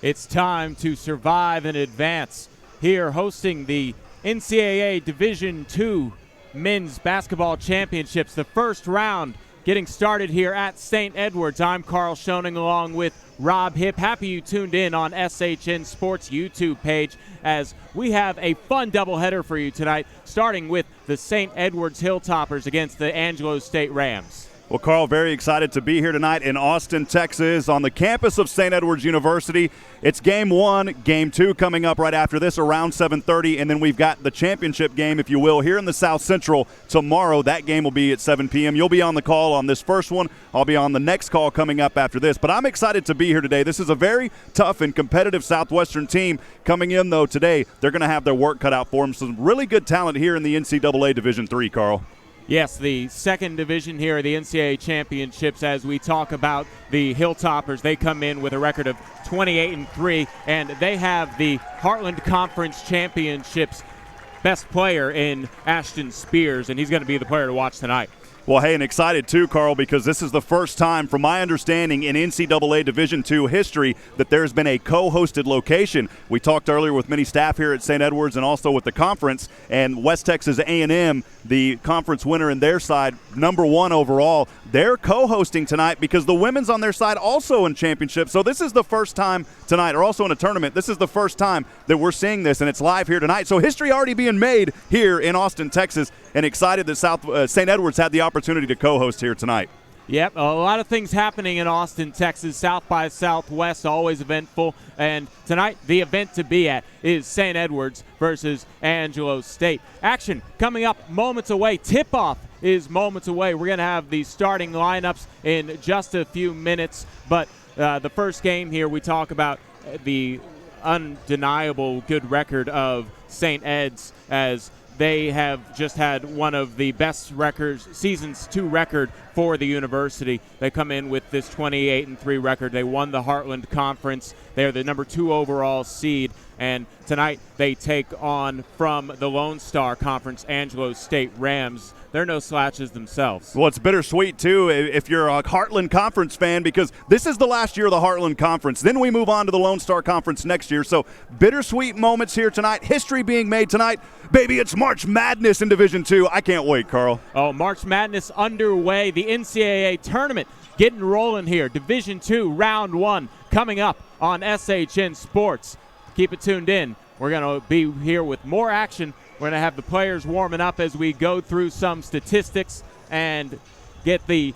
It's time to survive and advance. Here hosting the NCAA Division II Men's Basketball Championships, the first round getting started here at St. Edwards. I'm Carl Schoening along with Rob Hipp. Happy you tuned in on SHN Sports YouTube page as we have a fun doubleheader for you tonight, starting with the St. Edwards Hilltoppers against the Angelo State Rams. Well, Carl, very excited to be here tonight in Austin, Texas, on the campus of St. Edwards University. It's Game 1, Game 2 coming up right after this around 7:30, and then we've got the championship game, if you will, here in the South Central tomorrow. That game will be at 7 p.m. You'll be on the call on this first one. I'll be on the next call coming up after this. But I'm excited to be here today. This is a very tough and competitive Southwestern team coming in, though, today. They're going to have their work cut out for them. Some really good talent here in the NCAA Division III, Carl. Yes, the second division here at the NCAA Championships. As we talk about the Hilltoppers, they come in with a record of 28-3, and they have the Heartland Conference Championships best player in Ashton Spears, and he's going to be the player to watch tonight. Well, hey, and excited too, Carl, because this is the first time, from my understanding, in NCAA Division II history that there's been a co-hosted location. We talked earlier with many staff here at St. Edwards and also with the conference, and West Texas A&M, the conference winner in their side, #1 overall, they're co-hosting tonight because the women's on their side also in championship. So this is the first time tonight, or also in a tournament, this is the first time that we're seeing this, and it's live here tonight. So history already being made here in Austin, Texas, and excited that St. Edwards had the opportunity to co-host here tonight. Yep, a lot of things happening in Austin, Texas. South by Southwest, always eventful. And tonight, the event to be at is St. Edwards versus Angelo State. Action coming up moments away. Tip-off is moments away. We're going to have the starting lineups in just a few minutes. But the first game here, we talk about the undeniable good record of St. Ed's, as they have just had one of the best records, seasons 2 record for the university. They come in with this 28-3 record. They won the Heartland Conference. They're the #2 overall seed. And tonight they take on, from the Lone Star Conference, Angelo State Rams. They're no slouches themselves. Well, it's bittersweet, too, if you're a Heartland Conference fan, because this is the last year of the Heartland Conference. Then we move on to the Lone Star Conference next year. So bittersweet moments here tonight. History being made tonight. Baby, it's March Madness in Division II. I can't wait, Carl. Oh, March Madness underway. The NCAA tournament getting rolling here. Division II, Round 1, coming up on SHN Sports. Keep it tuned in. We're going to be here with more action. We're going to have the players warming up as we go through some statistics and get the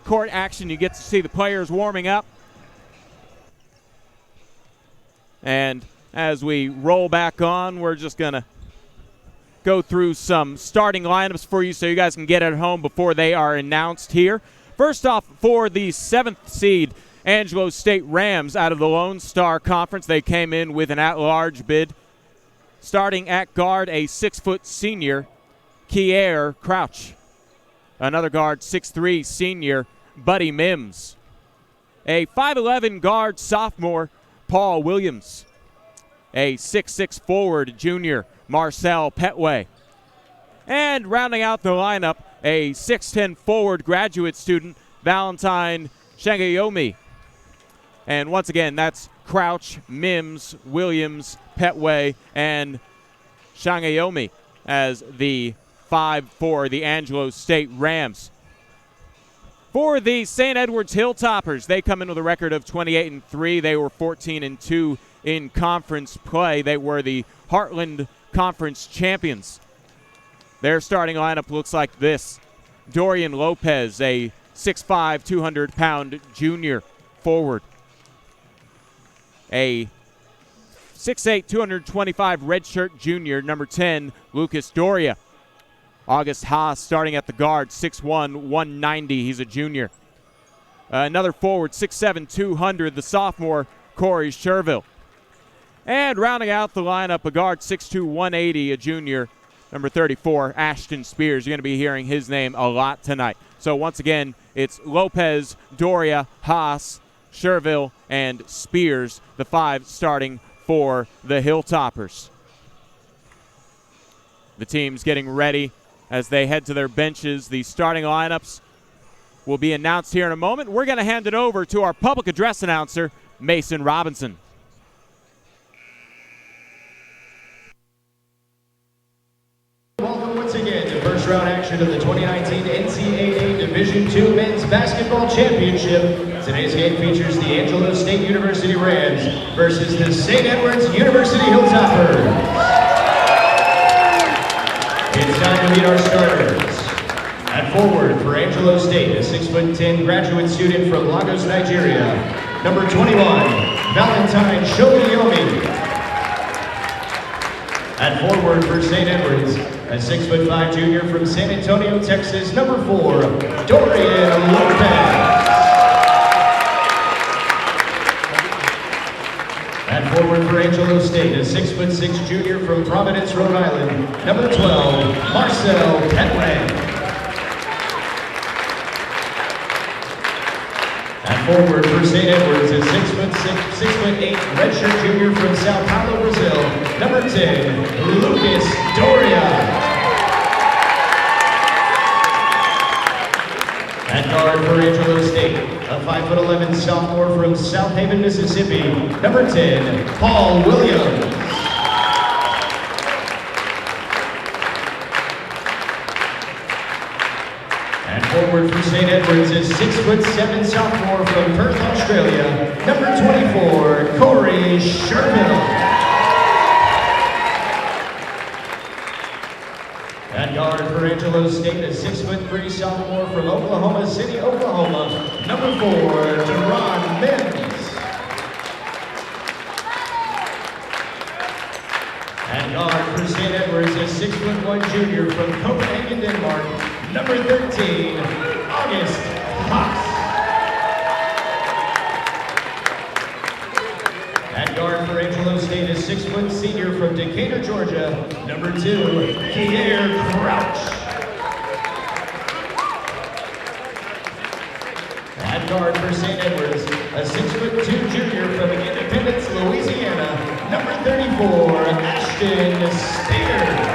court action. You get to see the players warming up. And as we roll back on, we're just going to go through some starting lineups for you so you guys can get at home before they are announced here. First off, for the 7th seed, Angelo State Rams out of the Lone Star Conference. They came in with an at-large bid. Starting at guard, a 6-foot senior, Kier Crouch. Another guard, 6'3", senior, Buddy Mims. A 5'11" guard, sophomore, Paul Williams. A 6'6" forward, junior, Marcel Petway. And rounding out the lineup, a 6'10" forward graduate student, Valentine Shangayomi. And once again, that's Crouch, Mims, Williams, Petway, and Shangayomi as the 5 for the Angelo State Rams. For the St. Edwards Hilltoppers, they come in with a record of 28-3. They were 14-2 in conference play. They were the Heartland Conference champions. Their starting lineup looks like this. Dorian Lopez, a 6'5", 200-pound junior forward. A 6'8", 225 redshirt junior, number 10, Lucas Doria. August Haas starting at the guard, 6'1", 190. He's a junior. Another forward, 6'7", 200, the sophomore, Corey Sherville. And rounding out the lineup, a guard, 6'2", 180, a junior, number 34, Ashton Spears. You're going to be hearing his name a lot tonight. So once again, it's Lopez, Doria, Haas, Sherville, and Spears, the 5 starting for the Hilltoppers. The team's getting ready as they head to their benches. The starting lineups will be announced here in a moment. We're going to hand it over to our public address announcer, Mason Robinson. first round action of the 2019 NCAA Division II Men's Basketball Championship. Today's game features the Angelo State University Rams versus the St. Edwards University Hilltoppers. It's time to meet our starters. At forward for Angelo State, a 6'10" graduate student from Lagos, Nigeria, number 21, Valentine Shoyomi. At forward for St. Edwards, a 6'5" junior from San Antonio, Texas, number 4, Dorian Lopez. At forward for Angelo State, a 6'6" junior from Providence, Rhode Island, number 12, Marcel Petway. At forward for St. Edwards, a 6'8" redshirt junior from Sao Paulo, Brazil, number 10, Lucas Doria. At guard for Angelo State, a 5'11" sophomore from South Haven, Mississippi, number 10, Paul Williams. At forward for St. Edwards, a 6'7" sophomore from Perth, Australia, number 24, Corey Sherville. At guard for Angelo State, a 6'3" sophomore from Oklahoma City, Oklahoma, number 4, Teron Mims. At guard for St. Edwards, a 6'1" junior from Copenhagen, Denmark, number 13, August Haas. At guard for Angelo State, a 6' senior from Decatur, Georgia, number 2, Kier Crouch. At guard for St. Edwards, a 6'2" junior from Independence, Louisiana, number 34, Ashton Spears.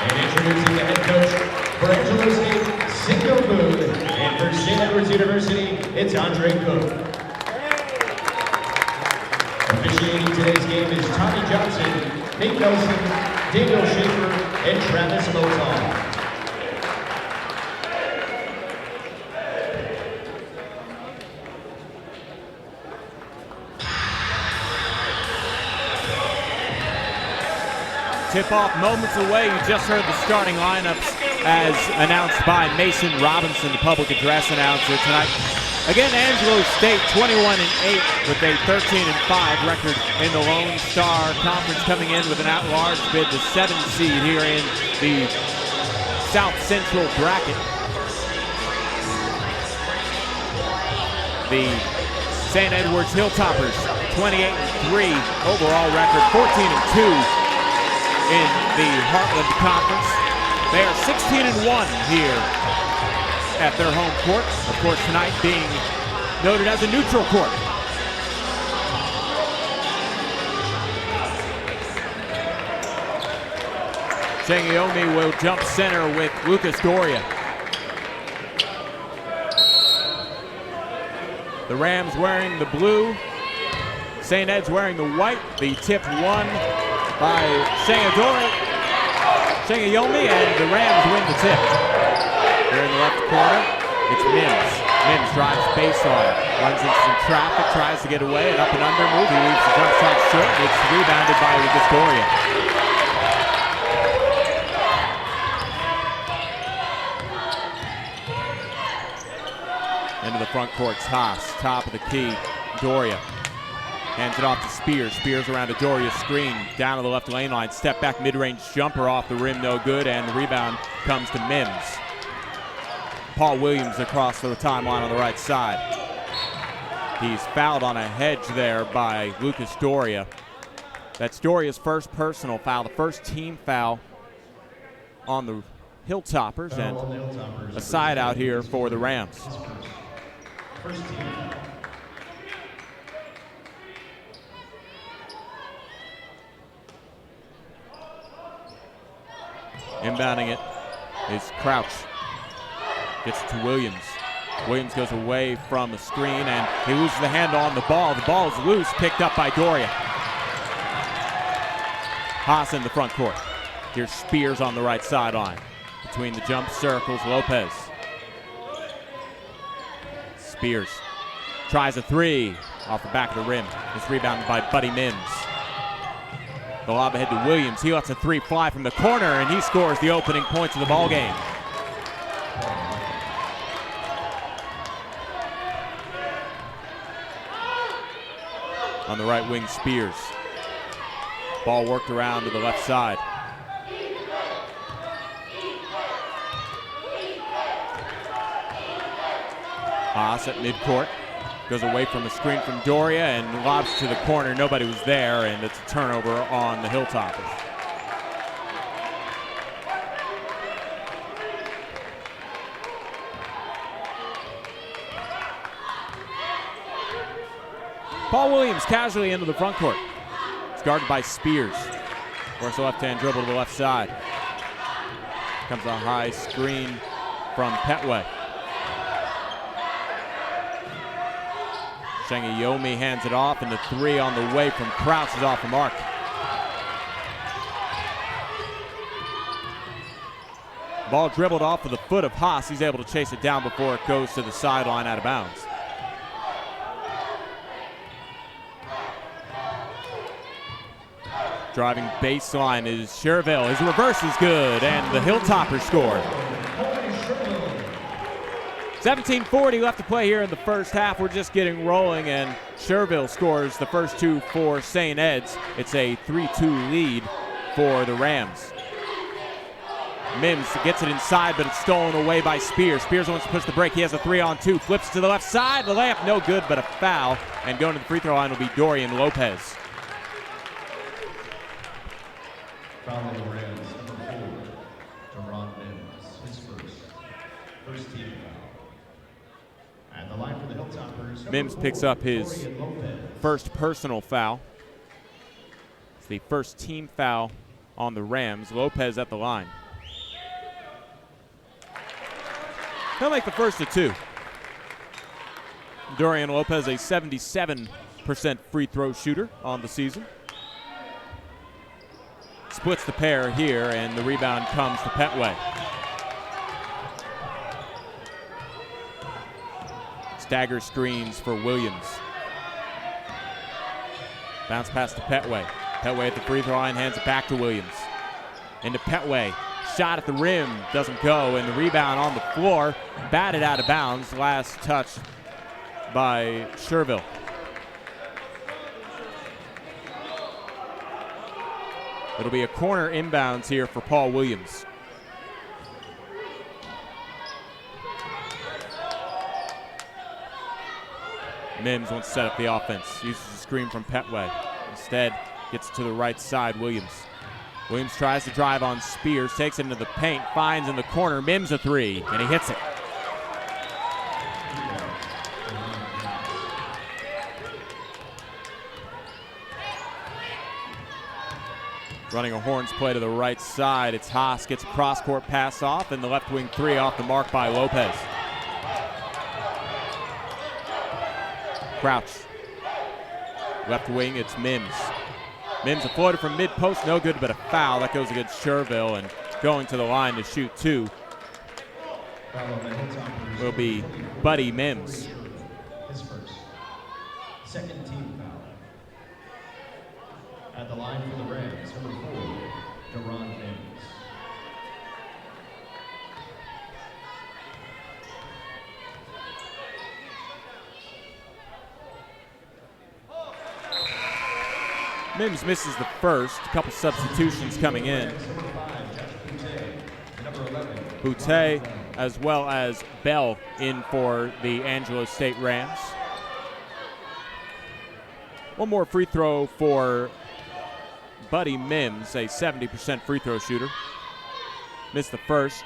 And introducing the head coach for Angelo State, Cinco Boone, and for St. Edwards University, it's Andre Cook. Officiating today's game is Tommy Johnson, Nate Nelson, Daniel Schaefer, and Travis Moton. Tip-off moments away. You just heard the starting lineups as announced by Mason Robinson, the public address announcer tonight. Again, Angelo State 21-8 with a 13-5 record in the Lone Star Conference, coming in with an at-large bid, the 7th seed here in the South Central bracket. The St. Edwards Hilltoppers 28-3 overall record, 14-2 in the Heartland Conference. They are 16-1 here at their home court. Of course, tonight being noted as a neutral court. Shengiyomi will jump center with Lucas Doria. The Rams wearing the blue, St. Ed's wearing the white. The tip won by Shengiyomi, and the Rams win the tip. Here in the left corner, it's Mims. Mims drives baseline, runs into some traffic, tries to get away, an up and under move. He leaves the jump shot short, and it's rebounded by Lucas Doria. Into the front court's Haas, top of the key, Doria. Hands it off to Spears. Spears around a Doria screen, down to the left lane line. Step back mid-range jumper off the rim, no good, and the rebound comes to Mims. Paul Williams across the timeline on the right side. He's fouled on a hedge there by Lucas Doria. That's Doria's first personal foul, the first team foul on the Hilltoppers, and a side out here for the Rams. First team. Inbounding it is Crouch. Gets it to Williams. Williams goes away from the screen, and he loses the handle on the ball. The ball is loose, picked up by Doria. Haas in the front court. Here's Spears on the right sideline. Between the jump circles, Lopez. Spears tries a three off the back of the rim. It's rebounded by Buddy Mims. The lob ahead to Williams. He lets a three fly from the corner, and he scores the opening points of the ball game. On the right wing, Spears. Ball worked around to the left side. Haas at midcourt. Goes away from the screen from Doria and lobs to the corner. Nobody was there, and it's a turnover on the Hilltoppers. Paul Williams casually into the front court. It's guarded by Spears. Force a left-hand dribble to the left side. Comes a high screen from Petway. Shengiyomi hands it off, and the three on the way from Crouch is off the mark. Ball dribbled off of the foot of Haas. He's able to chase it down before it goes to the sideline out of bounds. Driving baseline is Cherville. His reverse is good, and the Hilltoppers score. 17:40 left to play here in the first half. We're just getting rolling, and Cherville scores the first two for St. Ed's. It's a 3-2 lead for the Rams. Mims gets it inside, but it's stolen away by Spears. Spears wants to push the break. He has a 3-on-2. Flips to the left side. The layup no good, but a foul. And going to the free throw line will be Dorian Lopez. Foul on the Rams, number 4, Deron Mims, his first team foul. And the line for the Hilltoppers. Mims picks up his first personal foul. It's the first team foul on the Rams. Lopez at the line. He'll make the first of two. Dorian Lopez, a 77% free throw shooter on the season. Splits the pair here, and the rebound comes to Petway. Stagger screens for Williams. Bounce pass to Petway. Petway at the free throw line, hands it back to Williams. Into Petway. Shot at the rim, doesn't go, and the rebound on the floor, batted out of bounds. Last touch by Cherville. It'll be a corner inbounds here for Paul Williams. Mims wants to set up the offense. Uses a screen from Petway. Instead, gets to the right side, Williams. Williams tries to drive on Spears, takes it into the paint, finds in the corner, Mims a three, and he hits it. Running a Horns play to the right side. It's Haas, gets a cross-court pass off, and the left wing three off the mark by Lopez. Crouch. Left wing, it's Mims. Mims a floater from mid-post, no good, but a foul. That goes against Cherville, and going to the line to shoot two will be Buddy Mims. His first. Second team foul. At the line for the Rams, number 4, Deron Mims. Mims misses the first. A couple substitutions coming in. Boutte as well as Bell in for the Angelo State Rams. One more free throw for Buddy Mims, a 70% free throw shooter. Missed the first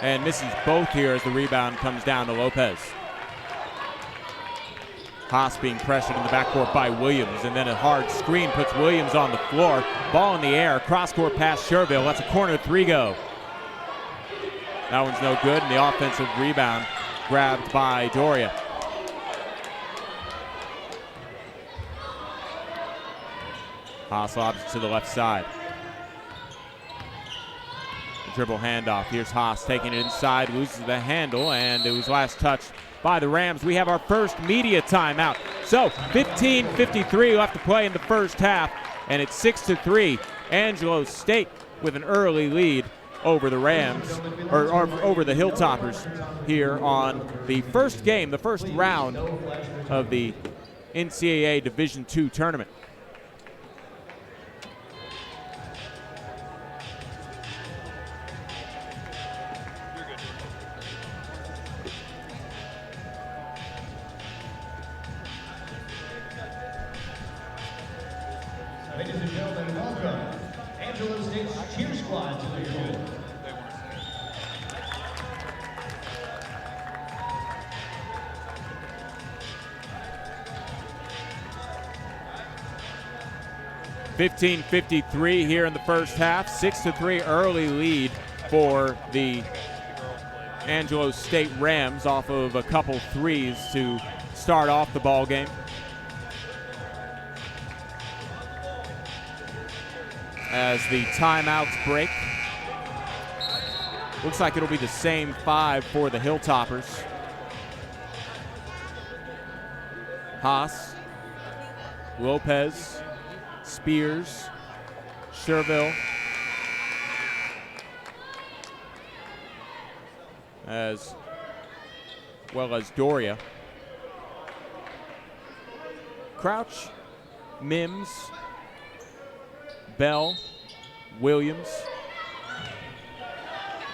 and misses both here as the rebound comes down to Lopez. Haas being pressured in the backcourt by Williams, and then a hard screen puts Williams on the floor. Ball in the air, cross-court pass Cherville, lets a corner three go. That one's no good, and the offensive rebound grabbed by Doria. Haas lobs to the left side. dribble handoff. Here's Haas taking it inside, loses the handle, and it was last touched by the Rams. We have our first media timeout. So 15:53 left to play in the first half, and it's 6-3. Angelo State with an early lead over the Rams, or over the Hilltoppers here on the first game, the first round of the NCAA Division II tournament. Ladies and gentlemen, welcome Angelo State's cheer squad to the field. $15:53 here in the first half. 6-3 early lead for the Angelo State Rams off of a couple threes to start off the ball game. As the timeouts break, looks like it'll be the same 5 for the Hilltoppers. Haas, Lopez, Spears, Sherville, as well as Doria. Crouch, Mims, Bell, Williams,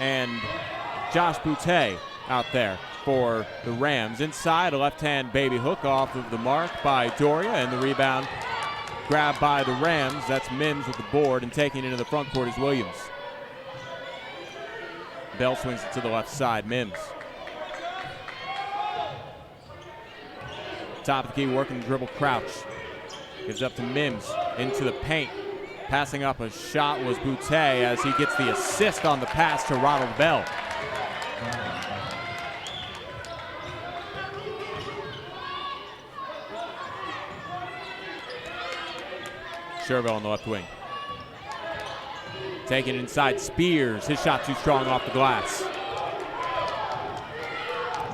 and Josh Boutte out there for the Rams. Inside, a left-hand baby hook off of the mark by Doria, and the rebound grabbed by the Rams. That's Mims with the board, and taking it into the front court is Williams. Bell swings it to the left side, Mims. Top of the key, working the dribble, Crouch. Gives up to Mims, into the paint. Passing up a shot was Boutte as he gets the assist on the pass to Ronald Bell. Sherville on the left wing. Taking it inside, Spears. His shot too strong off the glass.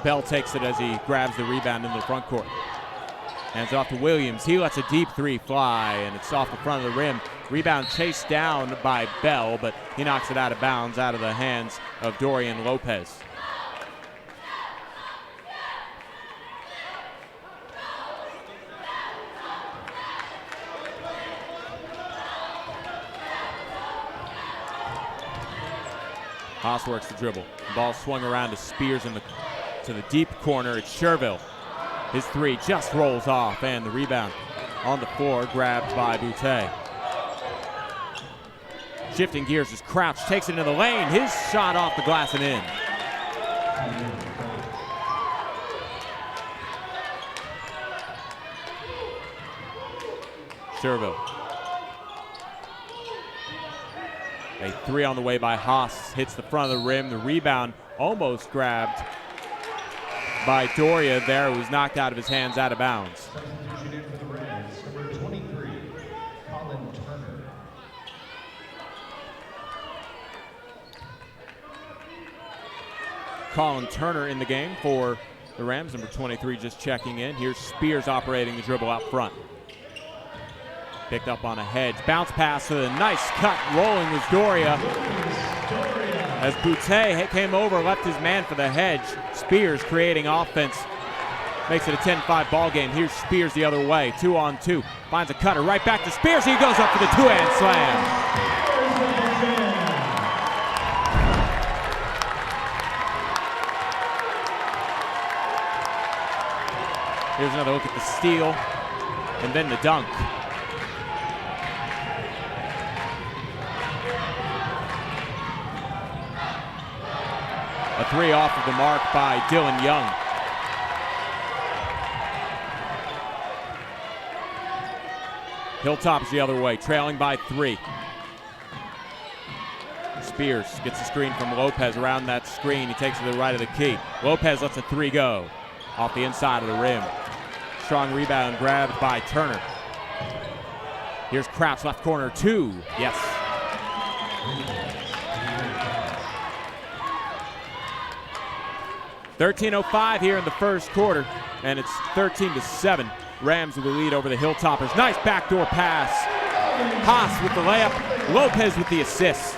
Bell takes it as he grabs the rebound in the front court. Hands off to Williams. He lets a deep 3 fly, and it's off the front of the rim. Rebound chased down by Bell, but he knocks it out of bounds out of the hands of Dorian Lopez. Haas works the dribble. The ball swung around to Spears to the deep corner. It's Sherville. His 3 just rolls off, and the rebound on the floor grabbed by Boutte. Shifting gears as Crouch takes it into the lane. His shot off the glass and in. Sherville. A 3 on the way by Haas. Hits the front of the rim. The rebound almost grabbed by Doria there. It was knocked out of his hands, out of bounds. Colin Turner in the game for the Rams. Number 23 just checking in. Here's Spears operating the dribble out front. Picked up on a hedge. Bounce pass to the nice cut. Rolling was Doria. As Boutte came over, left his man for the hedge. Spears creating offense. Makes it a 10-5 ball game. Here's Spears the other way. 2-on-2. Finds a cutter. Right back to Spears. He goes up for the 2-hand slam. Here's another look at the steal, and then the dunk. A 3 off of the mark by Dylan Young. Hilltoppers the other way, trailing by 3. Spears gets the screen from Lopez. Around that screen, he takes it to the right of the key. Lopez lets a 3 go off the inside of the rim. Strong rebound grabbed by Turner. Here's Crouch, left corner, 2. Yes. 13:05 here in the first quarter, and it's 13-7. Rams with the lead over the Hilltoppers. Nice backdoor pass. Haas with the layup. Lopez with the assist.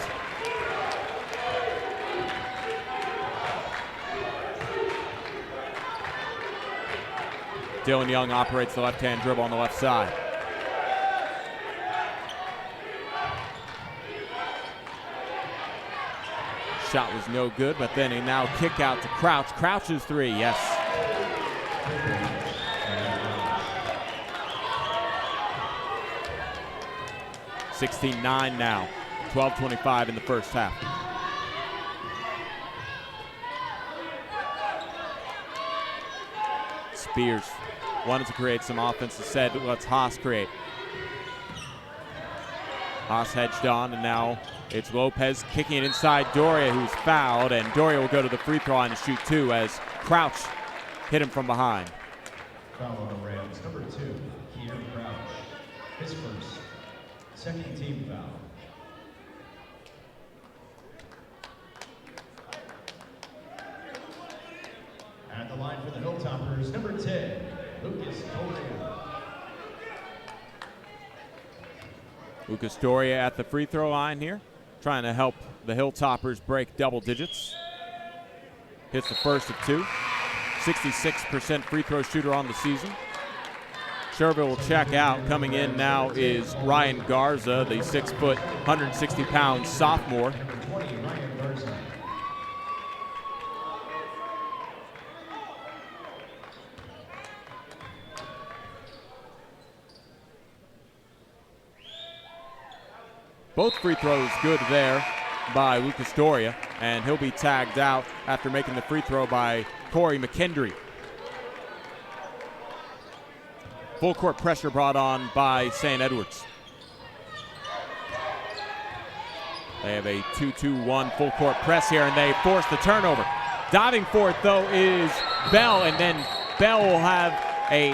Dylan Young operates the left-hand dribble on the left side. Shot was no good, but then a now kick out to Crouch. Crouch's three, yes. $16-9 now. 12:25 in the first half. Spears wanted to create some offense, instead let's Haas create. Haas hedged on, and now it's Lopez kicking it inside Doria, who's fouled, and Doria will go to the free throw line and shoot two as Crouch hit him from behind. Foul on the Rams, number 2, Keir Crouch. His first, second team foul. At the line for the Hilltoppers, number 10, Lucas Doria. Lucas Doria at the free throw line here, trying to help the Hilltoppers break double digits. Hits the first of two. 66% free throw shooter on the season. Sherville will check out. Coming in now is Ryan Garza, the 6 foot, 160-pound sophomore. Number 20, Ryan Garza. Both free throws good there by Lucas Doria, and he'll be tagged out after making the free throw by Corey McKendry. Full court pressure brought on by St. Edwards. They have a 2-2-1 full court press here, and they force the turnover. Diving for it, though, is Bell, and then Bell will have a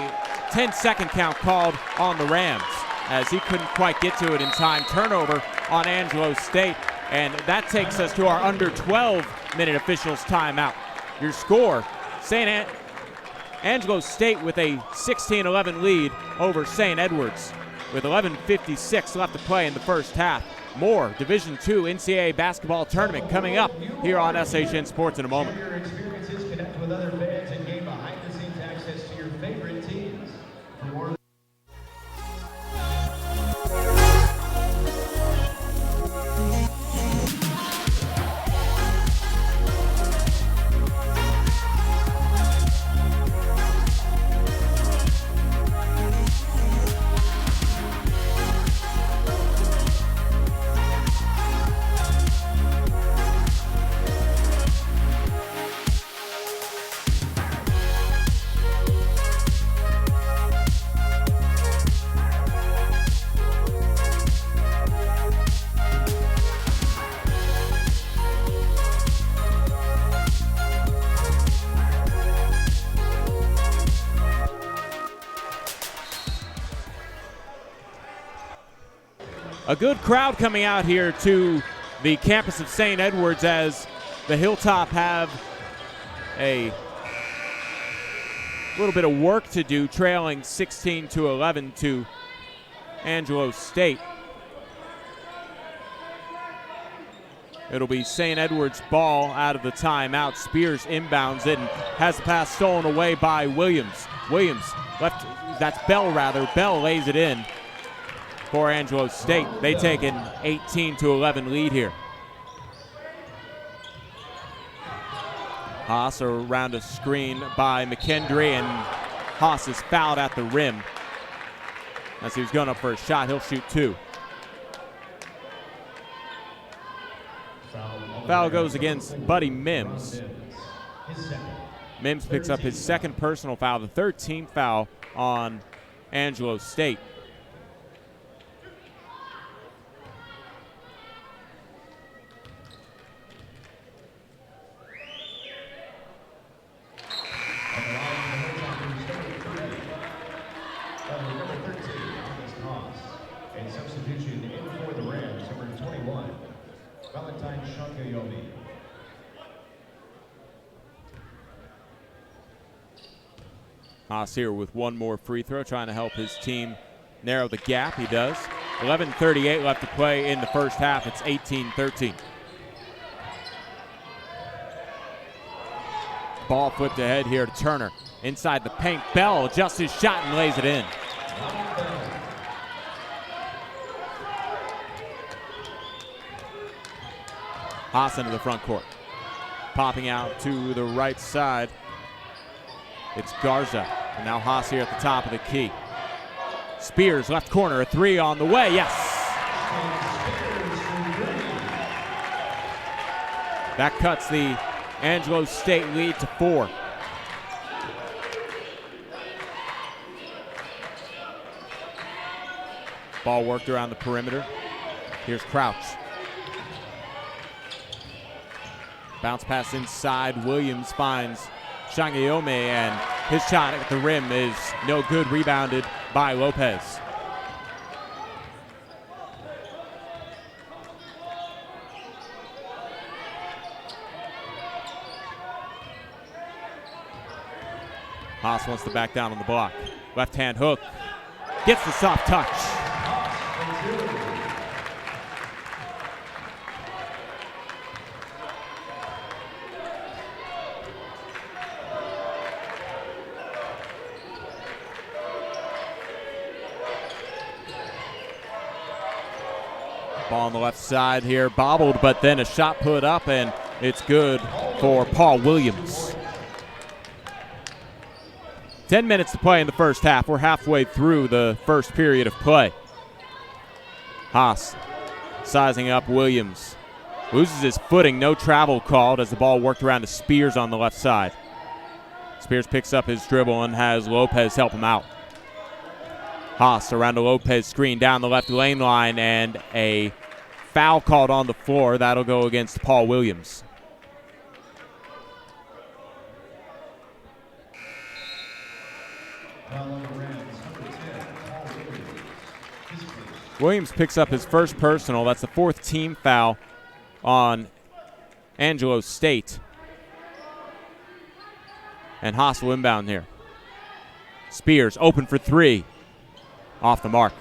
10-second count called on the Rams as he couldn't quite get to it in time. Turnover on Angelo State, and that takes us to our under 12-minute officials timeout. Your score, Angelo State with a 16-11 lead over St. Edwards with 11:56 left to play in the first half. More Division II NCAA basketball tournament coming up here on SHN Sports in a moment. Share your experiences, connect with other fans, and gain behind-the-scenes access to your favorite teams. For more a good crowd coming out here to the campus of St. Edwards as the Hilltop have a little bit of work to do, trailing 16-11 to Angelo State. It'll be St. Edwards ball out of the timeout. Spears inbounds it and has the pass stolen away by Williams. Williams left, that's Bell rather. Bell lays it in for Angelo State. They take an 18-11 lead here. Haas around a screen by McKendry, and Haas is fouled at the rim. As he was going up for a shot, he'll shoot two. Foul goes against Buddy Mims. Mims picks up his second personal foul, the third team foul on Angelo State. Haas here with one more free throw, trying to help his team narrow the gap. He does. 11:38 left to play in the first half. It's 18-13. Ball flipped ahead here to Turner. Inside the paint, Bell adjusts his shot and lays it in. Haas into the front court. Popping out to the right side. It's Garza. And now Haas here at the top of the key. Spears, left corner, a three on the way. Yes! That cuts the Angelo State lead to 4. Ball worked around the perimeter. Here's Crouch. Bounce pass inside. Williams finds Shangiome, and his shot at the rim is no good. Rebounded by Lopez. Haas wants to back down on the block. Left hand hook. Gets the soft touch. Ball on the left side here, bobbled, but then a shot put up, and it's good for Paul Williams. 10 minutes to play in the first half. We're halfway through the first period of play. Haas sizing up Williams. Loses his footing, no travel called as the ball worked around to Spears on the left side. Spears picks up his dribble and has Lopez help him out. Haas around the Lopez screen down the left lane line, and a foul called on the floor. That'll go against Paul Williams. Williams picks up his first personal. That's the 4th team foul on Angelo State. And Haas will inbound here. Spears open for 3. Off the mark.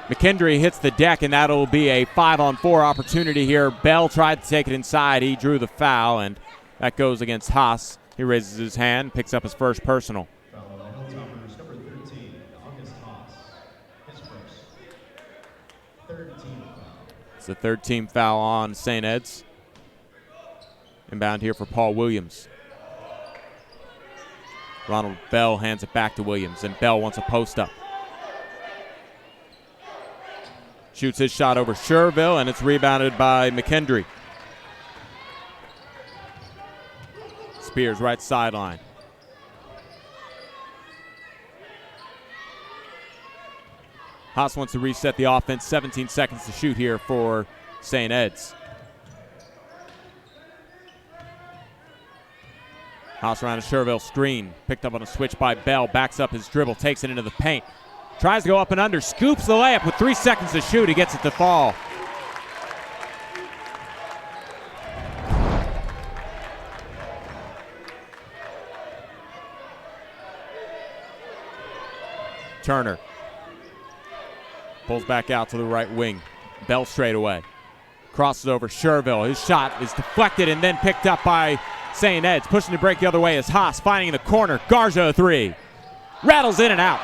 McKendry hits the deck, and that'll be a 5-on-4 opportunity here. Bell tried to take it inside. He drew the foul, and that goes against Haas. He raises his hand, picks up his first personal. Hilltoppers, number 13, August Haas. His first. 3rd team foul. It's the 3rd team foul on St. Ed's. Inbound here for Paul Williams. Ronald Bell hands it back to Williams, and Bell wants a post up. Shoots his shot over Sherville, and it's rebounded by McKendry. Spears right sideline. Haas wants to reset the offense. 17 seconds to shoot here for St. Ed's. Haas around a Sherville screen. Picked up on a switch by Bell. Backs up his dribble. Takes it into the paint. Tries to go up and under. Scoops the layup with 3 seconds to shoot. He gets it to fall. Turner pulls back out to the right wing. Bell straight away. Crosses over Sherville. His shot is deflected and then picked up by St. Ed's. Pushing to break the other way is Haas. Finding in the corner. Garza a 3. Rattles in and out.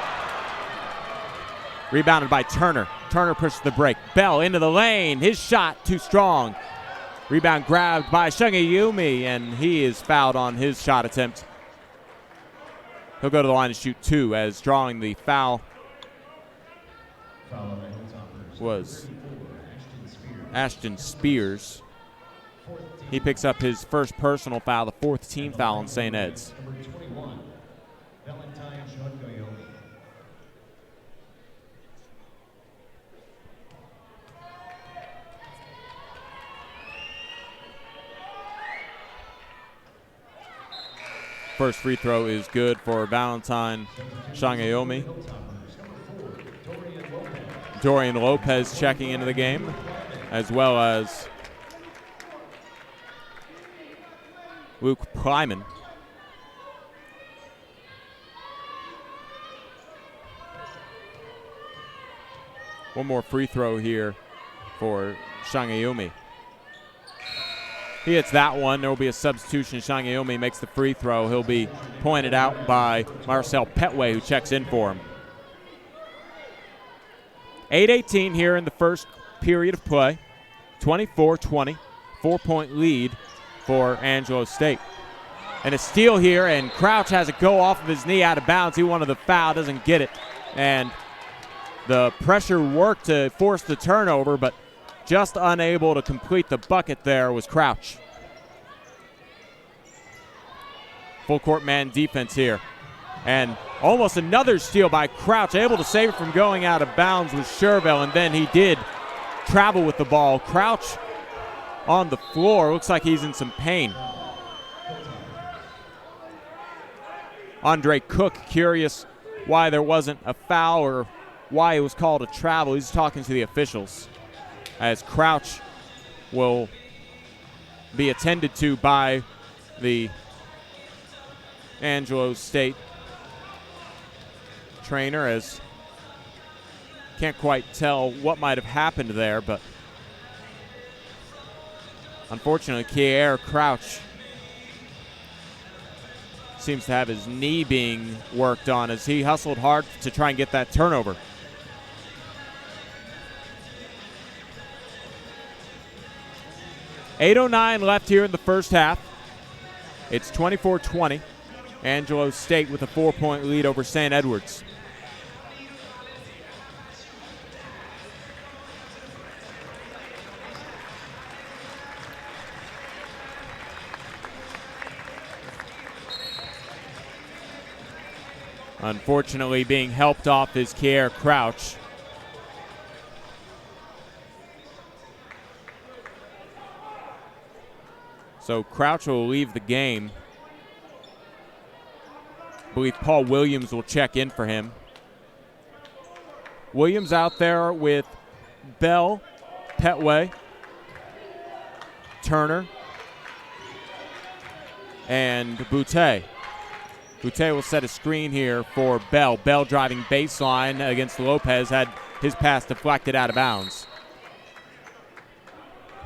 Rebounded by Turner. Turner pushes the break. Bell into the lane. His shot too strong. Rebound grabbed by Shungayumi, and he is fouled on his shot attempt. He'll go to the line to shoot 2, as drawing the foul was Ashton Spears. He picks up his first personal foul, the 4th team foul on St. Ed's. First free throw is good for Valentine Shangayomi. Dorian Lopez checking into the game, as well as Luke Plyman. One more free throw here for Shangayumi. He hits that one. There will be a substitution. Shangayumi makes the free throw. He'll be pointed out by Marcel Petway, who checks in for him. 8:18 here in the first period of play. 24-20, 4-point lead for Angelo State. And a steal here, and Crouch has it go off of his knee out of bounds. He wanted the foul, doesn't get it. And the pressure worked to force the turnover, but just unable to complete the bucket there was Crouch. Full court man defense here. And almost another steal by Crouch, able to save it from going out of bounds with Sherville, and then he did travel with the ball. Crouch on the floor, looks like he's in some pain. Andre Cook curious why there wasn't a foul or why it was called a travel. He's talking to the officials, as Crouch will be attended to by the Angelo State trainer, as can't quite tell what might have happened there, but unfortunately Kier Crouch seems to have his knee being worked on as he hustled hard to try and get that turnover. .09 left here in the first half. It's 24-20. Angelo State with a 4-point lead over St. Edwards. Unfortunately, being helped off is Kier Crouch. So Crouch will leave the game. I believe Paul Williams will check in for him. Williams out there with Bell, Petway, Turner, and Boutte. Boutte will set a screen here for Bell. Bell driving baseline against Lopez, had his pass deflected out of bounds.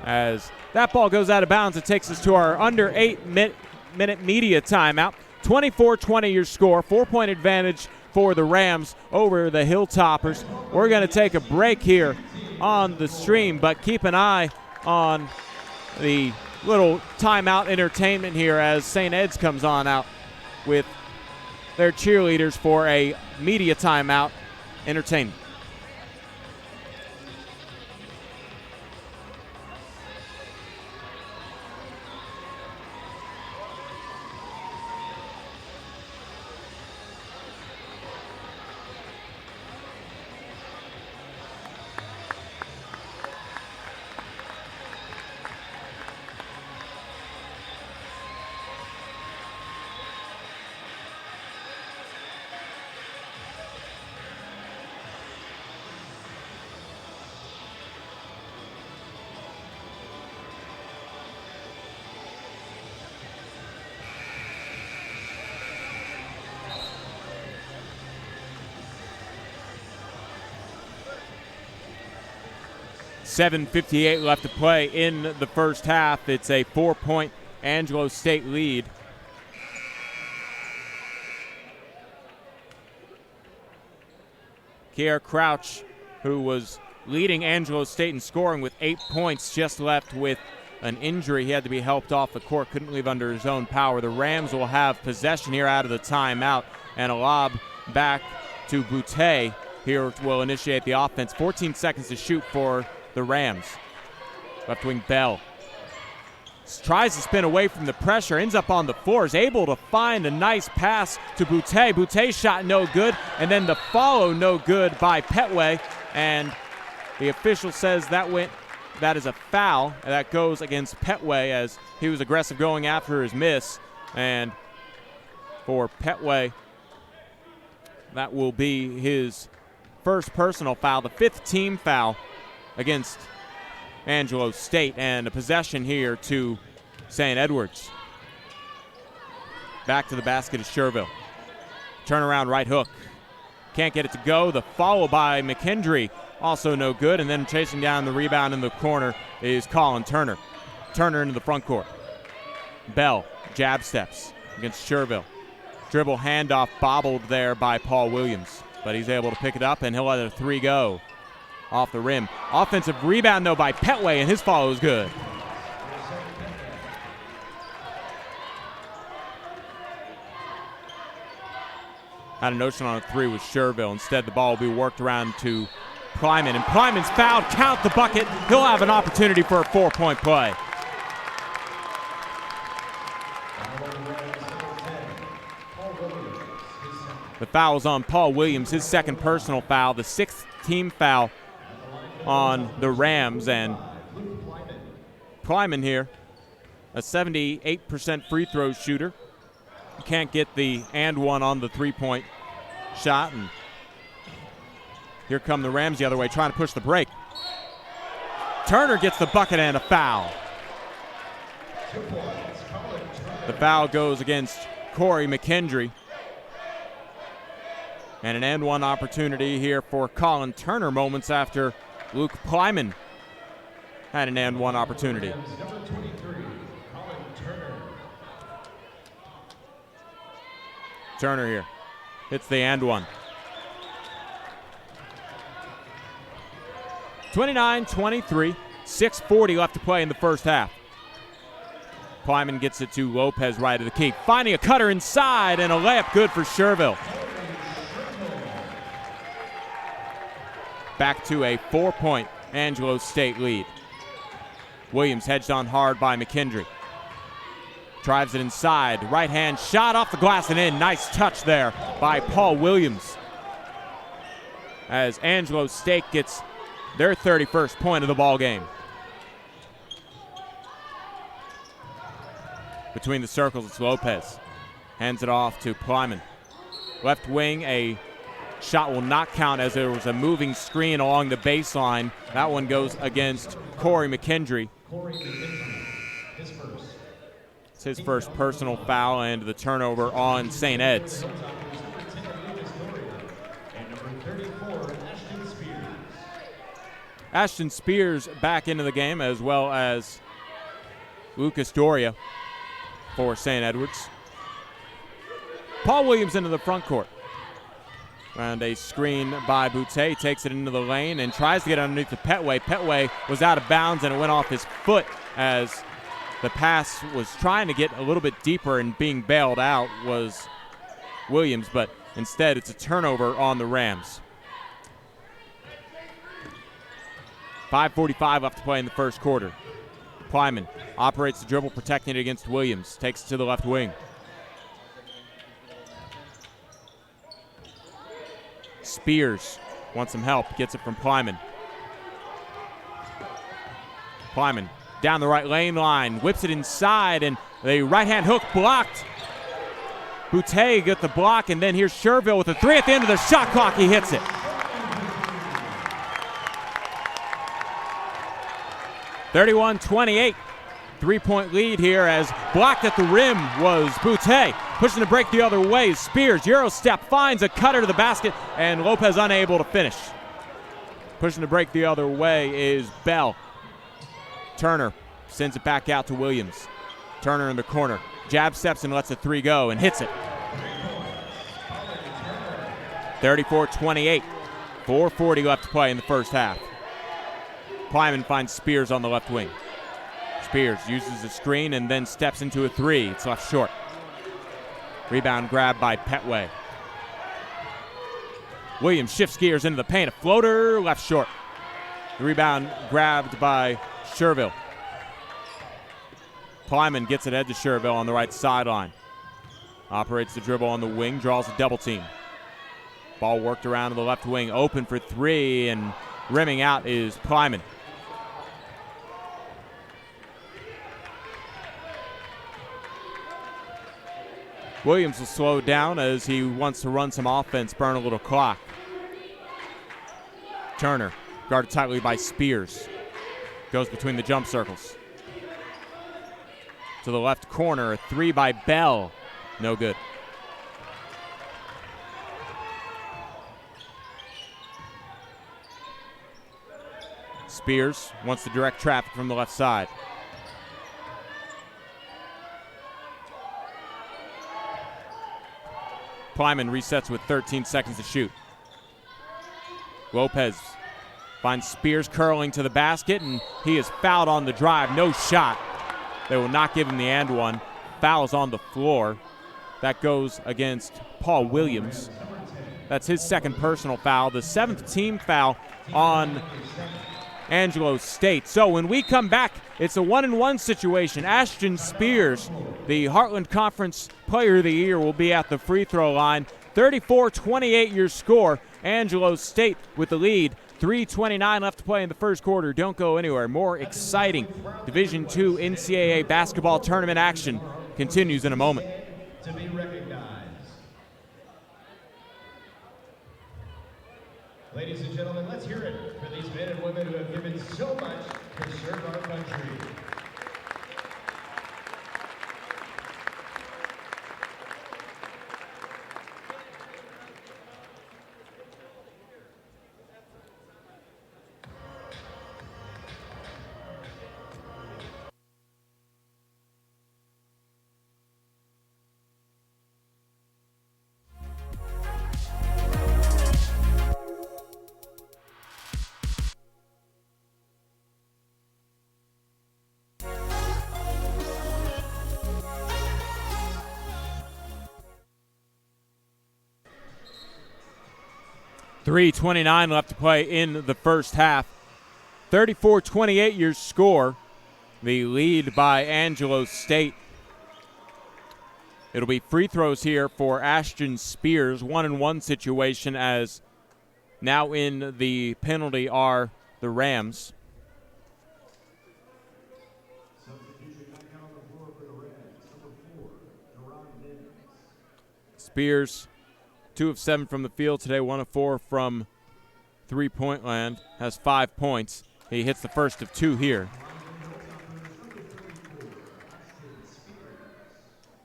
As that ball goes out of bounds, it takes us to our under 8-minute media timeout. 24-20 your score, 4-point advantage for the Rams over the Hilltoppers. We're going to take a break here on the stream, but keep an eye on the little timeout entertainment here as St. Ed's comes on out with their cheerleaders for a media timeout entertainment. .7:58 left to play in the first half. It's a 4-point Angelo State lead. Kier Crouch, who was leading Angelo State in scoring with 8 points, just left with an injury. He had to be helped off the court, couldn't leave under his own power. The Rams will have possession here out of the timeout, and a lob back to Boutte here will initiate the offense. 14 seconds to shoot for the Rams. Left wing Bell tries to spin away from the pressure, ends up on the floor, is able to find a nice pass to Boutte. Boutte's shot no good, and then the follow no good by Petway, and the official says that is a foul, and that goes against Petway as he was aggressive going after his miss. And for Petway, that will be his first personal foul, the 5th team foul against Angelo State, and a possession here to St. Edwards. Back to the basket is Sherville. Turnaround right hook. Can't get it to go. The follow by McKendry also no good. And then chasing down the rebound in the corner is Colin Turner. Turner into the front court. Bell, jab steps against Sherville. Dribble handoff bobbled there by Paul Williams, but he's able to pick it up, and he'll let a three go off the rim. Offensive rebound, though, by Petway, and his follow is good. Had a notion on a three with Sherville. Instead, the ball will be worked around to Plyman, and Plyman's fouled. Count the bucket. He'll have an opportunity for a 4-point play. The foul is on Paul Williams, his second personal foul, the 6th team foul on the Rams. And Plyman here, a 78% free throw shooter. Can't get the and one on the three-point shot. And here come the Rams the other way, trying to push the break. Turner gets the bucket and a foul. The foul goes against Corey McKendry. And an and one opportunity here for Colin Turner moments after Luke Plyman had an and one opportunity. Turner here hits the and one. 29-23, 6:40 left to play in the first half. Plyman gets it to Lopez right of the key, finding a cutter inside and a layup good for Sherville. Back to a 4-point Angelo State lead. Williams hedged on hard by McKendry. Drives it inside. Right hand shot off the glass and in. Nice touch there by Paul Williams. As Angelo State gets their 31st point of the ball game. Between the circles, it's Lopez. Hands it off to Plyman. Left wing, a shot will not count as there was a moving screen along the baseline. That one goes against Corey McKendry. It's his first personal foul and the turnover on St. Ed's. Ashton Spears back into the game, as well as Lucas Doria for St. Edwards. Paul Williams into the front court. Around a screen by Boutte, takes it into the lane and tries to get underneath to Petway. Petway was out of bounds and it went off his foot as the pass was trying to get a little bit deeper, and being bailed out was Williams, but instead it's a turnover on the Rams. 5:45 left to play in the first quarter. Plyman operates the dribble, protecting it against Williams. Takes it to the left wing. Spears wants some help, gets it from Plyman. Plyman down the right lane line, whips it inside, and the right-hand hook blocked. Boutte got the block, and then here's Sherville with a three at the end of the shot clock. He hits it. 31-28, 3-point lead here, as blocked at the rim was Boutte. Pushing to break the other way. Spears, Euro step, finds a cutter to the basket, and Lopez unable to finish. Pushing to break the other way is Bell. Turner sends it back out to Williams. Turner in the corner. Jab steps and lets a three go and hits it. 34-28, 4:40 left to play in the first half. Plyman finds Spears on the left wing. Spears uses the screen and then steps into a three. It's left short. Rebound grab by Petway. Williams shifts gears into the paint. A floater left short. The rebound grabbed by Sherville. Plyman gets it head to Sherville on the right sideline. Operates the dribble on the wing, draws a double team. Ball worked around to the left wing, open for three, and rimming out is Plyman. Williams will slow down as he wants to run some offense, burn a little clock. Turner, guarded tightly by Spears. Goes between the jump circles. To the left corner, a three by Bell. No good. Spears wants to direct traffic from the left side. Kleiman resets with 13 seconds to shoot. Lopez finds Spears curling to the basket, and he is fouled on the drive. No shot. They will not give him the and one. Foul is on the floor. That goes against Paul Williams. That's his second personal foul, the 7th team foul on Angelo State. So when we come back, it's a 1-and-1 situation. Ashton Spears, the Heartland Conference Player of the Year, will be at the free throw line. 34-28 your score. Angelo State with the lead. 3:29 left to play in the first quarter. Don't go anywhere. More exciting Division II NCAA basketball tournament action continues in a moment. To be recognized. Ladies and gentlemen, let's hear it for these men and women who have given so much to serve our country. .329 left to play in the first half. 34-28 your score. The lead by Angelo State. It'll be free throws here for Ashton Spears. 1-and-1 situation, as now in the penalty are the Rams. Spears, 2 of 7 from the field today, 1 of 4 from three-point land, has 5 points. He hits the first of 2 here.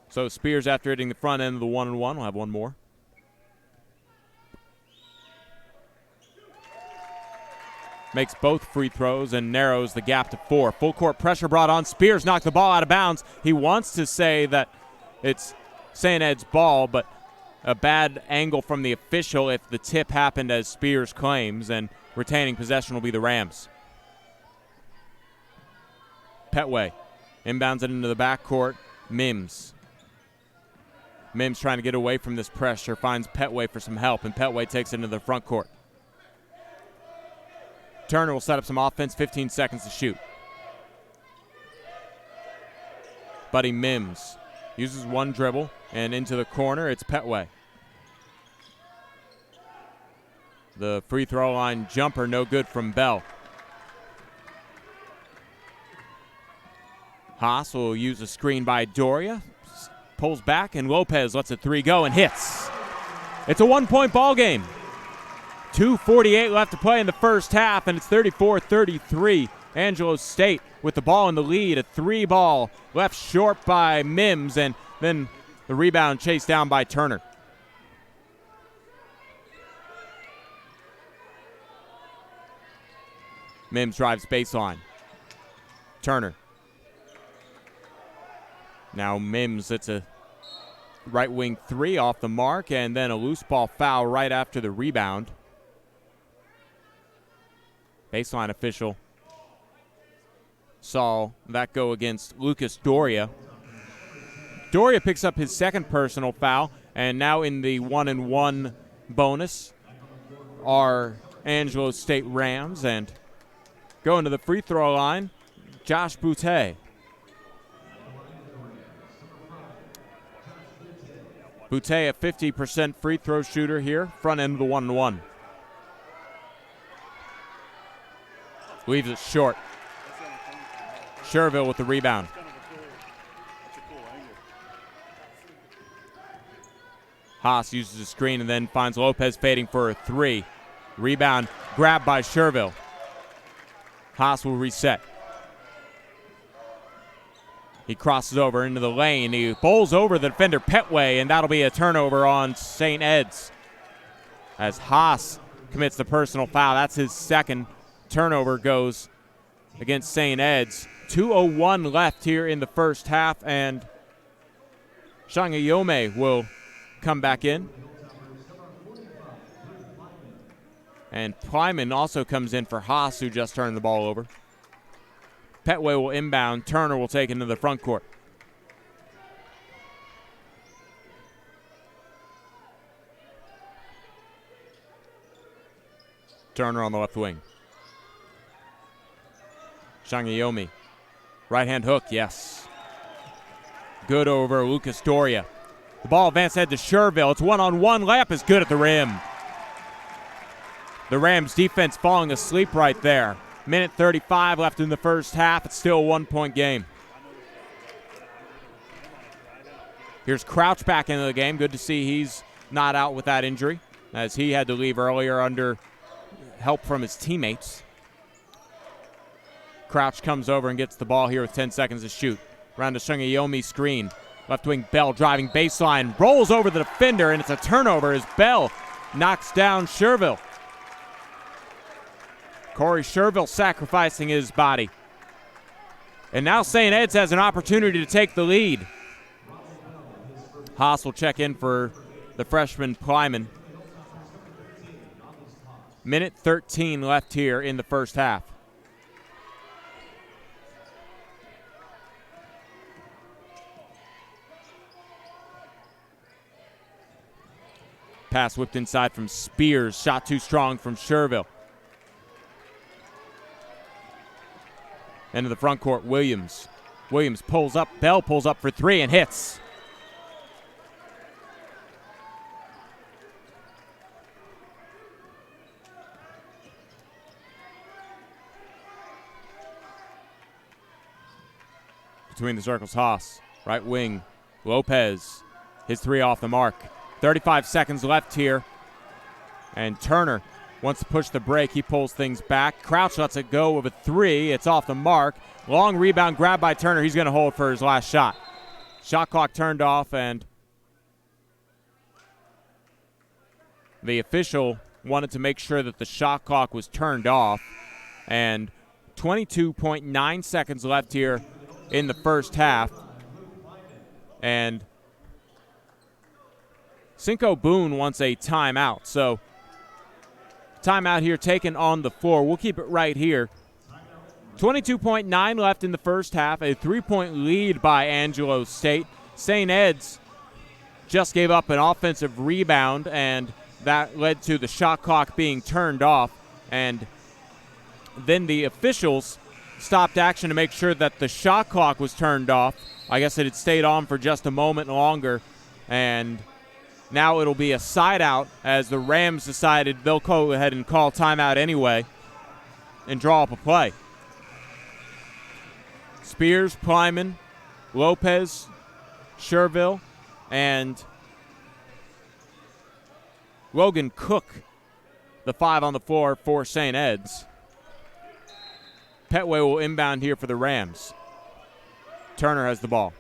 So Spears, after hitting the front end of the 1-and-1, will have one more. Makes both free throws and narrows the gap to 4. Full court pressure brought on. Spears knocked the ball out of bounds. He wants to say that it's St. Ed's ball, but a bad angle from the official if the tip happened as Spears claims, and retaining possession will be the Rams. Petway inbounds it into the backcourt. Mims trying to get away from this pressure, finds Petway for some help, and Petway takes it into the front court. Turner will set up some offense, 15 seconds to shoot. Buddy Mims uses one dribble, and into the corner, it's Petway. The free throw line jumper, no good from Bell. Haas will use a screen by Doria. Pulls back, and Lopez lets a 3 go and hits. It's a 1-point ball game. 2:48 left to play in the first half, and it's 34-33. Angelo State with the ball in the lead. A 3 ball left short by Mims, and then the rebound chased down by Turner. Mims drives baseline. Turner. Now Mims, it's a right wing 3 off the mark, and then a loose ball foul right after the rebound. Baseline official saw that go against Lucas Doria. Doria picks up his second personal foul, and now in the 1-and-1 bonus are Angelo State Rams, and going to the free throw line, Josh Boutte. Boutte, a 50% free throw shooter here, front end of the 1-and-1. Leaves it short. Sherville with the rebound. Haas uses a screen and then finds Lopez fading for a 3. Rebound grabbed by Sherville. Haas will reset. He crosses over into the lane. He bowls over the defender Petway, and that'll be a turnover on St. Ed's as Haas commits the personal foul. That's his second, turnover goes against St. Ed's. 2:01 left here in the first half, and Shangayome will come back in. And Plyman also comes in for Haas, who just turned the ball over. Petway will inbound. Turner will take it into the front court. Turner on the left wing. Shangayome. Right-hand hook, yes. Good over Lucas Doria. The ball advanced head to Sherville. It's one-on-one. Layup is good at the rim. The Rams defense falling asleep right there. Minute 35 left in the first half. It's still a 1-point game. Here's Crouch back into the game. Good to see he's not out with that injury, as he had to leave earlier under help from his teammates. Crouch comes over and gets the ball here with 10 seconds to shoot. Around to Shungayomi screen. Left wing Bell driving baseline. Rolls over the defender, and it's a turnover as Bell knocks down Sherville. Corey Sherville sacrificing his body. And now St. Ed's has an opportunity to take the lead. Haas will check in for the freshman Plyman. Minute 13 left here in the first half. Pass whipped inside from Spears. Shot too strong from Sherville. Into the front court, Williams. Williams pulls up. Bell pulls up for three and hits. Between the circles, Haas. Right wing, Lopez. His three off the mark. 35 seconds left here. And Turner wants to push the break. He pulls things back. Crouch lets it go with a three. It's off the mark. Long rebound grab by Turner. He's going to hold for his last shot. Shot clock turned off, and the official wanted to make sure that the shot clock was turned off. And 22.9 seconds left here in the first half. And Cinco Boone wants a timeout. So timeout here taken on the floor. We'll keep it right here. 22.9 left in the first half. A 3-point lead by Angelo State. St. Ed's just gave up an offensive rebound, and that led to the shot clock being turned off. And then the officials stopped action to make sure that the shot clock was turned off. I guess it had stayed on for just a moment longer. And now it'll be a side out, as the Rams decided they'll go ahead and call timeout anyway and draw up a play. Spears, Plyman, Lopez, Sherville, and Logan Cook, the five on the floor for St. Ed's. Petway will inbound here for the Rams. Turner has the ball.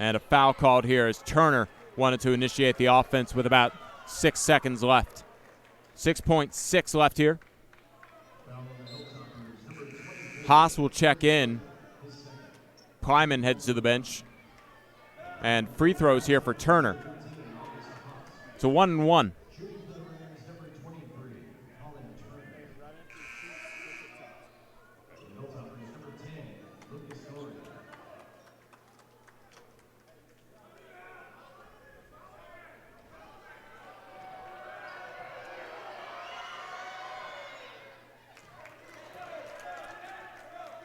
And a foul called here as Turner wanted to initiate the offense with about 6 seconds left. 6.6 left here. Haas will check in. Plyman heads to the bench. And free throws here for Turner. It's a 1-1.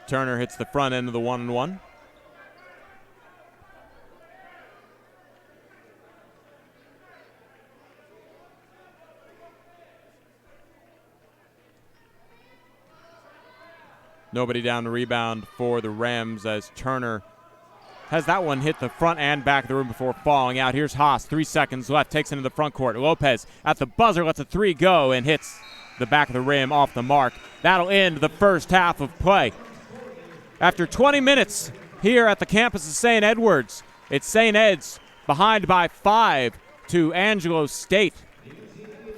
Turner hits the front end of the 1-1. Nobody down to rebound for the Rams, as Turner has that one hit the front and back of the rim before falling out. Here's Haas, 3 seconds left, takes it into the front court. Lopez at the buzzer, lets a three go and hits the back of the rim off the mark. That'll end the first half of play. After 20 minutes here at the campus of St. Edwards, it's St. Ed's behind by 5 to Angelo State.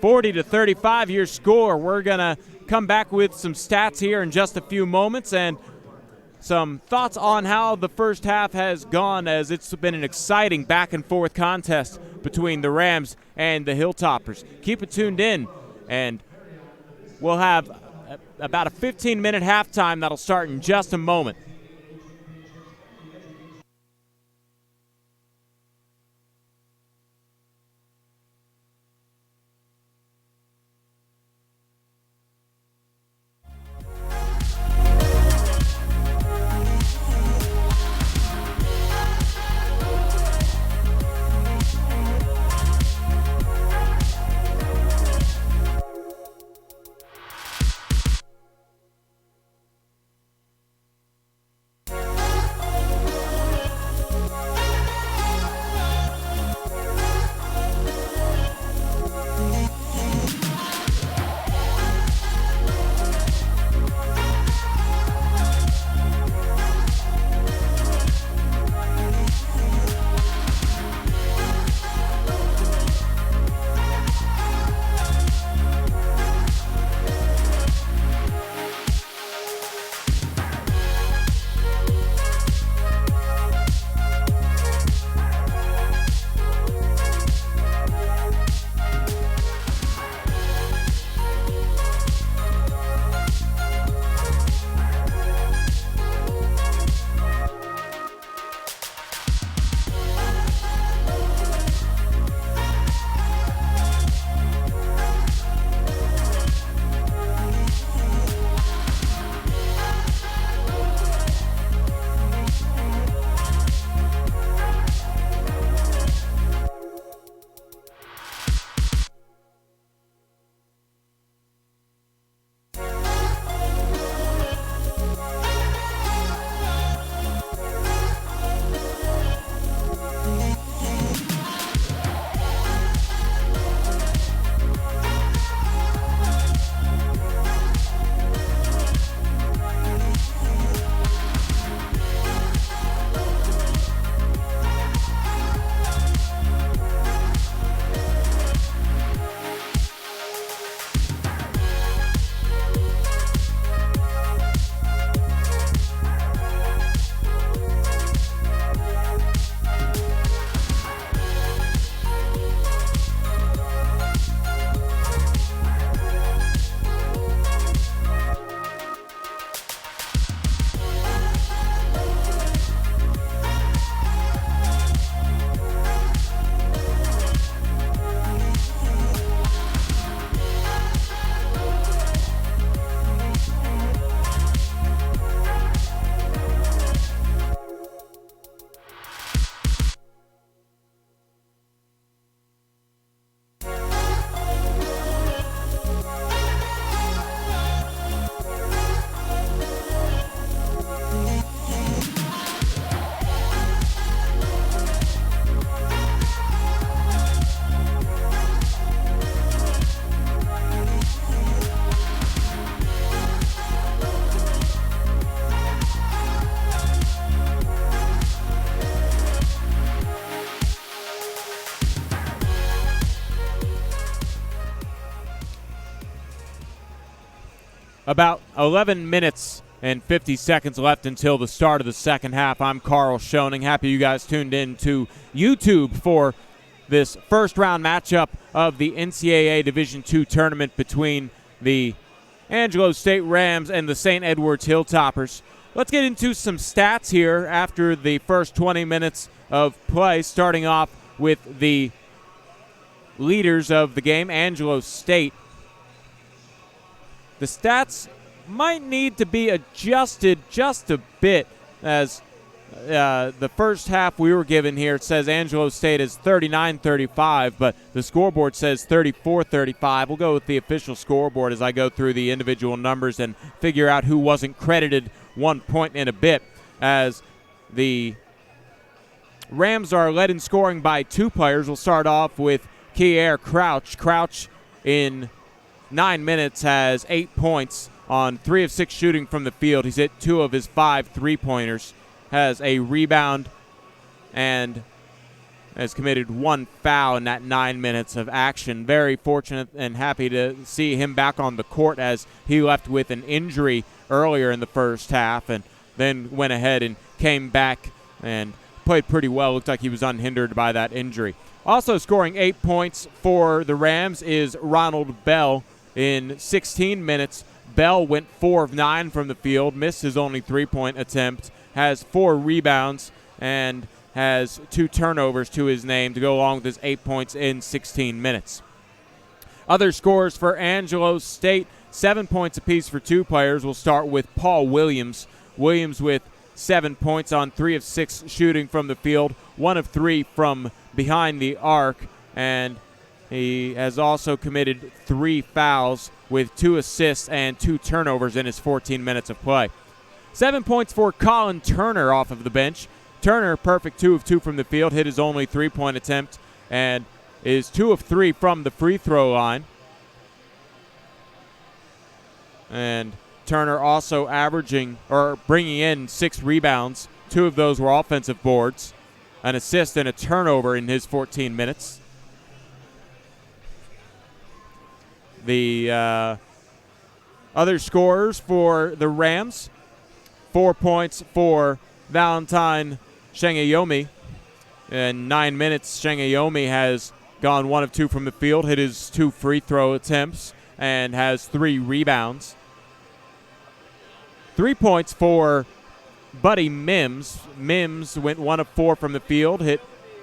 40-35 your score. We're going to come back with some stats here in just a few moments and some thoughts on how the first half has gone, as it's been an exciting back-and-forth contest between the Rams and the Hilltoppers. Keep it tuned in, and we'll have about a 15-minute halftime that'll start in just a moment. About 11 minutes and 50 seconds left until the start of the second half. I'm Carl Schoening. Happy you guys tuned in to YouTube for this first round matchup of the NCAA Division II tournament between the Angelo State Rams and the St. Edwards Hilltoppers. Let's get into some stats here after the first 20 minutes of play, starting off with the leaders of the game, Angelo State. The stats might need to be adjusted just a bit, as the first half we were given here, it says Angelo State is 39-35, but the scoreboard says 34-35. We'll go with the official scoreboard as I go through the individual numbers and figure out who wasn't credited 1 point in a bit, as the Rams are led in scoring by 2 players. We'll start off with Kier Crouch. Crouch in 9 minutes has 8 points. on 3 of 6 shooting from the field. He's hit 2 of his 5 3-pointers, has a rebound, and has committed 1 foul in that 9 minutes of action. Very fortunate and happy to see him back on the court, as he left with an injury earlier in the first half and then went ahead and came back and played pretty well. Looked like he was unhindered by that injury. Also scoring 8 points for the Rams is Ronald Bell. In 16 minutes, Bell went 4 of 9 from the field, missed his only 3-point attempt, has 4 rebounds, and has 2 turnovers to his name to go along with his 8 points in 16 minutes. Other scores for Angelo State, 7 points apiece for 2 players. We'll start with Paul Williams. Williams with 7 points on 3 of 6 shooting from the field, 1 of 3 from behind the arc, and he has also committed 3 fouls with 2 assists and 2 turnovers in his 14 minutes of play. 7 points for Colin Turner off of the bench. Turner, perfect 2 of 2 from the field, hit his only 3-point attempt, and is 2 of 3 from the free throw line. And Turner also bringing in 6 rebounds. 2 of those were offensive boards, an assist and a turnover in his 14 minutes. The other scorers for the Rams, 4 points for Valentine Shengayomi. In 9 minutes, Shengayomi has gone 1 of 2 from the field, hit his 2 free throw attempts, and has 3 rebounds. 3 points for Buddy Mims. Mims went 1 of 4 from the field, hit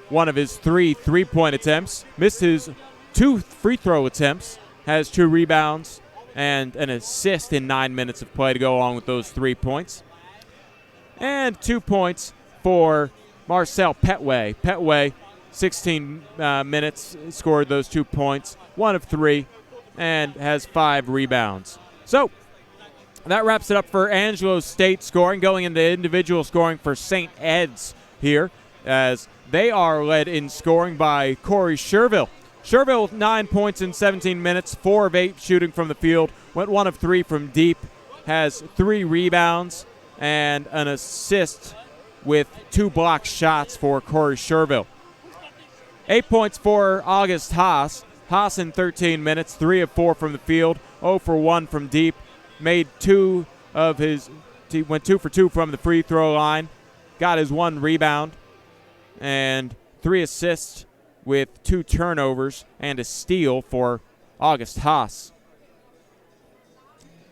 1 of his 3 3-point attempts, missed his 2 free throw attempts, has 2 rebounds, and an assist in 9 minutes of play to go along with those 3 points. And 2 points for Marcel Petway. Petway, 16 minutes, scored those 2 points, 1 of 3, and has 5 rebounds. So that wraps it up for Angelo State scoring. Going into individual scoring for St. Ed's here, as they are led in scoring by Corey Sherville. Sherville with 9 points in 17 minutes, 4 of 8 shooting from the field, went 1 of 3 from deep, has 3 rebounds, and an assist with 2 blocked shots for Corey Sherville. 8 points for August Haas. Haas in 13 minutes, 3 of 4 from the field, 0 for 1 from deep, went 2 for 2 from the free throw line, got his 1 rebound, and 3 assists with 2 turnovers and a steal for August Haas.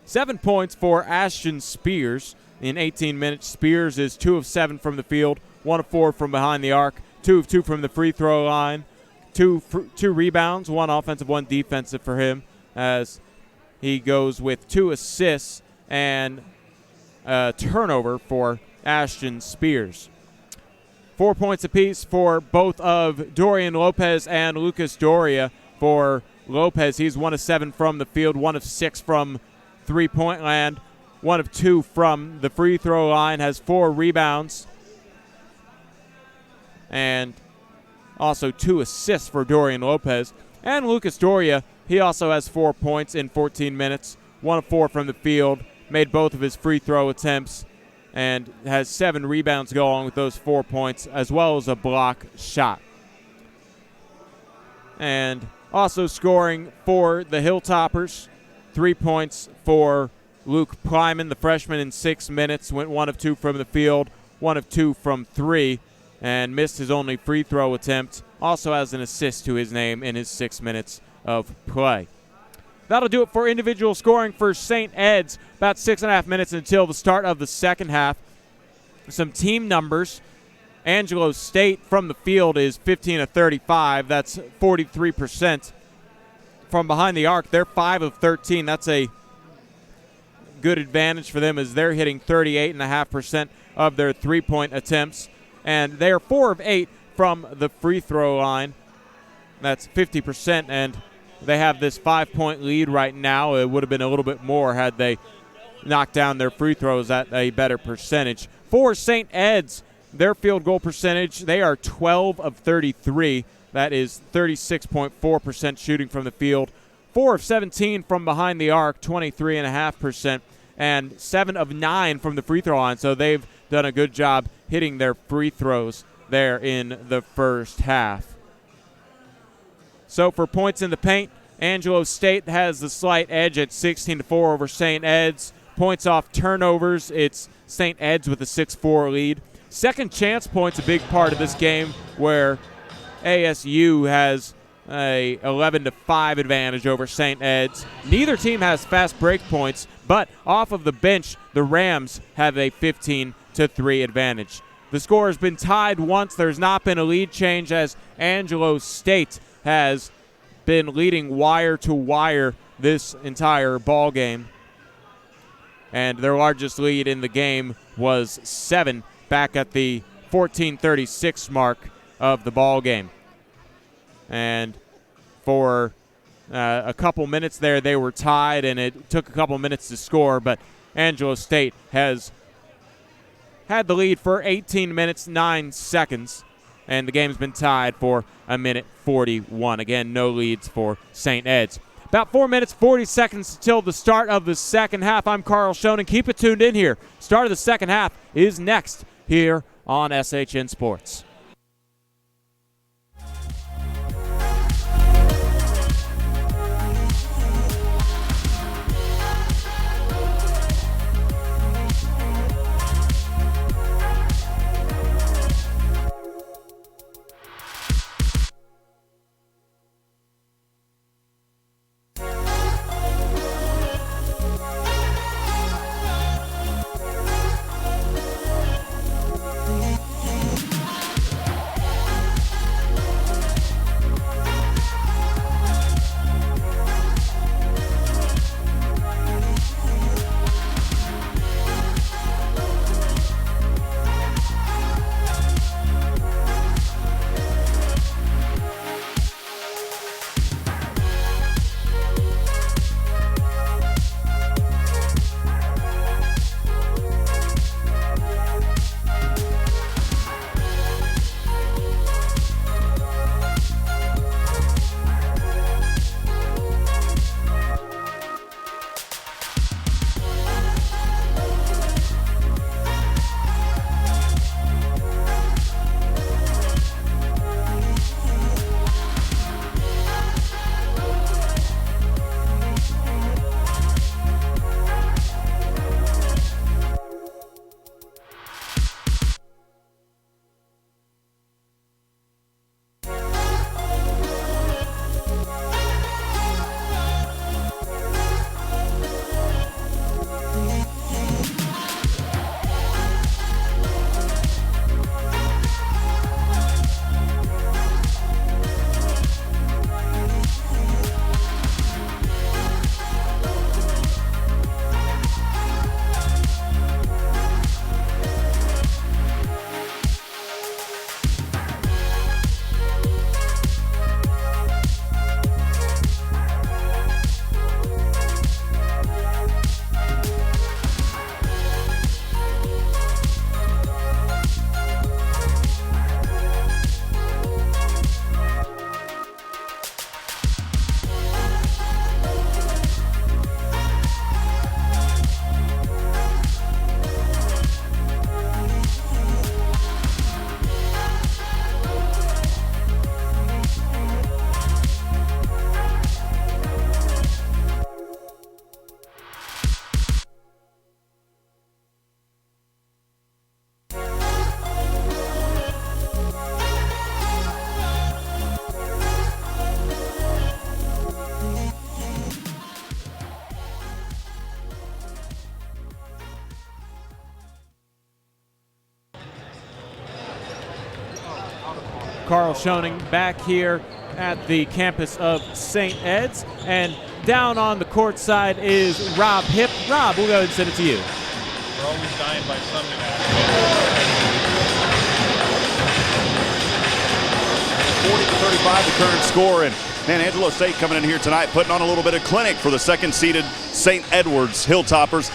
7 points for Ashton Spears. In 18 minutes, Spears is 2 of 7 from the field, 1 of 4 from behind the arc, 2 of 2 from the free throw line, 2 rebounds, 1 offensive, 1 defensive for him, as he goes with 2 assists and a turnover for Ashton Spears. 4 points apiece for both of Dorian Lopez and Lucas Doria. For Lopez, he's 1 of 7 from the field, 1 of 6 from three-point land, 1 of 2 from the free throw line, has 4 rebounds, and also 2 assists for Dorian Lopez. And Lucas Doria, he also has 4 points in 14 minutes, 1 of 4 from the field, made both of his free throw attempts, and has 7 rebounds to go along with those 4 points, as well as a block shot. And also scoring for the Hilltoppers, 3 points for Luke Plyman, the freshman, in 6 minutes, went 1 of 2 from the field, 1 of 2 from 3, and missed his only free throw attempt. Also has an assist to his name in his 6 minutes of play. That'll do it for individual scoring for St. Ed's. About 6.5 minutes until the start of the second half. Some team numbers. Angelo State from the field is 15 of 35. That's 43%. From behind the arc, they're 5 of 13. That's a good advantage for them, as they're hitting 38.5% of their three-point attempts. And they are 4 of 8 from the free throw line. That's 50%, and they have this 5-point lead right now. It would have been a little bit more had they knocked down their free throws at a better percentage. For St. Ed's, their field goal percentage, they are 12 of 33. That is 36.4% shooting from the field, 4 of 17 from behind the arc, 23.5%, and 7 of 9 from the free throw line. So they've done a good job hitting their free throws there in the first half. So for points in the paint, Angelo State has the slight edge at 16-4 over St. Ed's. Points off turnovers, it's St. Ed's with a 6-4 lead. Second chance points, a big part of this game, where ASU has a 11-5 advantage over St. Ed's. Neither team has fast break points, but off of the bench, the Rams have a 15-3 advantage. The score has been tied once. There's not been a lead change, as Angelo State has been leading wire to wire this entire ball game. And their largest lead in the game was 7 back at the 14:36 mark of the ball game. And for a couple minutes there, they were tied, and it took a couple minutes to score, but Angelo State has had the lead for 18 minutes, 9 seconds, and the game's been tied for 1:41. Again, no leads for St. Ed's. About 4 minutes, 40 seconds until the start of the second half. I'm Carl Schoen. Keep it tuned in here. Start of the second half is next here on SHN Sports. Carl Schoen back here at the campus of St. Ed's. And down on the court side is Rob Hipp. Rob, we'll go ahead and send it to you. We're always dying by something. 40-35 the current score. And man, Angelo State coming in here tonight, putting on a little bit of clinic for the second-seeded St. Edward's Hilltoppers.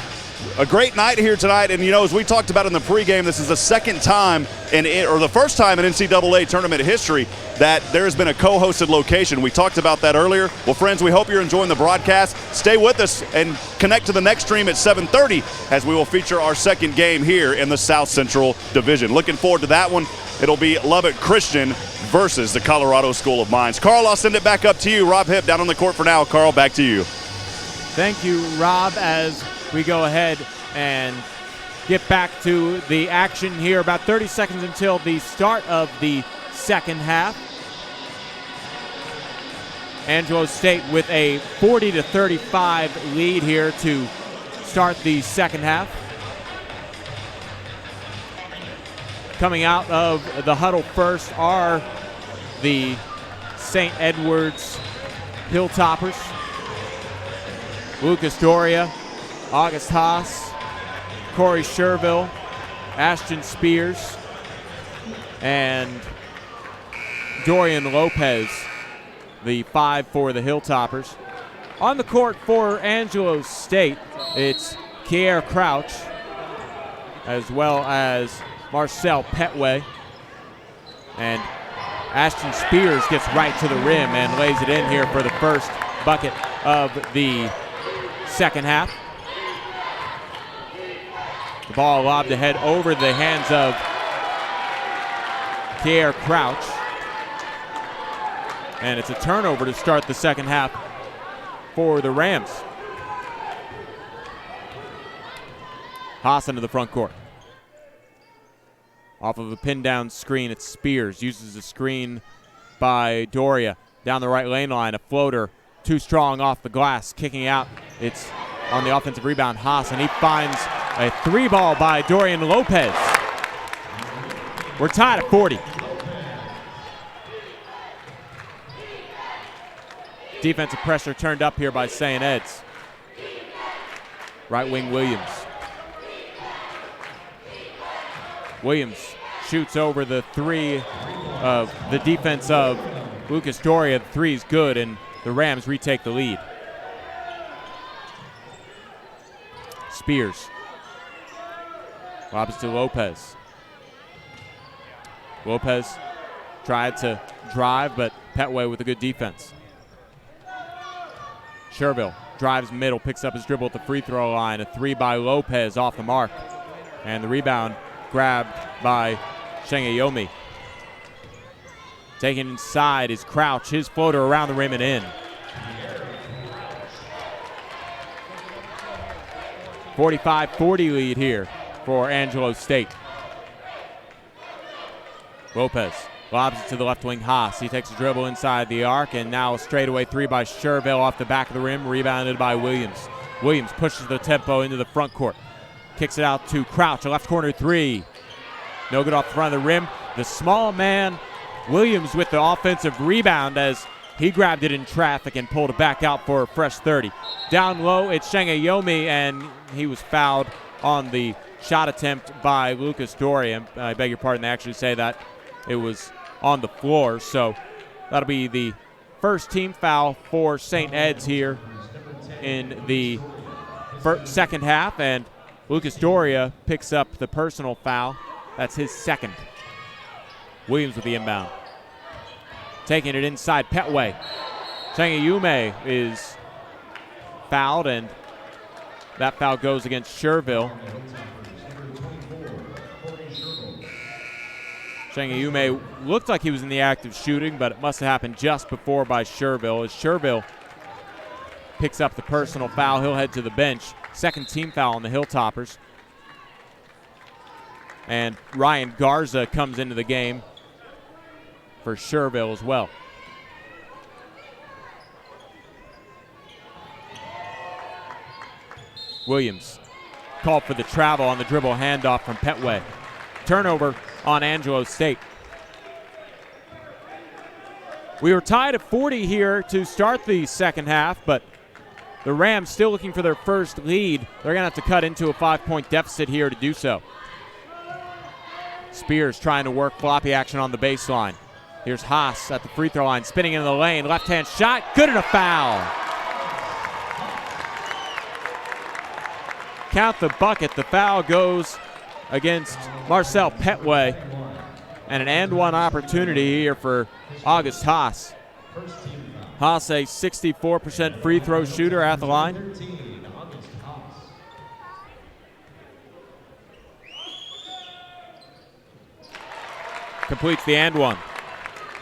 A great night here tonight, and as we talked about in the pregame, this is the second time or the first time in NCAA tournament history that there has been a co-hosted location. We talked about that earlier. Well, friends, we hope you're enjoying the broadcast. Stay with us and connect to the next stream at 7:30 as we will feature our second game here in the South Central Division. Looking forward to that one. It'll be Lubbock Christian versus the Colorado School of Mines. Carl, I'll send it back up to you. Rob Hipp down on the court for now. Carl, back to you. Thank you, Rob, as we go ahead and get back to the action here. About 30 seconds until the start of the second half. Angelo State with a 40-35 lead here to start the second half. Coming out of the huddle first are the St. Edward's Hilltoppers. Lucas Doria, August Haas, Corey Sherville, Ashton Spears, and Dorian Lopez, the 5 for the Hilltoppers. On the court for Angelo State, it's Kier Crouch, as well as Marcel Petway. And Ashton Spears gets right to the rim and lays it in here for the first bucket of the second half. The ball lobbed ahead over the hands of Kier Crouch. And it's a turnover to start the second half for the Rams. Haas into the front court. Off of a pin down screen, it's Spears. Uses the screen by Doria. Down the right lane line, a floater. Too strong off the glass, kicking out. It's on the offensive rebound, Haas, and he finds a 3-ball by Dorian Lopez. We're tied at 40. Defensive pressure turned up here by St. Ed's. Right wing Williams. Williams shoots over the 3 of the defense of Lucas Doria. The 3 is good, and the Rams retake the lead. Spears. Lobs to Lopez. Lopez tried to drive, but Petway with a good defense. Sherville drives middle, picks up his dribble at the free throw line. A 3 by Lopez off the mark. And the rebound grabbed by Shengayomi. Taken inside is Crouch. His floater around the rim and in. 45-40 lead here for Angelo State. Lopez lobs it to the left wing, Haas. He takes a dribble inside the arc, and now a straightaway 3 by Sherville off the back of the rim, rebounded by Williams. Williams pushes the tempo into the front court. Kicks it out to Crouch, a left corner 3. No good off the front of the rim. The small man, Williams, with the offensive rebound as he grabbed it in traffic and pulled it back out for a fresh 30. Down low, it's Shengayomi, and he was fouled on the shot attempt by Lucas Doria. I beg your pardon, they actually say that it was on the floor, so that'll be the first team foul for St. Ed's here in the second half, and Lucas Doria picks up the personal foul. That's his second. Williams with the inbound. Taking it inside, Petway. Shengayomi is fouled, and that foul goes against Sherville. Shengayomi looked like he was in the act of shooting, but it must have happened just before by Sherville. As Sherville picks up the personal foul, he'll head to the bench. Second team foul on the Hilltoppers. And Ryan Garza comes into the game for Sherville as well. Williams called for the travel on the dribble handoff from Petway. Turnover on Angelo State. We were tied at 40 here to start the second half, but the Rams still looking for their first lead. They're going to have to cut into a 5-point deficit here to do so. Spears trying to work floppy action on the baseline. Here's Haas at the free throw line, spinning into the lane. Left-hand shot, good and a foul. count the bucket. The foul goes against Marcel Petway. And an and-one opportunity here for August Haas. Haas, a 64% free throw shooter at the line. Completes the and-one.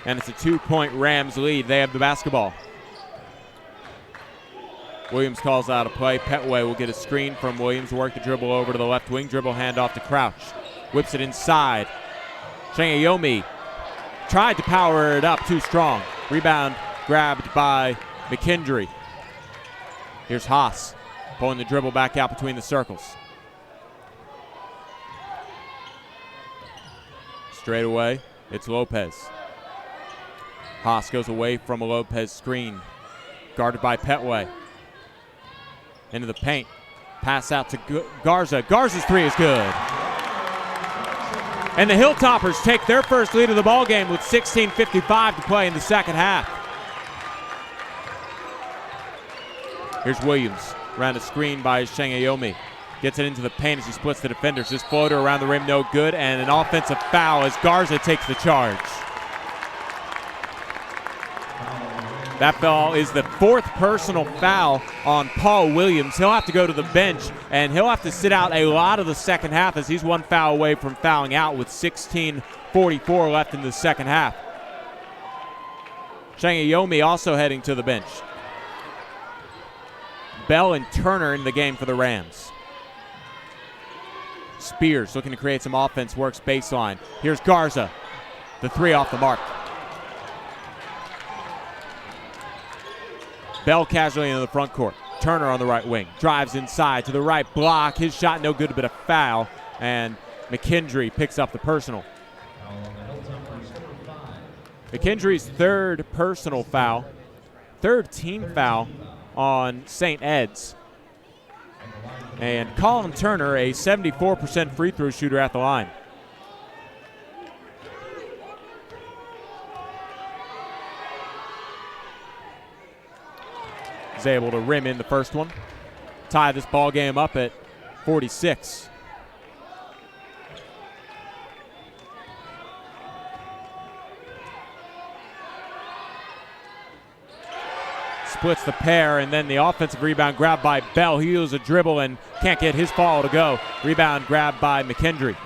And it's a 2-point Rams lead. They have the basketball. Williams calls out a play. Petway will get a screen from Williams. Work the dribble over to the left wing. Dribble handoff to Crouch. Whips it inside. Shangayomi tried to power it up too strong. Rebound grabbed by McKendry. Here's Haas pulling the dribble back out between the circles. Straight away, it's Lopez. Haas goes away from a Lopez screen. Guarded by Petway. Into the paint. Pass out to Garza. Garza's three is good. And the Hilltoppers take their first lead of the ball game with 16:55 to play in the second half. Here's Williams. Around a screen by Shangayomi. Gets it into the paint as he splits the defenders. This floater around the rim, no good. And an offensive foul as Garza takes the charge. That foul is the fourth personal foul on Paul Williams. He'll have to go to the bench, and he'll have to sit out a lot of the second half as he's one foul away from fouling out with 16:44 left in the second half. Shangayomi also heading to the bench. Bell and Turner in the game for the Rams. Spears looking to create some offense, works baseline. Here's Garza. The three off the mark. Bell casually into the front court. Turner on the right wing. Drives inside to the right block. His shot no good, but a foul. And McKendry picks up the personal. McKendry's third personal foul. Third team foul on St. Ed's. And Colin Turner, a 74% free throw shooter at the line. Is able to rim in the first one. Tie this ball game up at 46. Splits the pair, and then the offensive rebound grabbed by Bell. He uses a dribble and can't get his follow to go. Rebound grabbed by McKendry.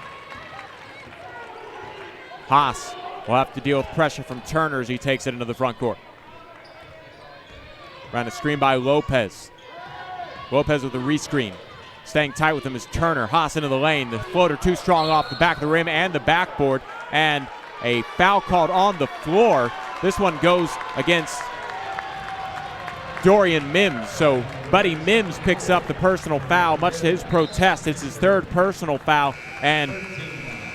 Haas will have to deal with pressure from Turner as he takes it into the front court. Around a screen by Lopez. Lopez with a rescreen. Staying tight with him is Turner. Haas into the lane. The floater too strong off the back of the rim and the backboard. And a foul called on the floor. This one goes against Dorian Mims. So Buddy Mims picks up the personal foul. Much to his protest, it's his third personal foul. And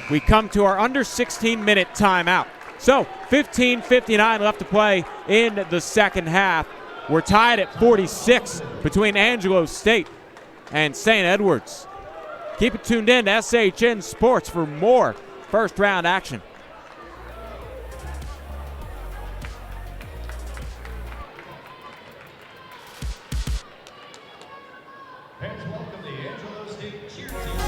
we come to our under 16-minute timeout. So 15:59 left to play in the second half. We're tied at 46 between Angelo State and St. Edwards. Keep it tuned in to SHN Sports for more first round action. Fans welcome the Angelo State cheer team.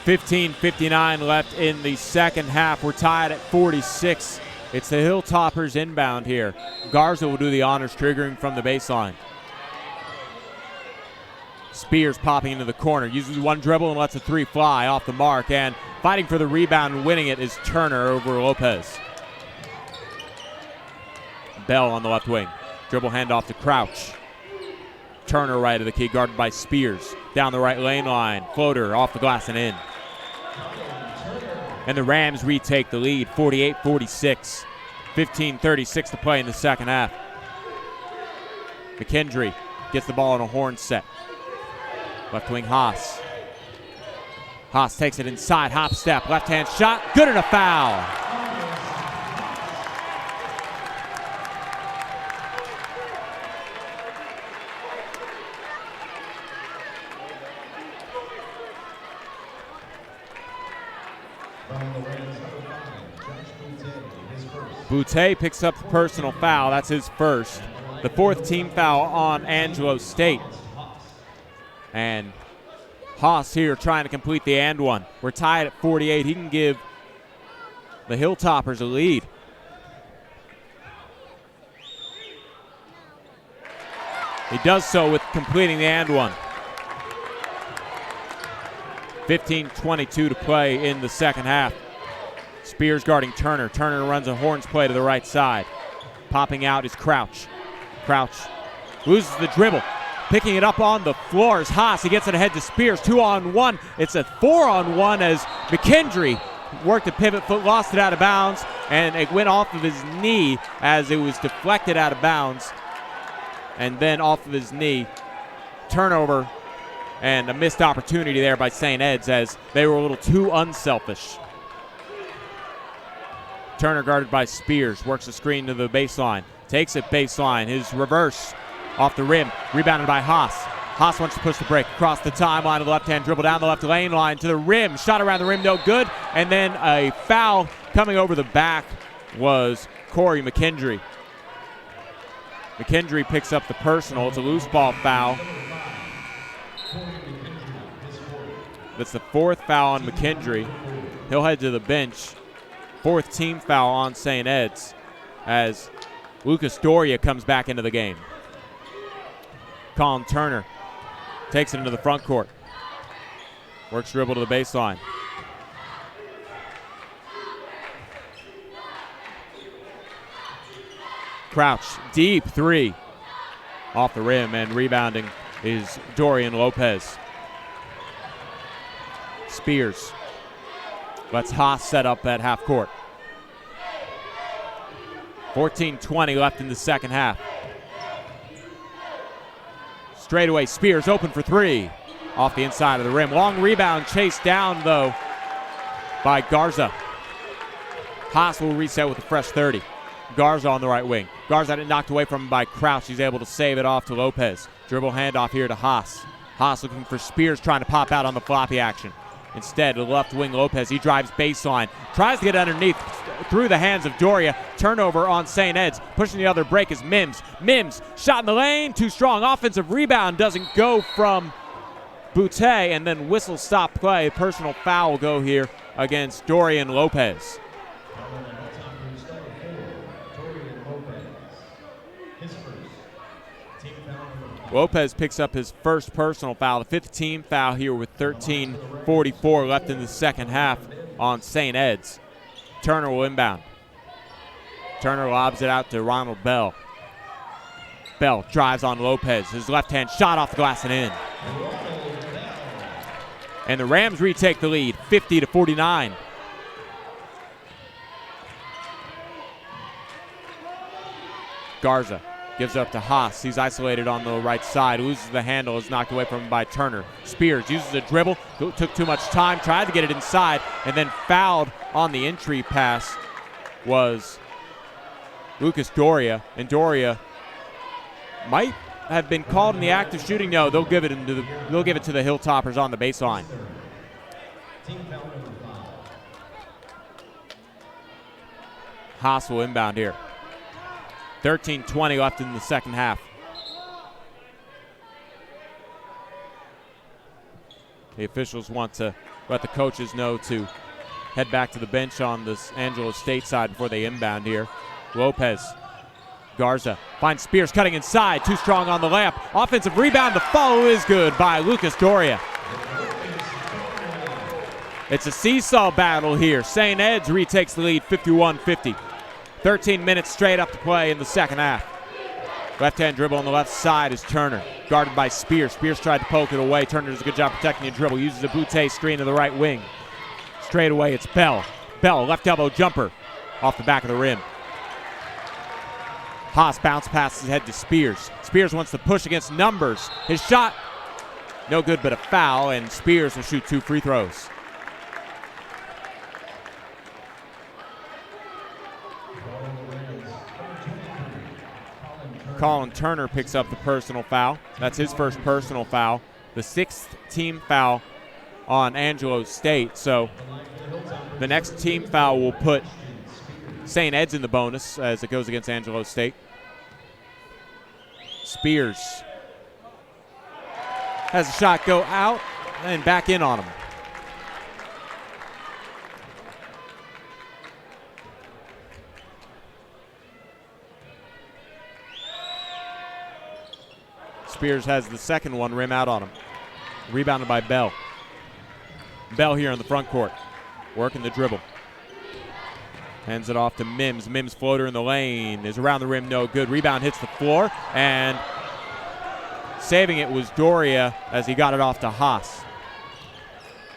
15:59 left in the second half. We're tied at 46. It's the Hilltoppers inbound here. Garza will do the honors, triggering from the baseline. Spears popping into the corner, uses one dribble and lets a three fly off the mark, and fighting for the rebound and winning it is Turner over Lopez. Bell on the left wing. Dribble handoff to Crouch. Turner right of the key, guarded by Spears. Down the right lane line. Floater off the glass and in. And the Rams retake the lead, 48-46. 15:36 to play in the second half. McKendry gets the ball on a horn set. Left wing Haas. Haas takes it inside, hop step, left hand shot, good and a foul. Boutte picks up the personal foul. That's his first. The fourth team foul on Angelo State. And Haas here trying to complete the and one. We're tied at 48. He can give the Hilltoppers a lead. He does so with completing the and one. 15:22 to play in the second half. Spears guarding Turner. Turner runs a horns play to the right side. Popping out is Crouch. Crouch loses the dribble. Picking it up on the floor is Haas. He gets it ahead to Spears. 2-on-1. It's a 4-on-1 as McKendry worked the pivot foot, lost it out of bounds, and it went off of his knee as it was deflected out of bounds. And then off of his knee, turnover and a missed opportunity there by St. Ed's as they were a little too unselfish. Turner guarded by Spears, works the screen to the baseline, takes it baseline, his reverse off the rim, rebounded by Haas. Haas wants to push the break across the timeline of the left-hand dribble down the left lane line to the rim, shot around the rim, no good, and then a foul coming over the back was Corey McKendry. McKendry picks up the personal. It's a loose ball foul. That's the fourth foul on McKendry. He'll head to the bench. Fourth team foul on St. Ed's as Lucas Doria comes back into the game. Colin Turner takes it into the front court. Works dribble to the baseline. Crouch, deep three. Off the rim, and rebounding is Dorian Lopez. Spears lets Haas set up at half court. 14:20 left in the second half. Straightaway, Spears open for three. Off the inside of the rim. Long rebound chased down, though, by Garza. Haas will reset with a fresh 30. Garza on the right wing. Garza knocked away from him by Crouch. He's able to save it off to Lopez. Dribble handoff here to Haas. Haas looking for Spears, trying to pop out on the floppy action. Instead, the left wing Lopez, he drives baseline. Tries to get underneath through the hands of Doria. Turnover on St. Ed's. Pushing the other break is Mims. Mims, shot in the lane, too strong. Offensive rebound doesn't go from Boutte, and then whistle stop play. Personal foul will go here against Dorian Lopez. Lopez picks up his first personal foul, the fifth team foul here with 13:44 left in the second half on St. Ed's. Turner will inbound. Turner lobs it out to Ronald Bell. Bell drives on Lopez. His left-hand shot off the glass and in. And the Rams retake the lead, 50-49. Garza gives up to Haas. He's isolated on the right side. Loses the handle. Is knocked away from him by Turner. Spears uses a dribble. Took too much time. Tried to get it inside. And then fouled on the entry pass was Lucas Doria. And Doria might have been called in the act of shooting. No, they'll give it to the Hilltoppers on the baseline. Haas will inbound here. 13:20 left in the second half. The officials want to let the coaches know to head back to the bench on this Angelo State side before they inbound here. Lopez Garza finds Spears cutting inside, too strong on the layup. Offensive rebound, the follow is good by Lucas Doria. It's a seesaw battle here. St. Ed's retakes the lead 51-50. 13 minutes straight up to play in the second half. Left-hand dribble on the left side is Turner, guarded by Spears. Spears tried to poke it away. Turner does a good job protecting the dribble, uses a bootay screen to the right wing. Straight away, it's Bell. Bell, left elbow jumper off the back of the rim. Haas bounce passes head to Spears. Spears wants to push against numbers. His shot, no good but a foul, and Spears will shoot 2 free throws. Colin Turner picks up the personal foul. That's his first personal foul. The 6th team foul on Angelo State. So the next team foul will put St. Ed's in the bonus as it goes against Angelo State. Spears has a shot go out and back in on him. Spears has the second one rim out on him. Rebounded by Bell. Bell here in the front court, working the dribble. Hands it off to Mims. Mims floater in the lane is around the rim, no good. Rebound hits the floor, and saving it was Doria as he got it off to Haas.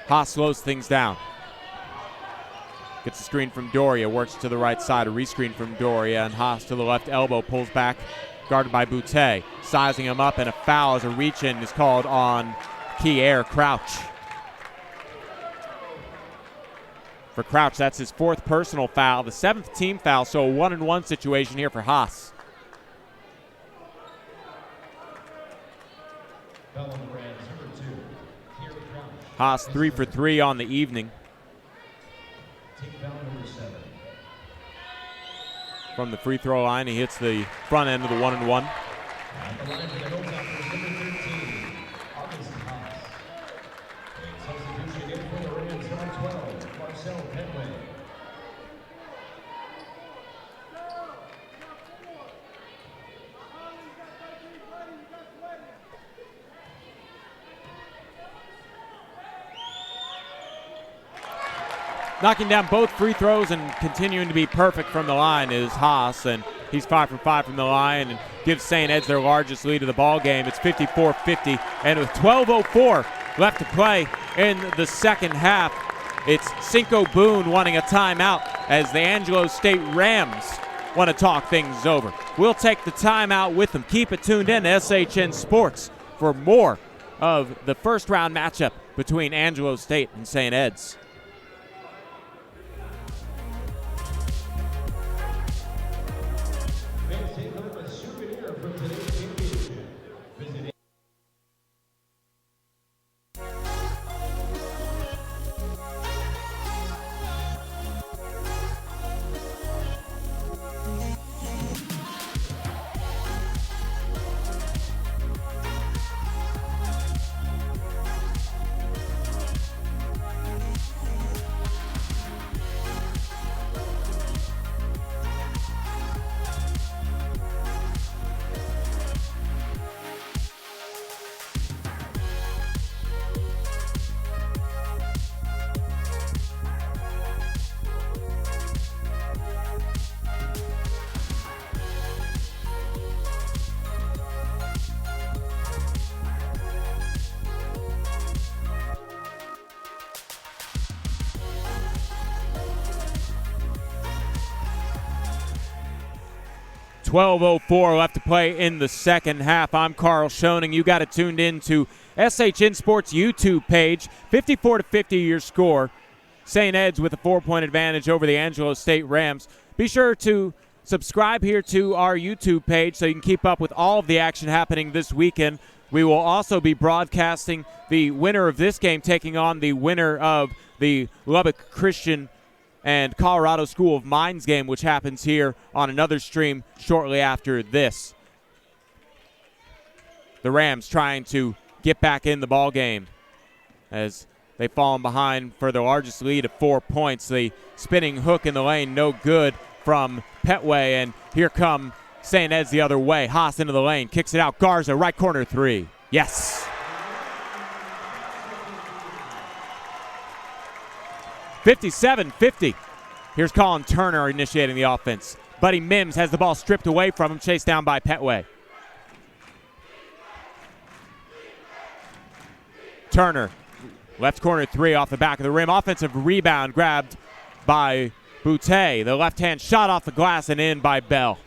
Haas slows things down. Gets a screen from Doria, works to the right side, a rescreen from Doria, and Haas to the left elbow, pulls back, guarded by Boutte. Sizing him up, and a foul as a reach-in is called on Kier Crouch. For Crouch, that's his 4th personal foul, the 7th team foul, so a 1-and-1 situation here for Haas. Haas 3 for 3 on the evening. From the free throw line, he hits the front end of the 1-and-1. At the line for the Hilltoppers, number 13, August Haas. A substitution in for the Rams, number 12, Marcel Petway. Knocking down both free throws and continuing to be perfect from the line is Haas, and he's 5 for 5 from the line and gives St. Ed's their largest lead of the ball game. It's 54-50, and with 12:04 left to play in the second half, it's Cinco Boone wanting a timeout as the Angelo State Rams want to talk things over. We'll take the timeout with them. Keep it tuned in to SHN Sports for more of the first round matchup between Angelo State and St. Ed's. .12:04 left to play in the second half. I'm Carl Schoening. You got it tuned in to SHN Sports YouTube page. 54-50 your score. St. Ed's with a 4-point advantage over the Angelo State Rams. Be sure to subscribe here to our YouTube page so you can keep up with all of the action happening this weekend. We will also be broadcasting the winner of this game taking on the winner of the Lubbock Christian and Colorado School of Mines game, which happens here on another stream shortly after this. The Rams trying to get back in the ball game as they've fallen behind for the largest lead of 4 points. The spinning hook in the lane, no good from Petway, and here come St. Ed's the other way. Haas into the lane, kicks it out. Garza, right corner three. Yes. 57-50. Here's Colin Turner initiating the offense. Buddy Mims has the ball stripped away from him, chased down by Petway. Turner, left corner three off the back of the rim. Offensive rebound grabbed by Boutte. The left-hand shot off the glass and in by Bell.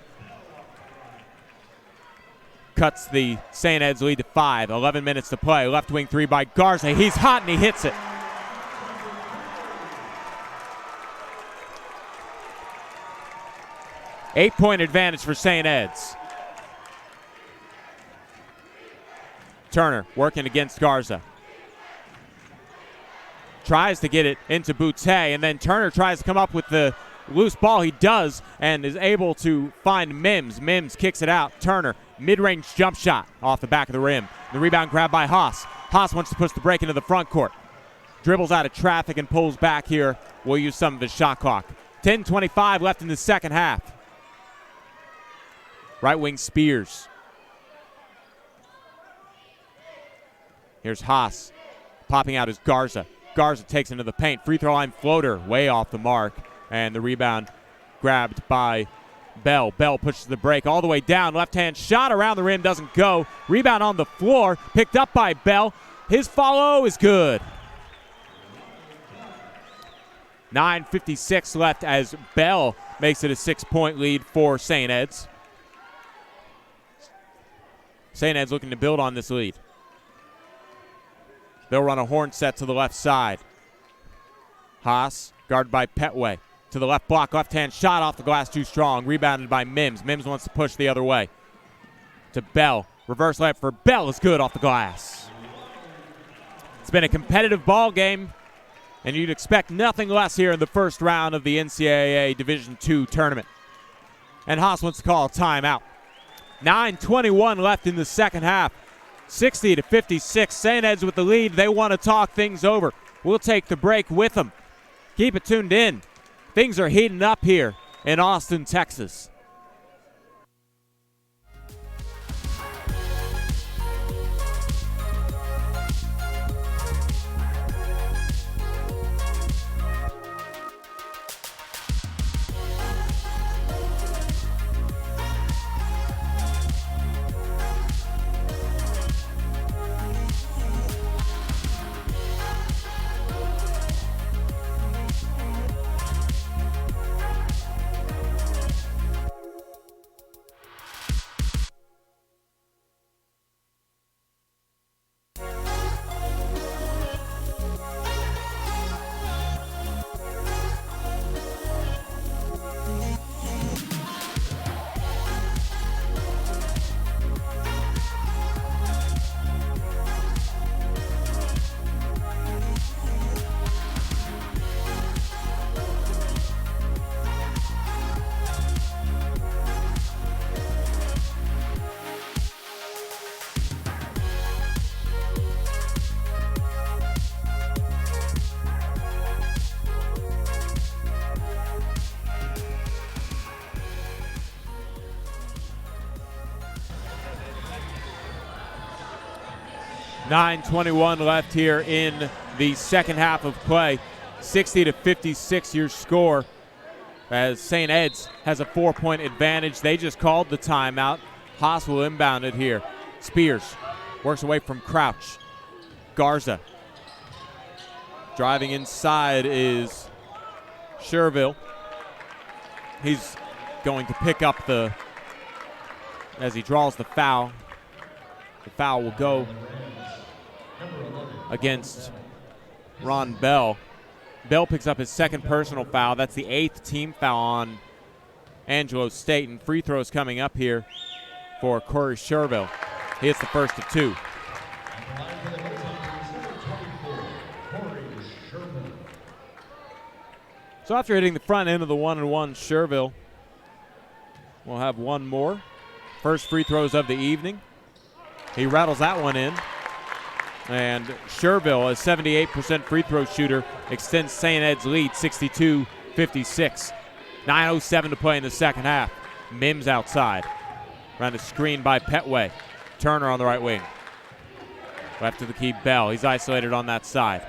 Cuts the St. Ed's lead to 5. 11 minutes to play. Left wing three by Garza. He's hot and he hits it. Eight-point advantage for St. Ed's. Turner working against Garza. Tries to get it into Boutte, and then Turner tries to come up with the loose ball. He does, and is able to find Mims. Mims kicks it out. Turner, mid-range jump shot off the back of the rim. The rebound grabbed by Haas. Haas wants to push the break into the front court. Dribbles out of traffic and pulls back here. Will use some of his shot clock. 10:25 left in the second half. Right wing Spears. Here's Haas. Popping out is Garza. Garza takes into the paint. Free throw line floater way off the mark. And the rebound grabbed by Bell. Bell pushes the break all the way down. Left-hand shot around the rim doesn't go. Rebound on the floor. Picked up by Bell. His follow is good. 9:56 left as Bell makes it a 6-point lead for St. Ed's. St. Ed's looking to build on this lead. They'll run a horn set to the left side. Haas, guarded by Petway. To the left block, left-hand shot off the glass too strong. Rebounded by Mims. Mims wants to push the other way. To Bell. Reverse layup for Bell is good off the glass. It's been a competitive ball game, and you'd expect nothing less here in the first round of the NCAA Division II tournament. And Haas wants to call a timeout. 9:21 left in the second half. 60-56. St. Ed's with the lead. They want to talk things over. We'll take the break with them. Keep it tuned in. Things are heating up here in Austin, Texas. .21 left here in the second half of play. 60-56 your score as St. Ed's has a 4-point advantage. They just called the timeout. Haas will inbound it here. Spears works away from Crouch. Garza. Driving inside is Sherville. He's going to pick up as he draws the foul. The foul will go against Ron Bell. Bell picks up his second personal foul. That's the 8th team foul on Angelo State. And free throws coming up here for Corey Sherville. He hits the first of 2. So after hitting the front end of the 1-and-1, Sherville will have one more. First free throws of the evening. He rattles that one in. And Sherville, a 78% free throw shooter, extends St. Ed's lead 62-56. 9:07 to play in the second half. Mims outside. Around a screen by Petway. Turner on the right wing. Left to the key, Bell. He's isolated on that side.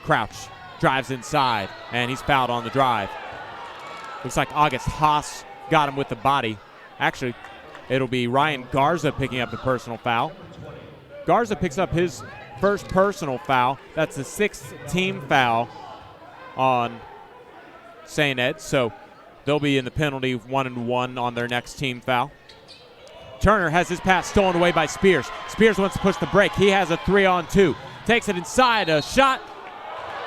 Crouch drives inside, and he's fouled on the drive. Looks like August Haas got him with the body. Actually, it'll be Ryan Garza picking up the personal foul. Garza picks up his first personal foul. That's the 6th team foul on St. Ed, so they'll be in the penalty 1-1 on their next team foul. Turner has his pass stolen away by Spears. Spears wants to push the break. He has a 3-on-2. Takes it inside, a shot.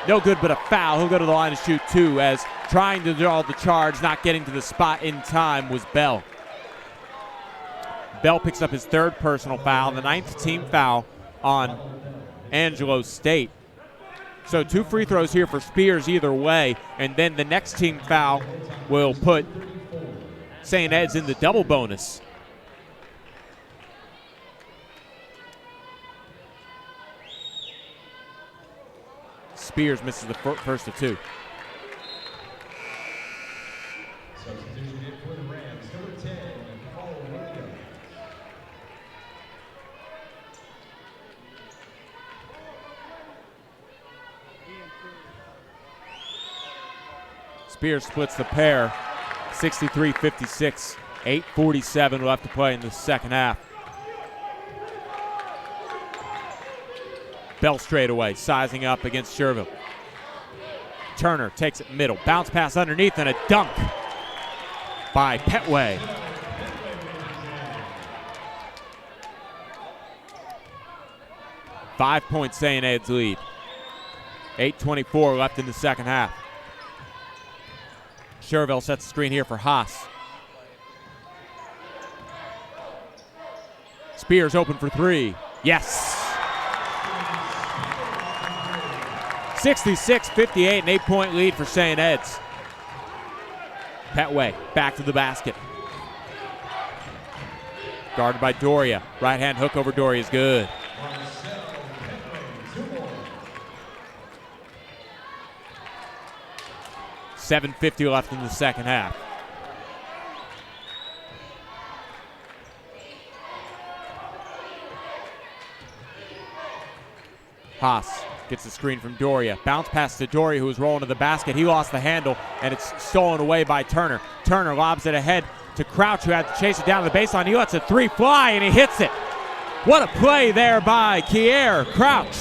No good, but a foul. He'll go to the line to shoot 2 as trying to draw the charge, not getting to the spot in time was Bell. Bell picks up his 3rd personal foul, the 9th team foul on Angelo State. So 2 free throws here for Spears either way, and then the next team foul will put St. Ed's in the double bonus. Spears misses the first of 2. Substitution for the Rams, number 10, Paul Williams. Spears splits the pair, 63-56, 8:47 left to play in the second half. Bell straight away, sizing up against Sherville. Turner takes it middle, bounce pass underneath, and a dunk by Petway. Five-point St. Ed's lead. 8:24 left in the second half. Sherville sets the screen here for Haas. Spears open for 3. Yes! 66-58, an 8-point lead for St. Ed's. Petway back to the basket. Guarded by Doria. Right-hand hook over Doria is good. $7:50 left in the second half. Haas gets the screen from Doria. Bounce pass to Doria, who was rolling to the basket. He lost the handle, and it's stolen away by Turner. Turner lobs it ahead to Crouch, who had to chase it down to the baseline. He lets a 3 fly, and he hits it. What a play there by Kier Crouch.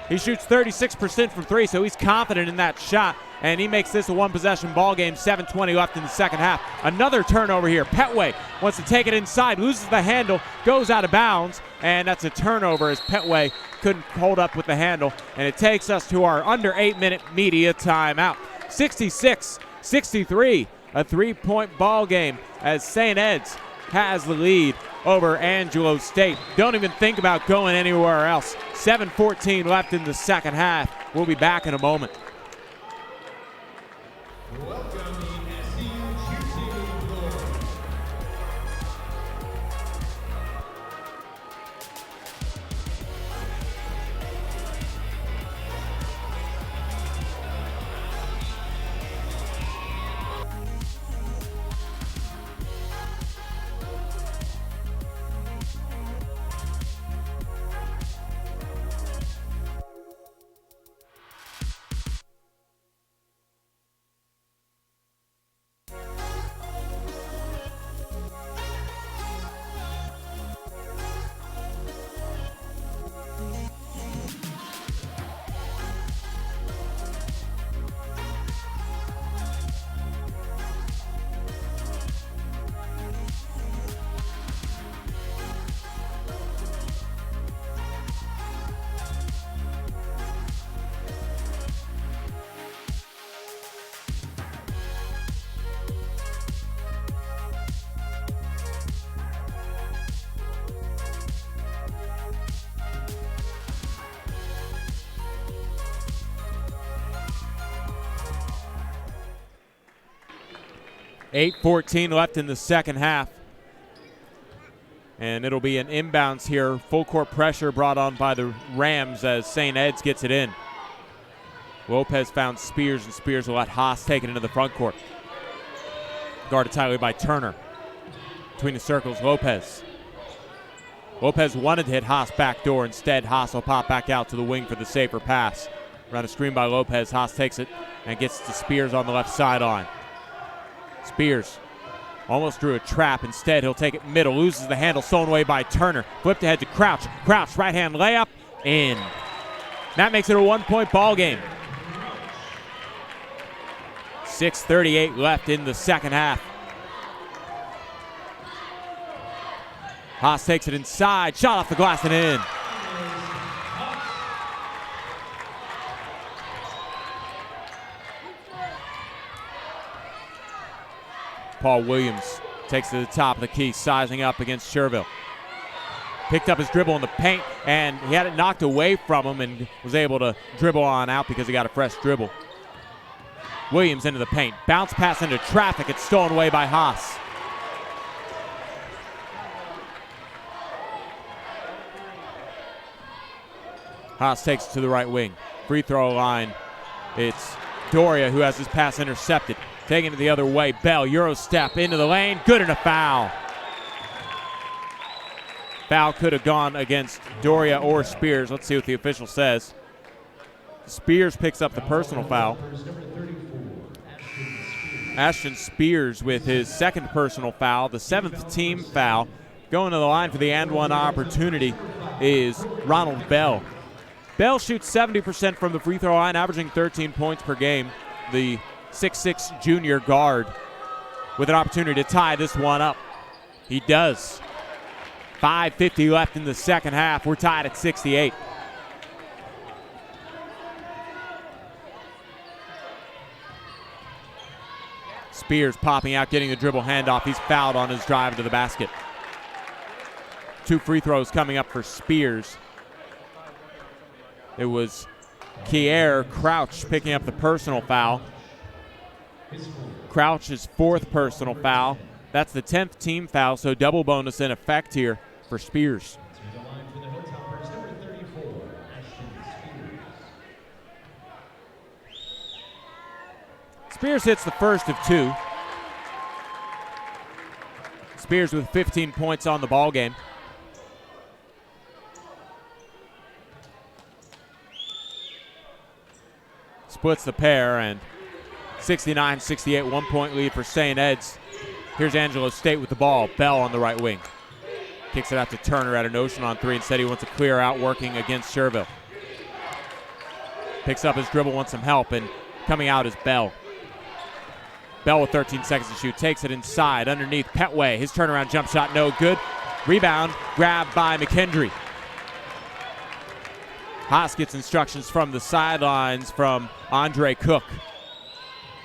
He shoots 36% from 3, so he's confident in that shot, and he makes this a one-possession ball game. 7:20 left in the second half. Another turnover here. Petway wants to take it inside, loses the handle, goes out of bounds, and that's a turnover as Petway couldn't hold up with the handle, and it takes us to our under 8-minute media timeout. 66-63, a 3-point ball game as St. Ed's has the lead over Angelo State. Don't even think about going anywhere else. 7:14 left in the second half. We'll be back in a moment. $8:14 left in the second half. And it'll be an inbounds here. Full court pressure brought on by the Rams as St. Ed's gets it in. Lopez found Spears, and Spears will let Haas take it into the front court. Guarded tightly by Turner. Between the circles, Lopez. Lopez wanted to hit Haas back door. Instead, Haas will pop back out to the wing for the safer pass. Around a screen by Lopez, Haas takes it and gets to Spears on the left sideline. Spears almost drew a trap. Instead, he'll take it middle, loses the handle, stolen away by Turner. Flipped ahead to Crouch. Crouch, right-hand layup, in. That makes it a one-point ball game. 6:38 left in the second half. Haas takes it inside, shot off the glass and in. Paul Williams takes to the top of the key, sizing up against Sherville. Picked up his dribble in the paint, and he had it knocked away from him and was able to dribble on out because he got a fresh dribble. Williams into the paint. Bounce pass into traffic. It's stolen away by Haas. Haas takes it to the right wing. Free throw line. It's Doria who has his pass intercepted. Taking it the other way. Bell, Euro step into the lane. Good, and a foul. Foul could have gone against Doria or Spears. Let's see what the official says. Spears picks up the personal foul. Ashton Spears with his second personal foul, the 7th team foul. Going to the line for the and one opportunity is Ronald Bell. Bell shoots 70% from the free throw line, averaging 13 points per game. The 6'6" junior guard with an opportunity to tie this one up. He does. 5:50 left in the second half. We're tied at 68. Spears popping out, getting the dribble handoff. He's fouled on his drive to the basket. 2 free throws coming up for Spears. It was Kier Crouch picking up the personal foul. Crouch's 4th personal foul. That's the 10th team foul, so double bonus in effect here for Spears. Spears hits the first of 2. Spears with 15 points on the ball game. Splits the pair, and 69-68, 1-point lead for St. Ed's. Here's Angelo State with the ball. Bell on the right wing. Kicks it out to Turner at a notion on 3. Instead, he wants to clear out, working against Sherville. Picks up his dribble, wants some help, and coming out is Bell. Bell with 13 seconds to shoot. Takes it inside, underneath Petway. His turnaround jump shot, no good. Rebound, grabbed by McKendry. Haas gets instructions from the sidelines from Andre Cook.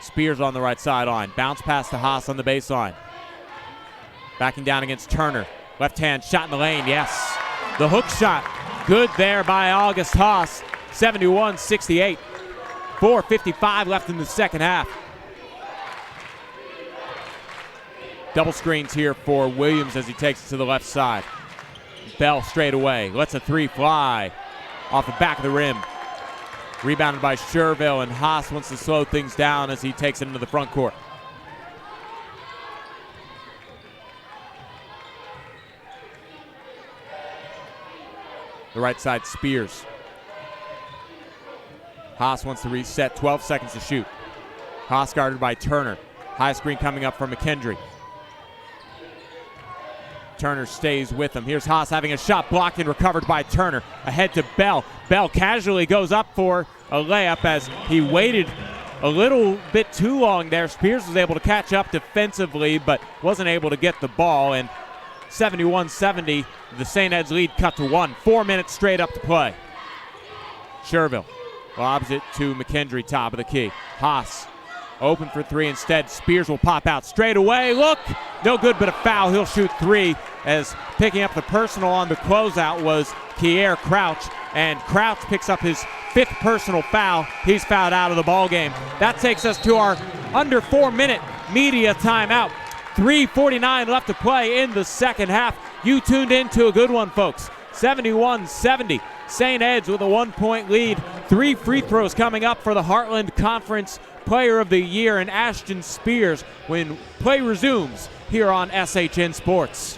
Spears on the right sideline. Bounce pass to Haas on the baseline. Backing down against Turner. Left hand shot in the lane, yes. The hook shot, good there by August Haas. 71-68. 4:55 left in the second half. Double screens here for Williams as he takes it to the left side. Bell straight away. Lets a 3 fly off the back of the rim. Rebounded by Sherville, and Haas wants to slow things down as he takes it into the front court. The right side, Spears. Haas wants to reset, 12 seconds to shoot. Haas guarded by Turner. High screen coming up from McKendry. Turner stays with him. Here's Haas having a shot blocked and recovered by Turner. Ahead to Bell. Bell casually goes up for a layup as he waited a little bit too long there. Spears was able to catch up defensively but wasn't able to get the ball. And 71-70, the St. Ed's lead cut to 1. 4 minutes straight up to play. Sherville lobs it to McKendry, top of the key. Haas open for 3 instead. Spears will pop out straight away. Look, no good, but a foul. He'll shoot 3 as picking up the personal on the closeout was Kier Crouch, and Crouch picks up his 5th personal foul. He's fouled out of the ball game. That takes us to our under 4-minute media timeout. 3:49 left to play in the second half. You tuned in to a good one, folks. 71-70. St. Ed's with a 1-point lead 3 free throws coming up for the Heartland Conference Player of the Year and Ashton Spears when play resumes here on SHN Sports.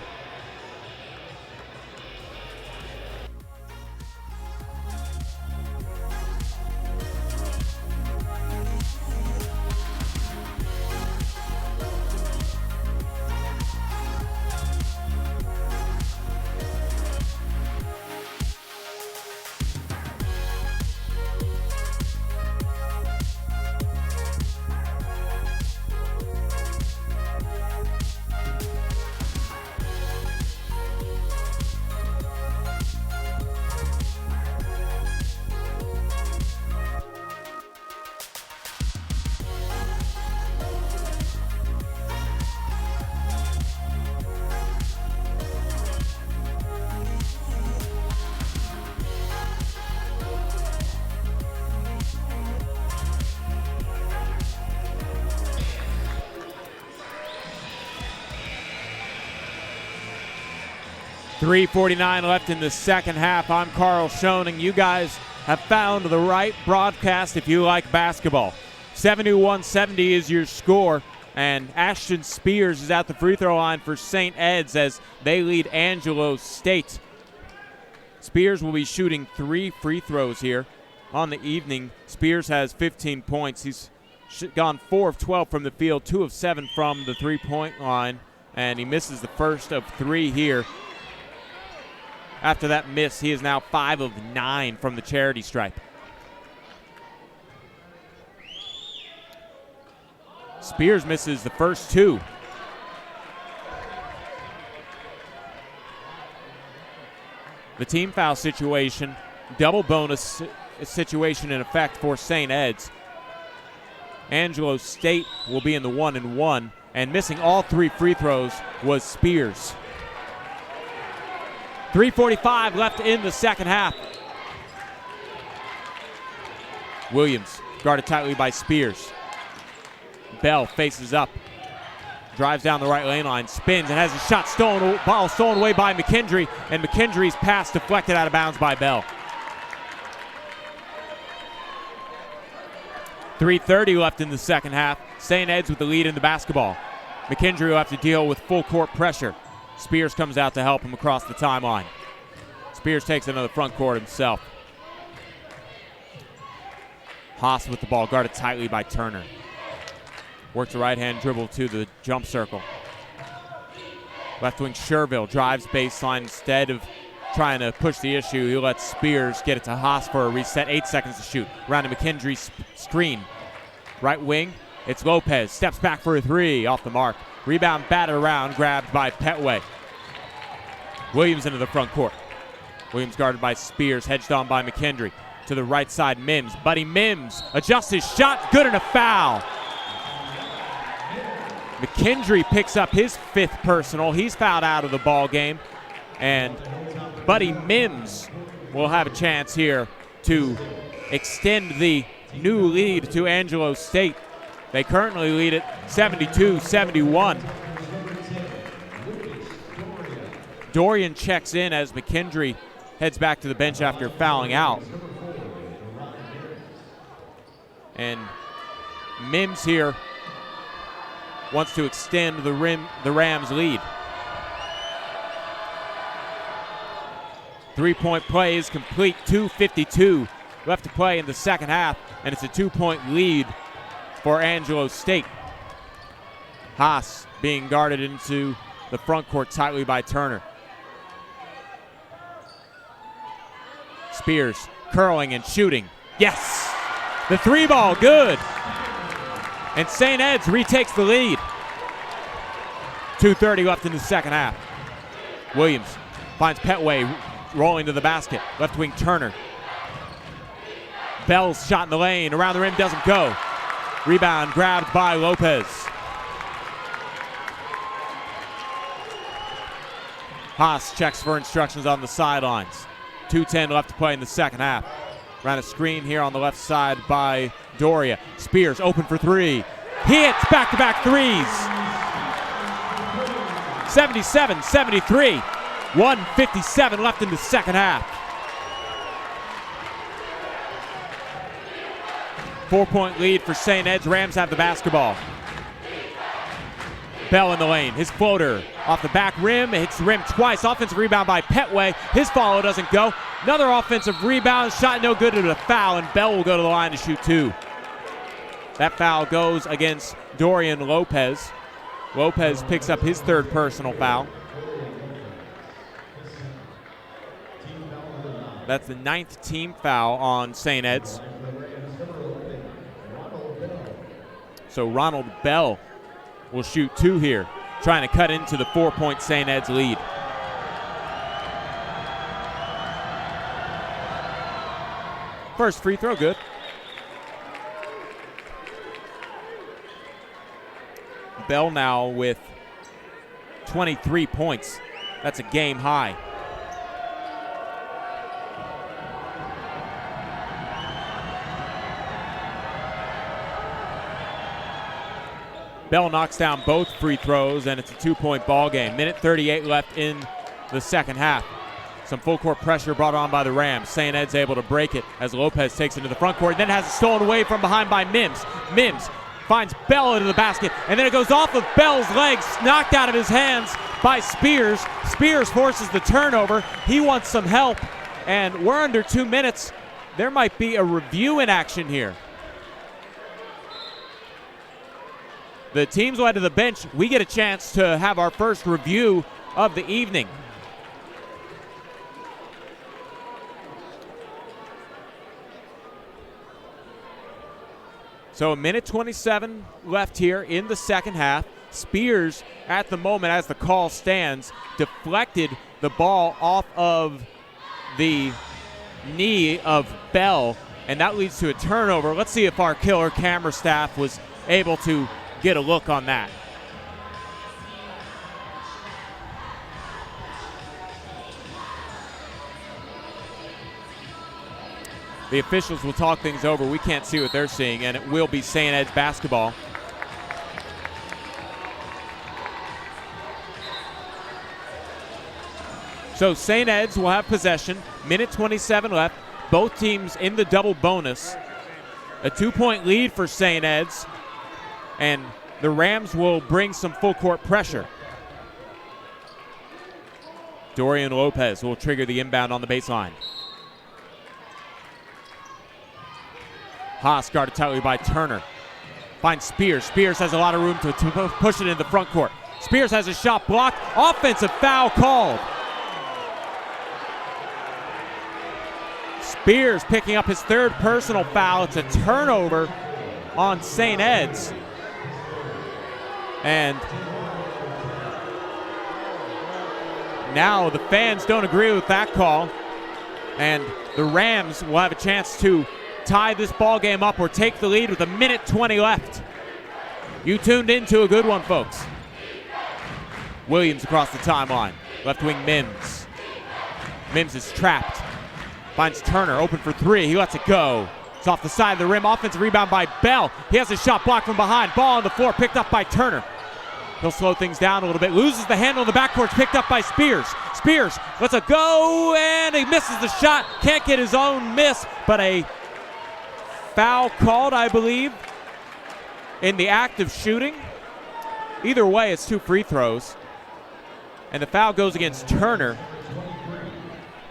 .349 left in the second half. I'm Carl Schoening. You guys have found the right broadcast if you like basketball. 71-70 is your score, and Ashton Spears is at the free throw line for St. Ed's as they lead Angelo State. Spears will be shooting 3 free throws here on the evening. Spears has 15 points. He's gone 4 of 12 from the field, 2 of 7 from the three-point line, and he misses the first of 3 here. After that miss, he is now 5 of 9 from the charity stripe. Spears misses the first 2. The team foul situation, double bonus situation in effect for St. Ed's. Angelo State will be in the 1-and-1, and missing all 3 free throws was Spears. 3:45 left in the second half. Williams guarded tightly by Spears. Bell faces up, drives down the right lane line, spins and has a shot ball stolen away by McKendry, and McKendry's pass deflected out of bounds by Bell. 3:30 left in the second half. St. Ed's with the lead in the basketball. McKendry will have to deal with full court pressure. Spears comes out to help him across the timeline. Spears takes another front court himself. Haas with the ball, guarded tightly by Turner. Works a right-hand dribble to the jump circle. Left wing Sherville drives baseline. Instead of trying to push the issue, he lets Spears get it to Haas for a reset. 8 seconds to shoot. Around to McKendry's screen. Right wing, it's Lopez. Steps back for a 3, off the mark. Rebound batted around, grabbed by Petway. Williams into the front court. Williams guarded by Spears, hedged on by McKendry. To the right side, Mims. Buddy Mims adjusts his shot, good and a foul. McKendry picks up his 5th personal. He's fouled out of the ball game. And Buddy Mims will have a chance here to extend the new lead to Angelo State. They currently lead it 72-71. Dorian checks in as McKendry heads back to the bench after fouling out. And Mims here wants to extend the Rams' lead. 3-point play is complete. 2:52 left to play in the second half, and it's a 2-point lead for Angelo State. Haas being guarded into the front court tightly by Turner. Spears curling and shooting. Yes! The 3 ball, good! And St. Ed's retakes the lead. 2:30 left in the second half. Williams finds Petway rolling to the basket. Left wing Turner. Bell's shot in the lane. Around the rim, doesn't go. Rebound grabbed by Lopez. Haas checks for instructions on the sidelines. 2:10 left to play in the second half. Ran a screen here on the left side by Doria. Spears open for 3. He hits back-to-back 3s. 77-73. 1:57 left in the second half. 4-point lead for St. Ed's. Rams have the basketball. Bell in the lane. His floater off the back rim. It hits the rim twice. Offensive rebound by Petway. His follow doesn't go. Another offensive rebound. Shot no good to the foul, and Bell will go to the line to shoot 2. That foul goes against Dorian Lopez. Lopez picks up his 3rd personal foul. That's the 9th team foul on St. Ed's. So Ronald Bell will shoot 2 here, trying to cut into the 4-point St. Ed's lead. First free throw, good. Bell now with 23 points. That's a game high. Bell knocks down both free throws, and it's a 2-point ball game. Minute 38 left in the second half. Some full court pressure brought on by the Rams. St. Ed's able to break it as Lopez takes it to the front court, then has it stolen away from behind by Mims. Mims finds Bell into the basket, and then it goes off of Bell's legs, knocked out of his hands by Spears. Spears forces the turnover. He wants some help, and we're under 2 minutes. There might be a review in action here. The teams led to the bench. We get a chance to have our first review of the evening. So a minute 27 left here in the second half. Spears, at the moment as the call stands, deflected the ball off of the knee of Bell, and that leads to a turnover. Let's see if our killer camera staff was able to get a look on that. The officials will talk things over. We can't see what they're seeing, and it will be St. Ed's basketball. So St. Ed's will have possession. Minute 27 left. Both teams in the double bonus. A 2-point lead for St. Ed's, and the Rams will bring some full court pressure. Dorian Lopez will trigger the inbound on the baseline. Haas guarded tightly by Turner. Finds Spears. Spears has a lot of room to push it in the front court. Spears has a shot blocked. Offensive foul called. Spears picking up his 3rd personal foul. It's a turnover on St. Ed's. And now the fans don't agree with that call. And the Rams will have a chance to tie this ball game up or take the lead with a minute 20 left. You tuned into a good one, folks. Williams across the timeline. Left wing Mims. Mims is trapped. Finds Turner open for 3. He lets it go. It's off the side of the rim. Offensive rebound by Bell. He has a shot blocked from behind. Ball on the floor picked up by Turner. He'll slow things down a little bit. Loses the handle in the backcourt. Picked up by Spears. Spears lets it go, and he misses the shot. Can't get his own miss, but a foul called, I believe, in the act of shooting. Either way, it's 2 free throws. And the foul goes against Turner.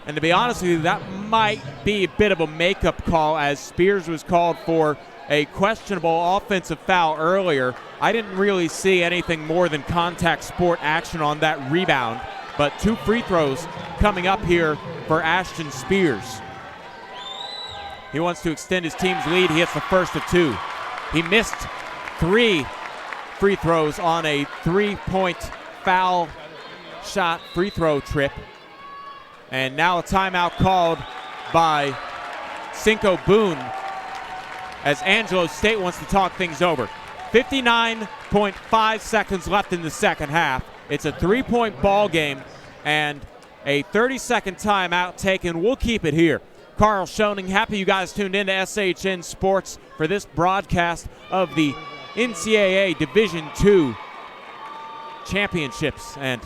And to be honest with you, that might be a bit of a makeup call, as Spears was called for a questionable offensive foul earlier. I didn't really see anything more than contact sport action on that rebound. But 2 free throws coming up here for Ashton Spears. He wants to extend his team's lead. He hits the first of 2. He missed 3 free throws on a 3-point foul shot free throw trip. And now a timeout called by Cinco Boone as Angelo State wants to talk things over. 59.5 seconds left in the second half. It's a 3-point ball game and a 30-second timeout taken. We'll keep it here. Carl Schoening, happy you guys tuned in to SHN Sports for this broadcast of the NCAA Division II championships. And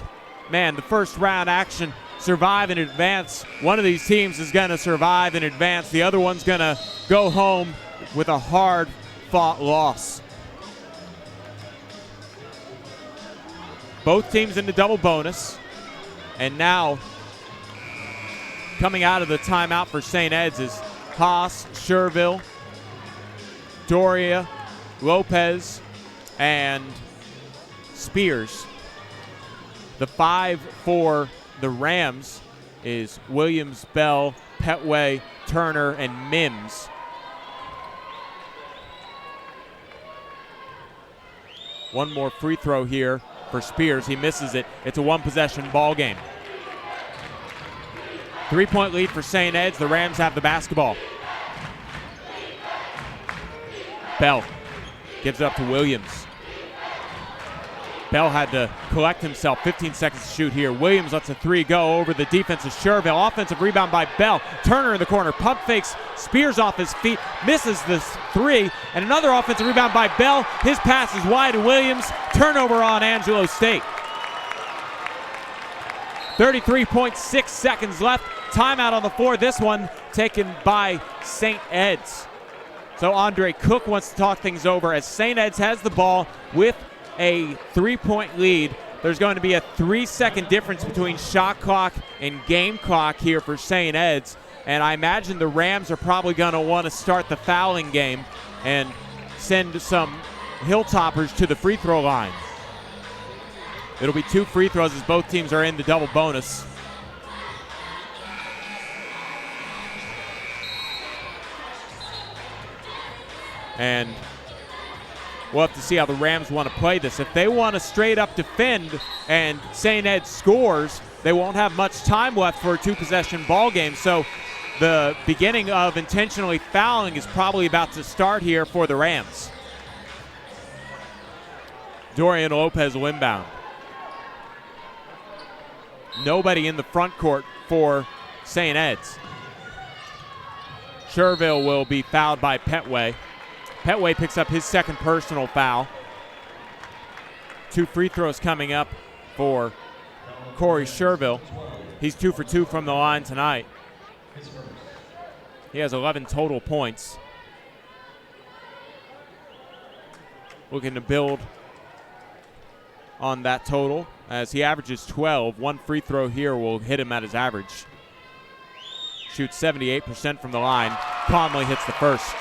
man, the first round action survive and advance. One of these teams is going to survive and advance. The other one's going to go home with a hard-fought loss. Both teams in the double bonus. And now, coming out of the timeout for St. Ed's is Haas, Sherville, Doria, Lopez, and Spears. The 5 for the Rams is Williams, Bell, Petway, Turner, and Mims. One more free throw here for Spears. He misses it. It's a one-possession ball game. 3-point lead for St. Ed's. The Rams have the basketball. Bell gives it up to Williams. Bell had to collect himself. 15 seconds to shoot here. Williams lets a 3 go over the defense of Sherville. Offensive rebound by Bell. Turner in the corner. Pump fakes. Spears off his feet. Misses the 3. And another offensive rebound by Bell. His pass is wide to Williams. Turnover on Angelo State. 33.6 seconds left. Timeout on the floor. This one taken by St. Ed's. So Andre Cook wants to talk things over as St. Ed's has the ball with a 3-point lead. There's going to be a 3-second difference between shot clock and game clock here for St. Ed's. And I imagine the Rams are probably going to want to start the fouling game and send some Hilltoppers to the free throw line. It'll be 2 free throws as both teams are in the double bonus. And we'll have to see how the Rams want to play this. If they want to straight up defend and St. Ed scores, they won't have much time left for a 2-possession ball game. So the beginning of intentionally fouling is probably about to start here for the Rams. Dorian Lopez will inbound. Nobody in the front court for St. Ed's. Sherville will be fouled by Petway. Petway picks up his second personal foul. 2 free throws coming up for Corey Sherville. He's 2 for 2 from the line tonight. He has 11 total points. Looking to build on that total as he averages 12. 1 free throw here will hit him at his average. Shoots 78% from the line. Conley hits the first.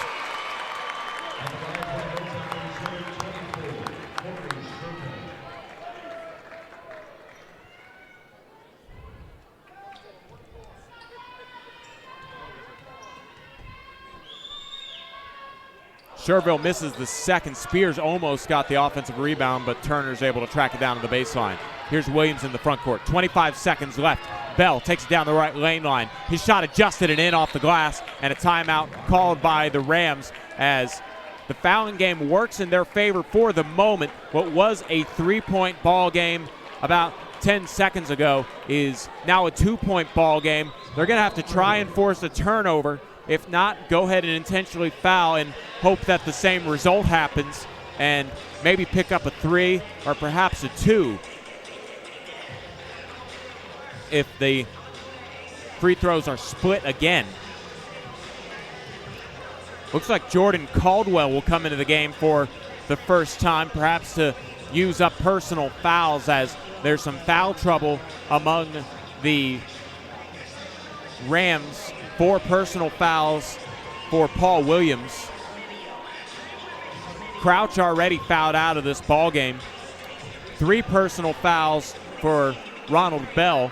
Sherville misses the second. Spears almost got the offensive rebound, but Turner's able to track it down to the baseline. Here's Williams in the front court. 25 seconds left. Bell takes it down the right lane line. His shot adjusted and in off the glass, and a timeout called by the Rams as the fouling game works in their favor for the moment. What was a 3-point ball game about 10 seconds ago is now a 2-point ball game. They're going to have to try and force a turnover. If not, go ahead and intentionally foul and hope that the same result happens and maybe pick up a 3 or perhaps a 2 if the free throws are split again. Looks like Jordan Caldwell will come into the game for the first time, perhaps to use up personal fouls as there's some foul trouble among the Rams. 4 personal fouls for Paul Williams. Crouch already fouled out of this ball game. 3 personal fouls for Ronald Bell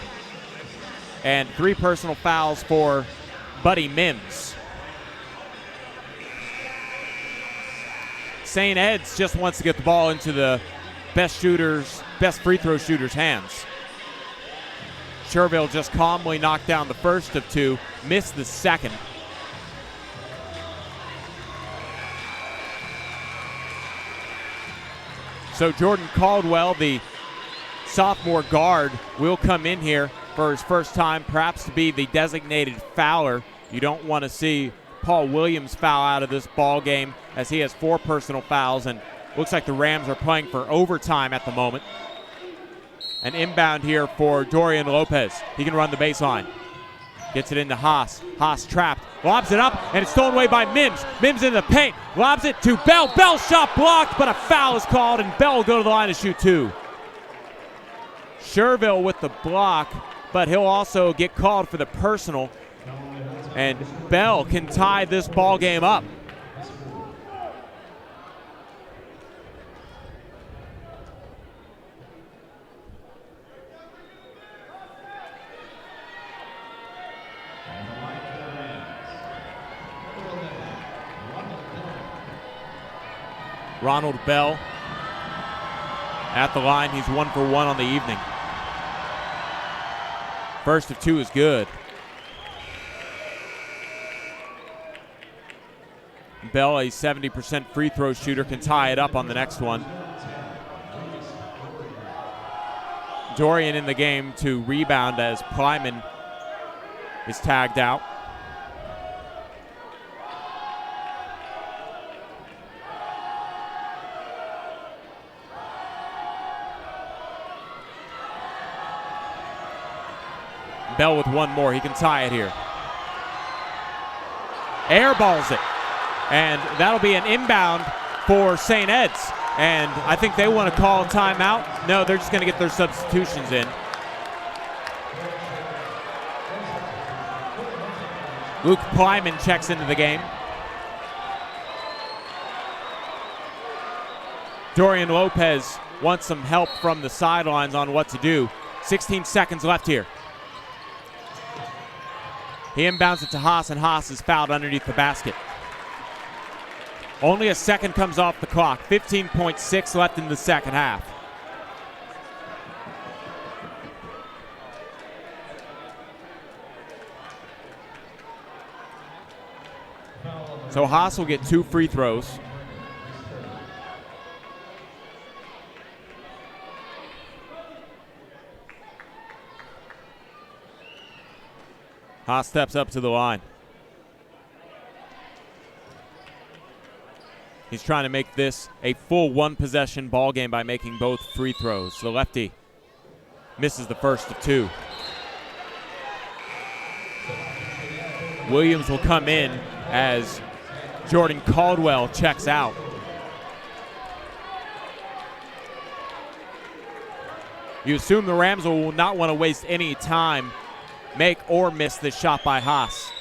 and 3 personal fouls for Buddy Mims. St. Ed's just wants to get the ball into the best free throw shooters' hands. Sherville just calmly knocked down the first of 2, missed the second. So Jordan Caldwell, the sophomore guard, will come in here for his first time, perhaps to be the designated fouler. You don't want to see Paul Williams foul out of this ball game as he has 4 personal fouls, and looks like the Rams are playing for overtime at the moment. An inbound here for Dorian Lopez. He can run the baseline. Gets it into Haas. Haas trapped. Lobs it up, and it's stolen away by Mims. Mims in the paint. Lobs it to Bell. Bell shot blocked, but a foul is called, and Bell will go to the line to shoot 2. Sherville with the block, but he'll also get called for the personal. And Bell can tie this ball game up. Ronald Bell at the line. He's 1 for 1 on the evening. First of 2 is good. Bell, a 70% free throw shooter, can tie it up on the next one. Dorian in the game to rebound as Plyman is tagged out. Bell with 1 more. He can tie it here. Airballs it. And that'll be an inbound for St. Ed's. And I think they want to call a timeout. No, they're just going to get their substitutions in. Luke Plyman checks into the game. Dorian Lopez wants some help from the sidelines on what to do. 16 seconds left here. He inbounds it to Haas, and Haas is fouled underneath the basket. Only a second comes off the clock. 15.6 left in the second half. So Haas will get 2 free throws. Haas steps up to the line. He's trying to make this a full 1-possession ball game by making both free throws. The lefty misses the first of 2. Williams will come in as Jordan Caldwell checks out. You assume the Rams will not want to waste any time, make or miss this shot by Haas.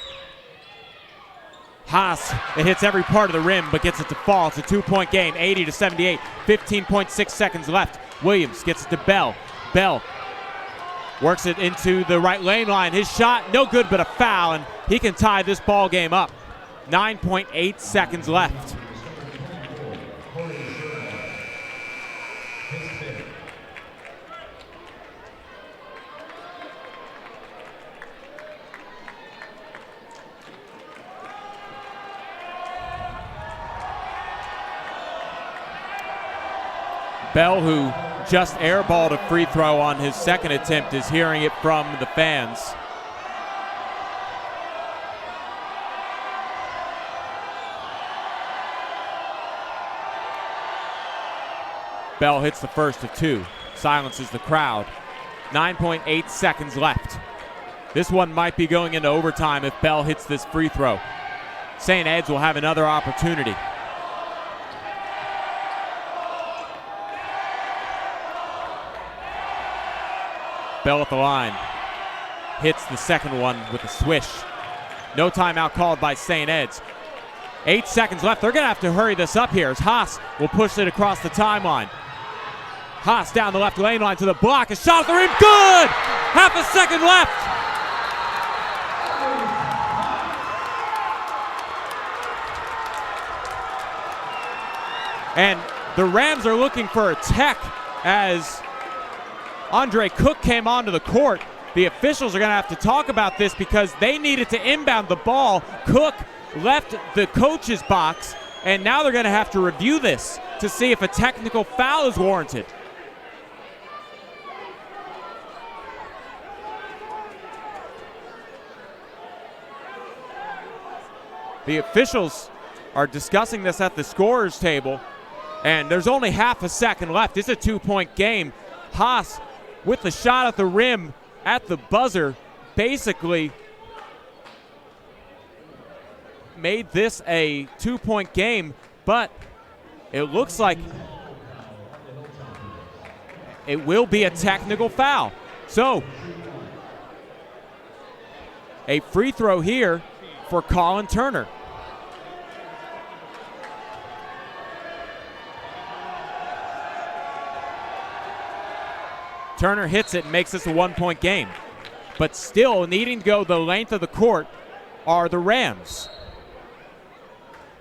Haas, it hits every part of the rim but gets it to fall. It's a 2-point game, 80-78, 15.6 seconds left. Williams gets it to Bell. Bell works it into the right lane line. His shot, no good but a foul, and he can tie this ball game up. 9.8 seconds left. Bell, who just airballed a free throw on his second attempt, is hearing it from the fans. Bell hits the first of 2, silences the crowd. 9.8 seconds left. This one might be going into overtime if Bell hits this free throw. St. Ed's will have another opportunity. Bell at the line. Hits the second one with a swish. No timeout called by St. Ed's. 8 seconds left. They're going to have to hurry this up here as Haas will push it across the timeline. Haas down the left lane line to the block. A shot at the rim. Good! Half a second left. And the Rams are looking for a tech as Andre Cook came onto the court. The officials are going to have to talk about this because they needed to inbound the ball. Cook left the coach's box, and now they're going to have to review this to see if a technical foul is warranted. The officials are discussing this at the scorer's table, and there's only half a second left. It's a 2-point game. Haas with the shot at the rim at the buzzer, basically made this a 2-point game, but it looks like it will be a technical foul. So, a free throw here for Colin Turner. Turner hits it and makes this a 1-point game. But still needing to go the length of the court are the Rams.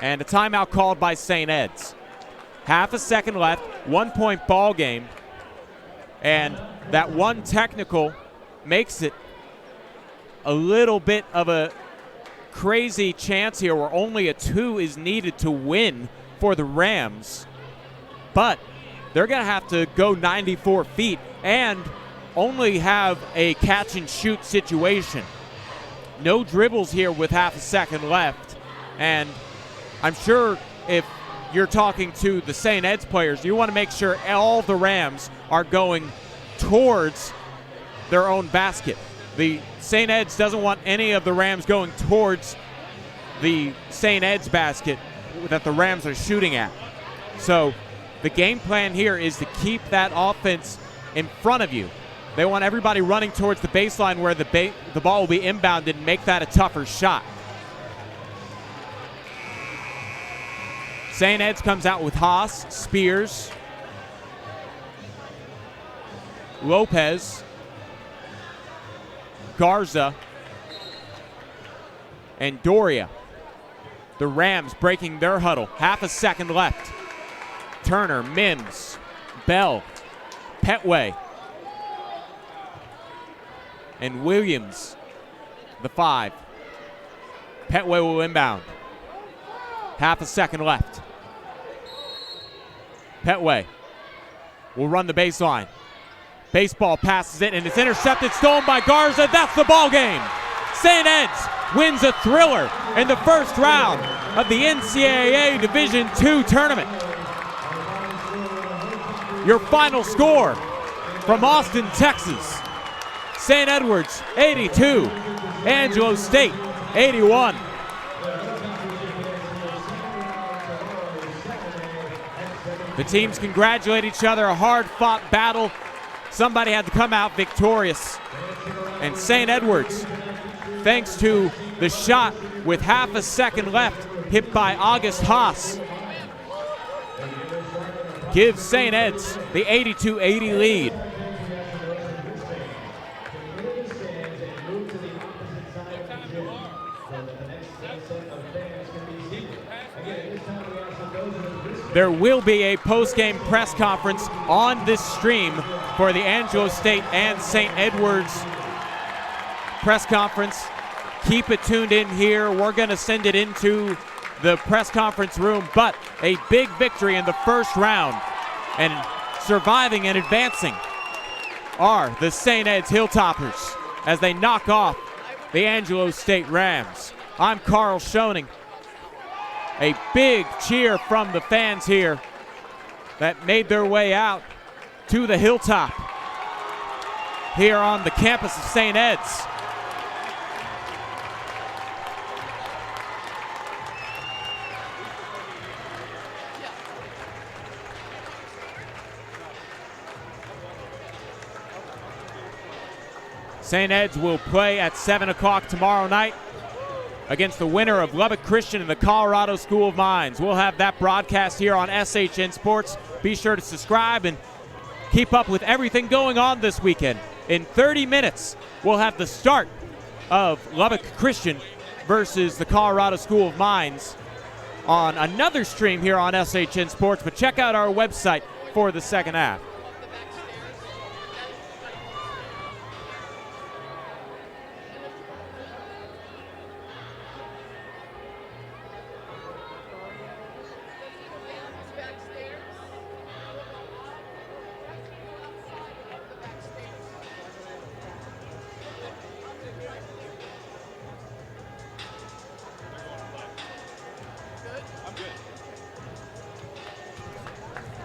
And a timeout called by St. Ed's. Half a second left, 1-point ball game. And that one technical makes it a little bit of a crazy chance here where only a 2 is needed to win for the Rams. But they're going to have to go 94 feet and only have a catch and shoot situation. No dribbles here with half a second left. And I'm sure if you're talking to the St. Ed's players, you want to make sure all the Rams are going towards their own basket. The St. Ed's doesn't want any of the Rams going towards the St. Ed's basket that the Rams are shooting at. So the game plan here is to keep that offense in front of you. They want everybody running towards the baseline where the ball will be inbounded and make that a tougher shot. St. Ed's comes out with Haas, Spears, Lopez, Garza, and Doria. The Rams breaking their huddle. Half a second left. Turner, Mims, Bell, Petway, and Williams, the 5. Petway will inbound. Half a second left. Petway will run the baseline. Baseball passes it, and it's intercepted, stolen by Garza. That's the ball game. St. Ed's wins a thriller in the first round of the NCAA Division II tournament. Your final score from Austin, Texas. St. Edward's 82, Angelo State 81. The teams congratulate each other, a hard-fought battle. Somebody had to come out victorious. And St. Edward's, thanks to the shot with half a second left, hit by August Haas, gives St. Ed's the 82-80 lead. There will be a post-game press conference on this stream for the Angelo State and St. Edward's press conference. Keep it tuned in here. We're going to send it into the press conference room, but a big victory in the first round and surviving and advancing are the St. Ed's Hilltoppers as they knock off the Angelo State Rams. I'm Carl Schoening. A big cheer from the fans here that made their way out to the hilltop here on the campus of St. Ed's. St. Ed's will play at 7 o'clock tomorrow night against the winner of Lubbock Christian and the Colorado School of Mines. We'll have that broadcast here on SHN Sports. Be sure to subscribe and keep up with everything going on this weekend. In 30 minutes, we'll have the start of Lubbock Christian versus the Colorado School of Mines on another stream here on SHN Sports, but check out our website for the second half.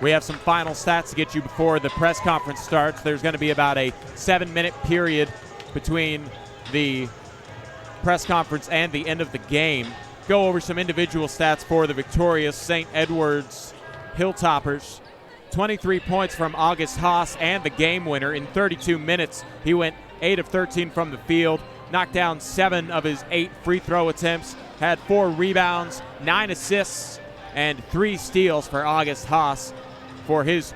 We have some final stats to get you before the press conference starts. There's going to be about a 7-minute period between the press conference and the end of the game. Go over some individual stats for the victorious St. Edward's Hilltoppers. 23 points from August Haas and the game winner in 32 minutes. He went 8 of 13 from the field, knocked down 7 of his 8 free throw attempts, had 4 rebounds, 9 assists, and 3 steals for August Haas for his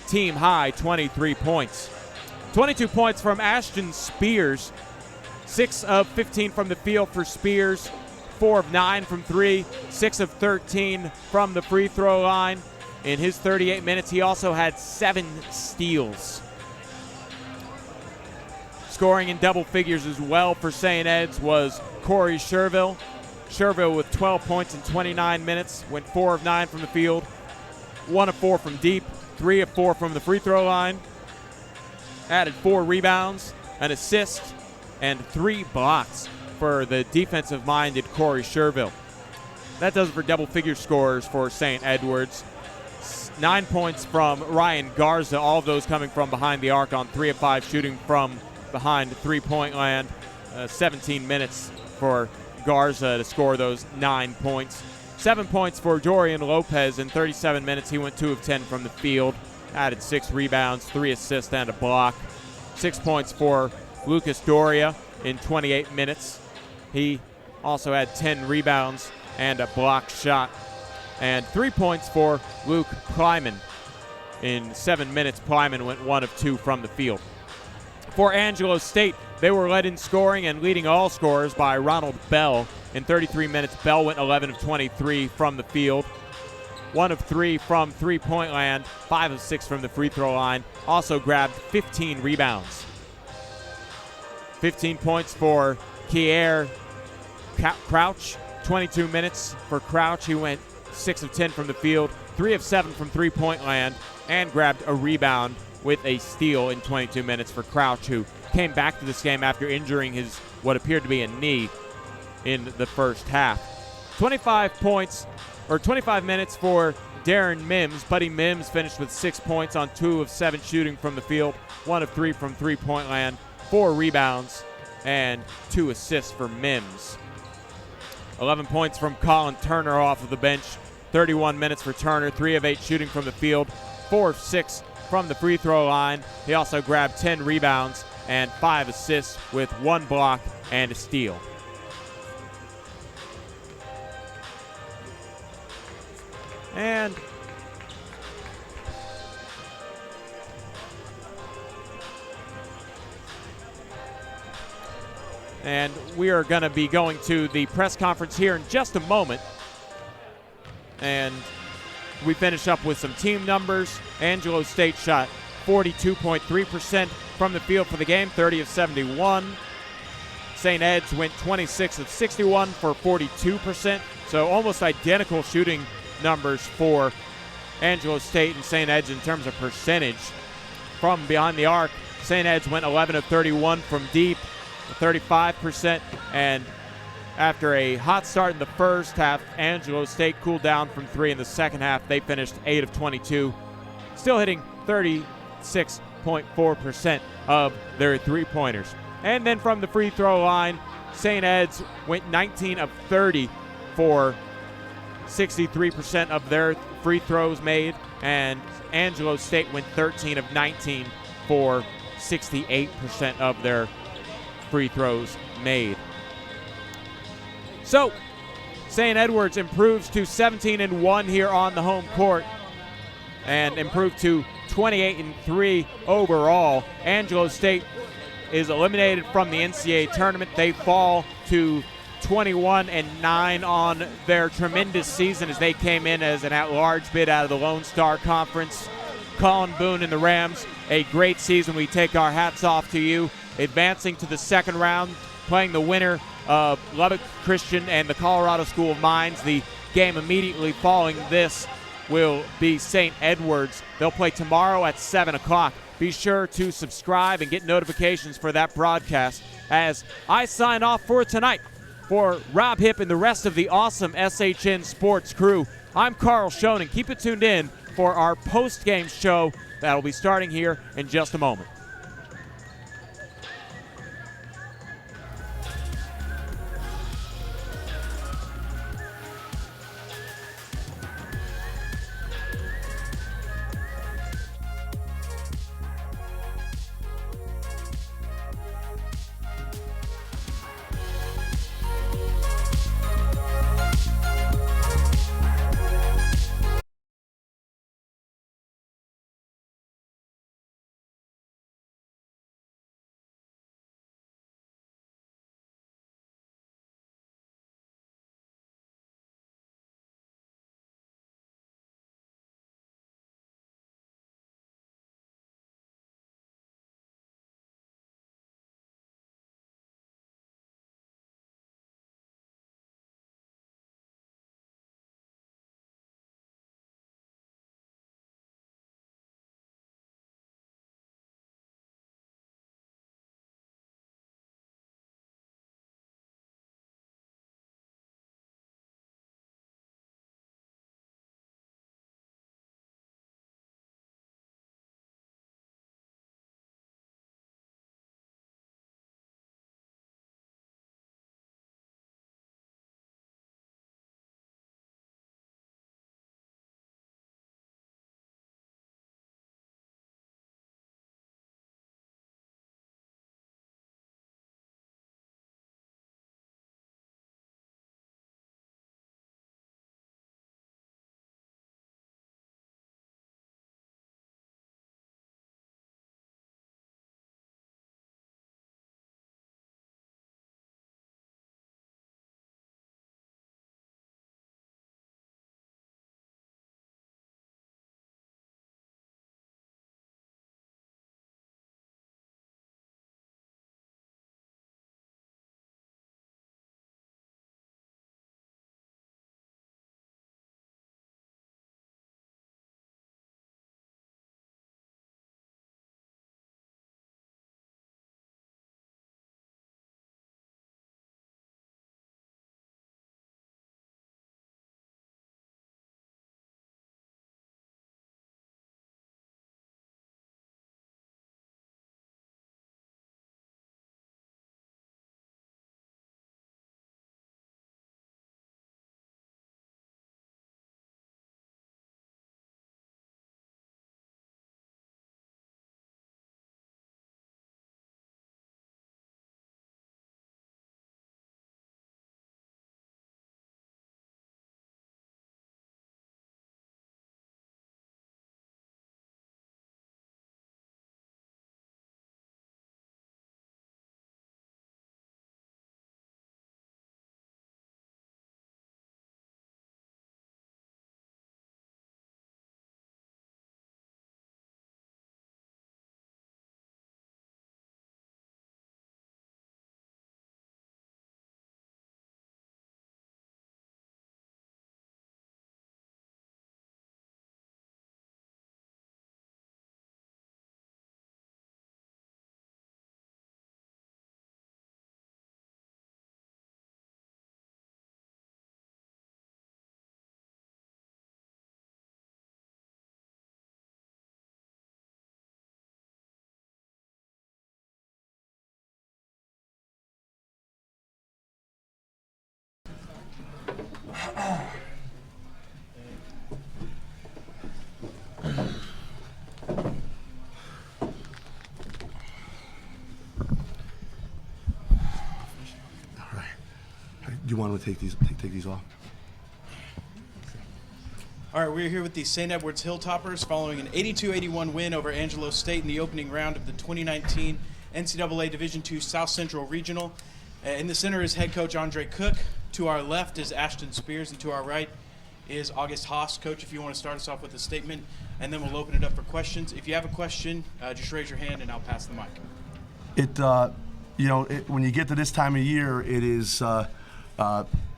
team high 23 points. 22 points from Ashton Spears, 6 of 15 from the field for Spears, 4 of 9 from 3, 6 of 13 from the free throw line. In his 38 minutes, he also had 7 steals. Scoring in double figures as well for St. Ed's was Corey Sherville. Sherville with 12 points in 29 minutes, went 4 of 9 from the field, 1 of 4 from deep, 3 of 4 from the free throw line, added 4 rebounds, an assist, and 3 blocks for the defensive-minded Corey Sherville. That does it for double-figure scores for St. Edward's. 9 points from Ryan Garza, all of those coming from behind the arc on 3 of 5 shooting from behind three-point land. 17 minutes for Garza to score those 9 points. 7 points for Dorian Lopez in 37 minutes. He went 2 of 10 from the field, added 6 rebounds, 3 assists, and a block. 6 points for Lucas Doria in 28 minutes. He also had 10 rebounds and a block shot. And 3 points for Luke Kleiman. In 7 minutes, Kleiman went 1 of 2 from the field. For Angelo State, they were led in scoring and leading all scorers by Ronald Bell. In 33 minutes, Bell went 11 of 23 from the field. 1 of 3 from three-point land, 5 of 6 from the free throw line. Also grabbed 15 rebounds. 15 points for Kier Crouch. 22 minutes for Crouch. He went 6 of 10 from the field, 3 of 7 from three-point land, and grabbed a rebound with a steal in 22 minutes for Crouch, who came back to this game after injuring his what appeared to be a knee in the first half. 25 minutes for Darren Mims. Buddy Mims finished with 6 points on 2 of 7 shooting from the field, 1 of 3 from three-point land, 4 rebounds, and 2 assists for Mims. 11 points from Colin Turner off of the bench. 31 minutes for Turner, 3 of 8 shooting from the field, 4 of 6 from the free throw line. He also grabbed 10 rebounds and 5 assists with 1 block and a steal. And we are going to be going to the press conference here in just a moment. And we finish up with some team numbers. Angelo State shot 42.3% from the field for the game, 30 of 71. St. Ed's went 26 of 61 for 42%. So almost identical shooting numbers for Angelo State and St. Ed's in terms of percentage. From behind the arc, St. Ed's went 11 of 31 from deep, 35%, and after a hot start in the first half, Angelo State cooled down from 3 in the second half. They finished 8 of 22, still hitting 36.4% of their three-pointers. And then from the free throw line, St. Ed's went 19 of 30 for 63% of their free throws made, and Angelo State went 13 of 19 for 68% of their free throws made. So, St. Edward's improves to 17-1 here on the home court and improved to 28-3 overall. Angelo State is eliminated from the NCAA tournament. They fall to 21-9 on their tremendous season as they came in as an at-large bid out of the Lone Star Conference. Colin Boone and the Rams, a great season. We take our hats off to you. Advancing to the second round, playing the winner of Lubbock Christian and the Colorado School of Mines. The game immediately following this will be St. Edward's. They'll play tomorrow at 7 o'clock. Be sure to subscribe and get notifications for that broadcast. As I sign off for tonight, for Rob Hipp and the rest of the awesome SHN Sports crew, I'm Carl Schoen, and keep it tuned in for our post-game show that'll be starting here in just a moment. Do you want to take these off? All right, we're here with the St. Edward's Hilltoppers following an 82-81 win over Angelo State in the opening round of the 2019 NCAA Division II South Central Regional. In the center is head coach Andre Cook. To our left is Ashton Spears, and to our right is August Haas. Coach, if you want to start us off with a statement, and then we'll open it up for questions. If you have a question, just raise your hand and I'll pass the mic. When you get to this time of year, it is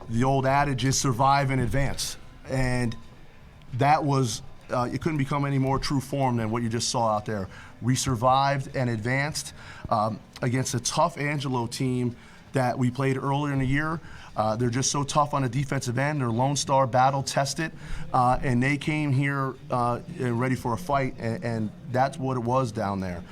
the old adage is survive and advance. And that was, it couldn't become any more true form than what you just saw out there. We survived and advanced against a tough Angelo team that we played earlier in the year. They're just so tough on the defensive end. They're Lone Star, battle tested, and they came here ready for a fight, and that's what it was down there.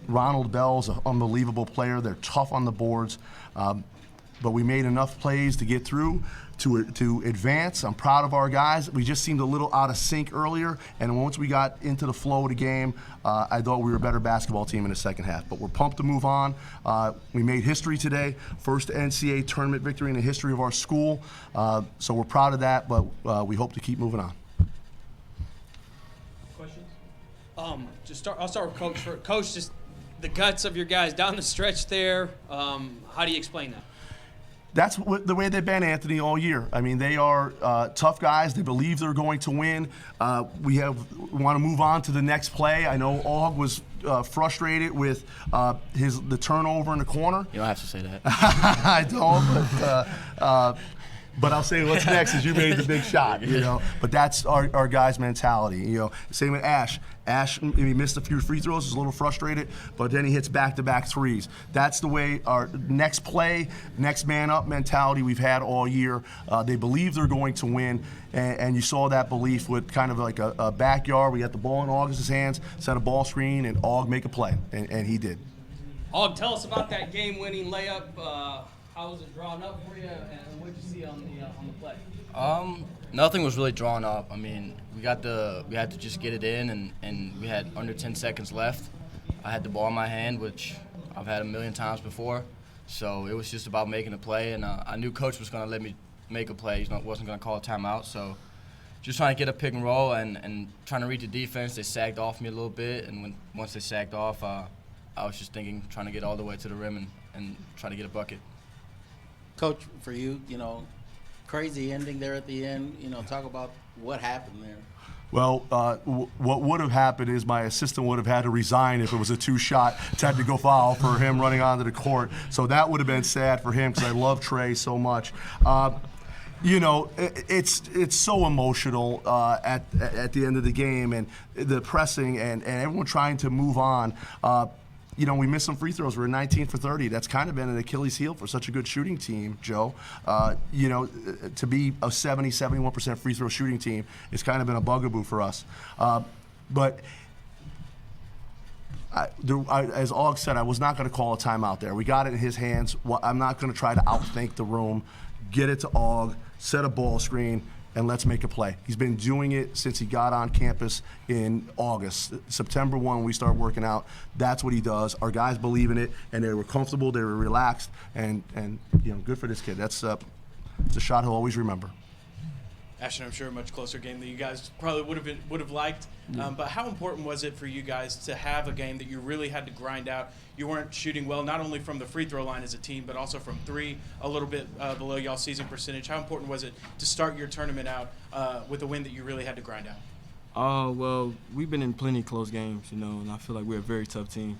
Ronald Bell's an unbelievable player. They're tough on the boards, but we made enough plays to get through, to advance. I'm proud of our guys. We just seemed a little out of sync earlier, and once we got into the flow of the game, I thought we were a better basketball team in the second half. But we're pumped to move on. We made history today, first NCAA tournament victory in the history of our school, so we're proud of that, but we hope to keep moving on. Questions? I'll start with Coach. Coach, just the guts of your guys down the stretch there. How do you explain that? That's the way they've been, Anthony, all year. I mean, they are tough guys. They believe they're going to win. We want to move on to the next play. I know Og was frustrated with the turnover in the corner. You don't have to say that. I don't, but I'll say what's next is you made the big shot, you know. But that's our guys' mentality, you know. Same with Ash. Ash, he missed a few free throws, was a little frustrated, but then he hits back-to-back threes. That's the way our next play, next man up mentality we've had all year. They believe they're going to win, and you saw that belief with kind of like a backyard. We got the ball in August's hands, set a ball screen, and Og make a play, and he did. Og, tell us about that game-winning layup. How was it drawn up for you, and what did you see on the play? Nothing was really drawn up. I mean, we had to just get it in, and we had under 10 seconds left. I had the ball in my hand, which I've had a million times before. So it was just about making a play, and I knew Coach was going to let me make a play. He wasn't going to call a timeout. So just trying to get a pick and roll and trying to read the defense. They sagged off me a little bit, and once they sagged off, I was just trying to get all the way to the rim and try to get a bucket. Coach, for you, you know, crazy ending there at the end. You know, talk about what happened there. Well, what would have happened is my assistant would have had to resign if it was a two-shot technical foul for him running onto the court. So that would have been sad for him because I love Trey so much. You know, it's so emotional at the end of the game, and the pressing and everyone trying to move on. You know, we missed some free throws. We're 19 for 30. That's kind of been an Achilles heel for such a good shooting team, Joe. You know, to be a 71% free throw shooting team has kind of been a bugaboo for us. But as Og said, I was not going to call a timeout there. We got it in his hands. I'm not going to try to outthink the room. Get it to Og, set a ball screen, and let's make a play. He's been doing it since he got on campus in August. September 1, we start working out. That's what he does. Our guys believe in it, and they were comfortable, they were relaxed, and you know, good for this kid. It's a shot he'll always remember. Ashton, I'm sure a much closer game that you guys probably would have liked. But how important was it for you guys to have a game that you really had to grind out? You weren't shooting well, not only from the free throw line as a team, but also from three, a little bit below y'all's season percentage. How important was it to start your tournament out with a win that you really had to grind out? Well, we've been in plenty of close games, you know, and I feel like we're a very tough team.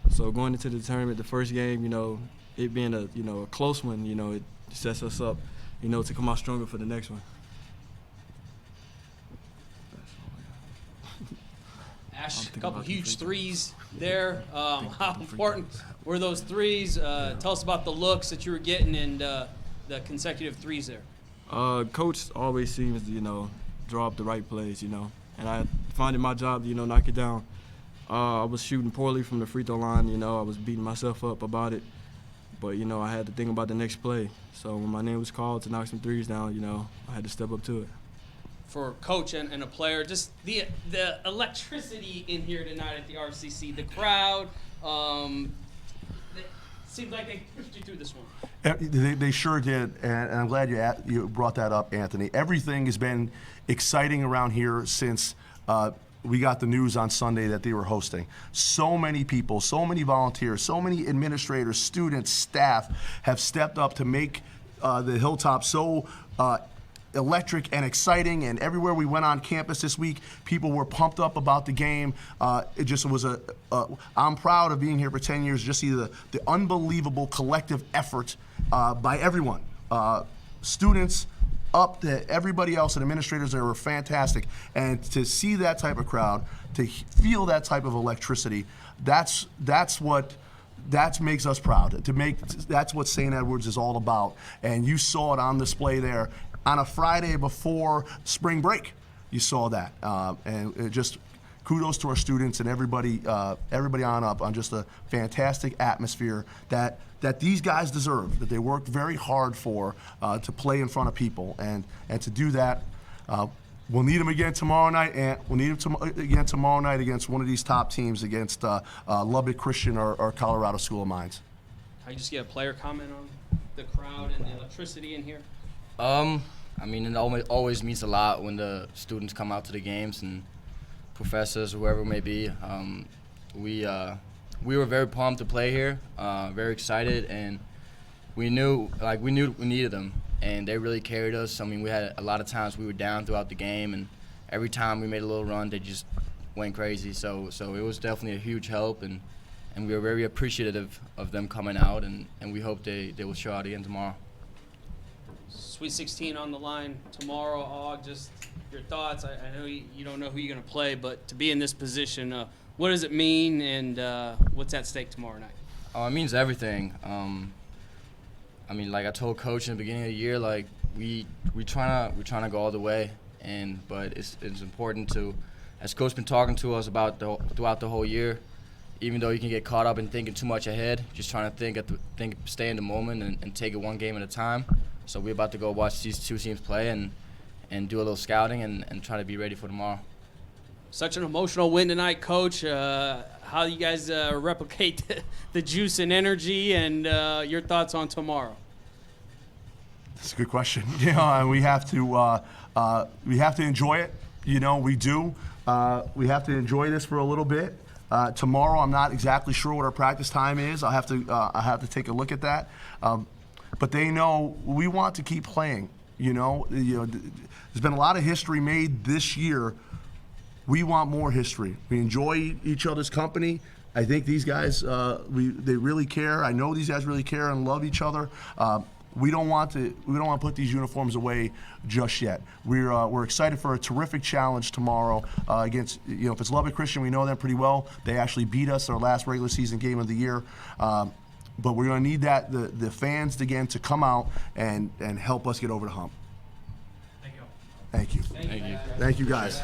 So going into the tournament, the first game, you know, it being a close one, you know, it sets us up, you know, to come out stronger for the next one. Ash, a couple huge threes there. How important were those threes? Tell us about the looks that you were getting and the consecutive threes there. Coach always seems to, you know, draw up the right plays, you know, and I find it my job to, you know, knock it down. I was shooting poorly from the free throw line, you know, I was beating myself up about it, but, you know, I had to think about the next play. So when my name was called to knock some threes down, you know, I had to step up to it. For coach and a player, just the electricity in here tonight at the RCC, the crowd, it seems like they pushed you through this one. They sure did, and I'm glad you brought that up, Anthony. Everything has been exciting around here since we got the news on Sunday that they were hosting. So many people, so many volunteers, so many administrators, students, staff have stepped up to make the Hilltop so electric and exciting, and everywhere we went on campus this week, people were pumped up about the game. It just was I'm proud of being here for 10 years, just see the unbelievable collective effort by everyone. Students up to everybody else and administrators that were fantastic. And to see that type of crowd, to feel that type of electricity, that's what that makes us proud. That's what St. Edwards is all about. And you saw it on display there on a Friday before spring break. You saw that, and it just kudos to our students and everybody on up on just a fantastic atmosphere that these guys deserve, that they worked very hard for to play in front of people, and to do that. We'll need them again tomorrow night, and we'll need them again tomorrow night against one of these top teams, against Lubbock Christian or Colorado School of Mines. Can you just get a player comment on the crowd and the electricity in here? I mean, it always means a lot when the students come out to the games and professors, whoever it may be. We were very pumped to play here, very excited, and we knew we needed them, and they really carried us. I mean, we had a lot of times we were down throughout the game, and every time we made a little run, they just went crazy. So it was definitely a huge help, and we were very appreciative of them coming out, and we hope they will show out again tomorrow. Sweet 16 on the line tomorrow. Og, just your thoughts. I know you don't know who you're going to play, but to be in this position, what does it mean, and what's at stake tomorrow night? It means everything. I mean, like I told Coach in the beginning of the year, like we trying to go all the way, but it's important to, as Coach been talking to us about throughout the whole year. Even though you can get caught up in thinking too much ahead, just trying to stay in the moment and take it one game at a time. So we're about to go watch these two teams play and do a little scouting and try to be ready for tomorrow. Such an emotional win tonight, Coach. How do you guys replicate the juice and energy, and your thoughts on tomorrow? That's a good question. And we have to enjoy it. We do. We have to enjoy this for a little bit. Tomorrow, I'm not exactly sure what our practice time is. I have to take a look at that. But they know we want to keep playing. There's been a lot of history made this year. We want more history. We enjoy each other's company. I think these guys, they really care. I know these guys really care and love each other. We don't want to put these uniforms away just yet. We're excited for a terrific challenge tomorrow against, if it's Lubbock Christian, we know them pretty well. They actually beat us our last regular season game of the year. But we're going to need the fans again to come out and help us get over the hump. Thank you. Thank you. Thank you, guys.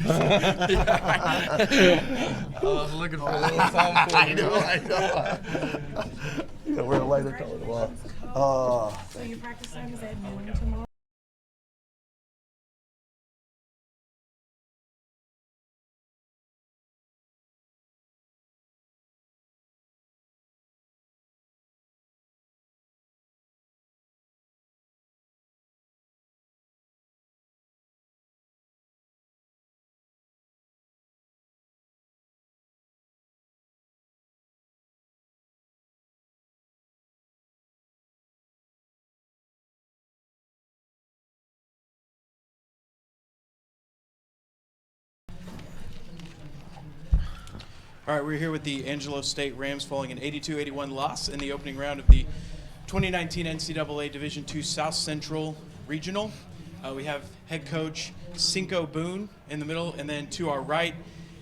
I was looking for a little something for you. I know. We're a lighter color. So your practice time is at noon tomorrow? All right, we're here with the Angelo State Rams following an 82-81 loss in the opening round of the 2019 NCAA Division II South Central Regional. We have head coach Cinco Boone in the middle, and then to our right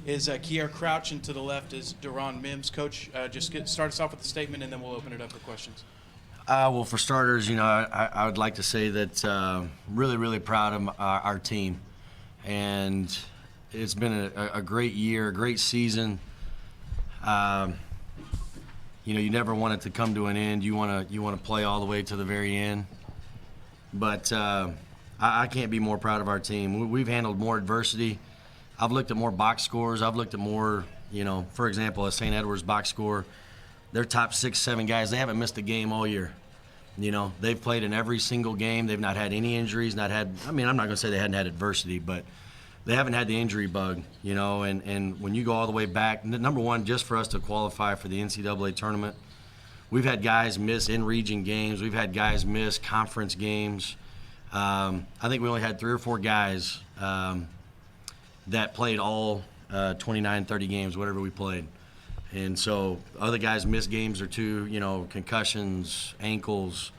is Kier Crouch, and to the left is Duron Mims. Coach, start us off with a statement, and then we'll open it up for questions. Well, for starters, I would like to say that really, really proud of our team, and it's been a great year, a great season. You never want it to come to an end. You want to play all the way to the very end. But I can't be more proud of our team. We've handled more adversity. I've looked at more box scores. I've looked at more, for example, a St. Edwards box score. Their top 6, 7 guys, they haven't missed a game all year. They've played in every single game. They've not had any injuries, I'm not going to say they hadn't had adversity, but they haven't had the injury bug, and when you go all the way back, number one, just for us to qualify for the NCAA tournament, we've had guys miss in-region games. We've had guys miss conference games. I think we only had 3 or 4 guys that played all 29, 30 games, whatever we played. And so other guys missed games or 2, concussions, ankles.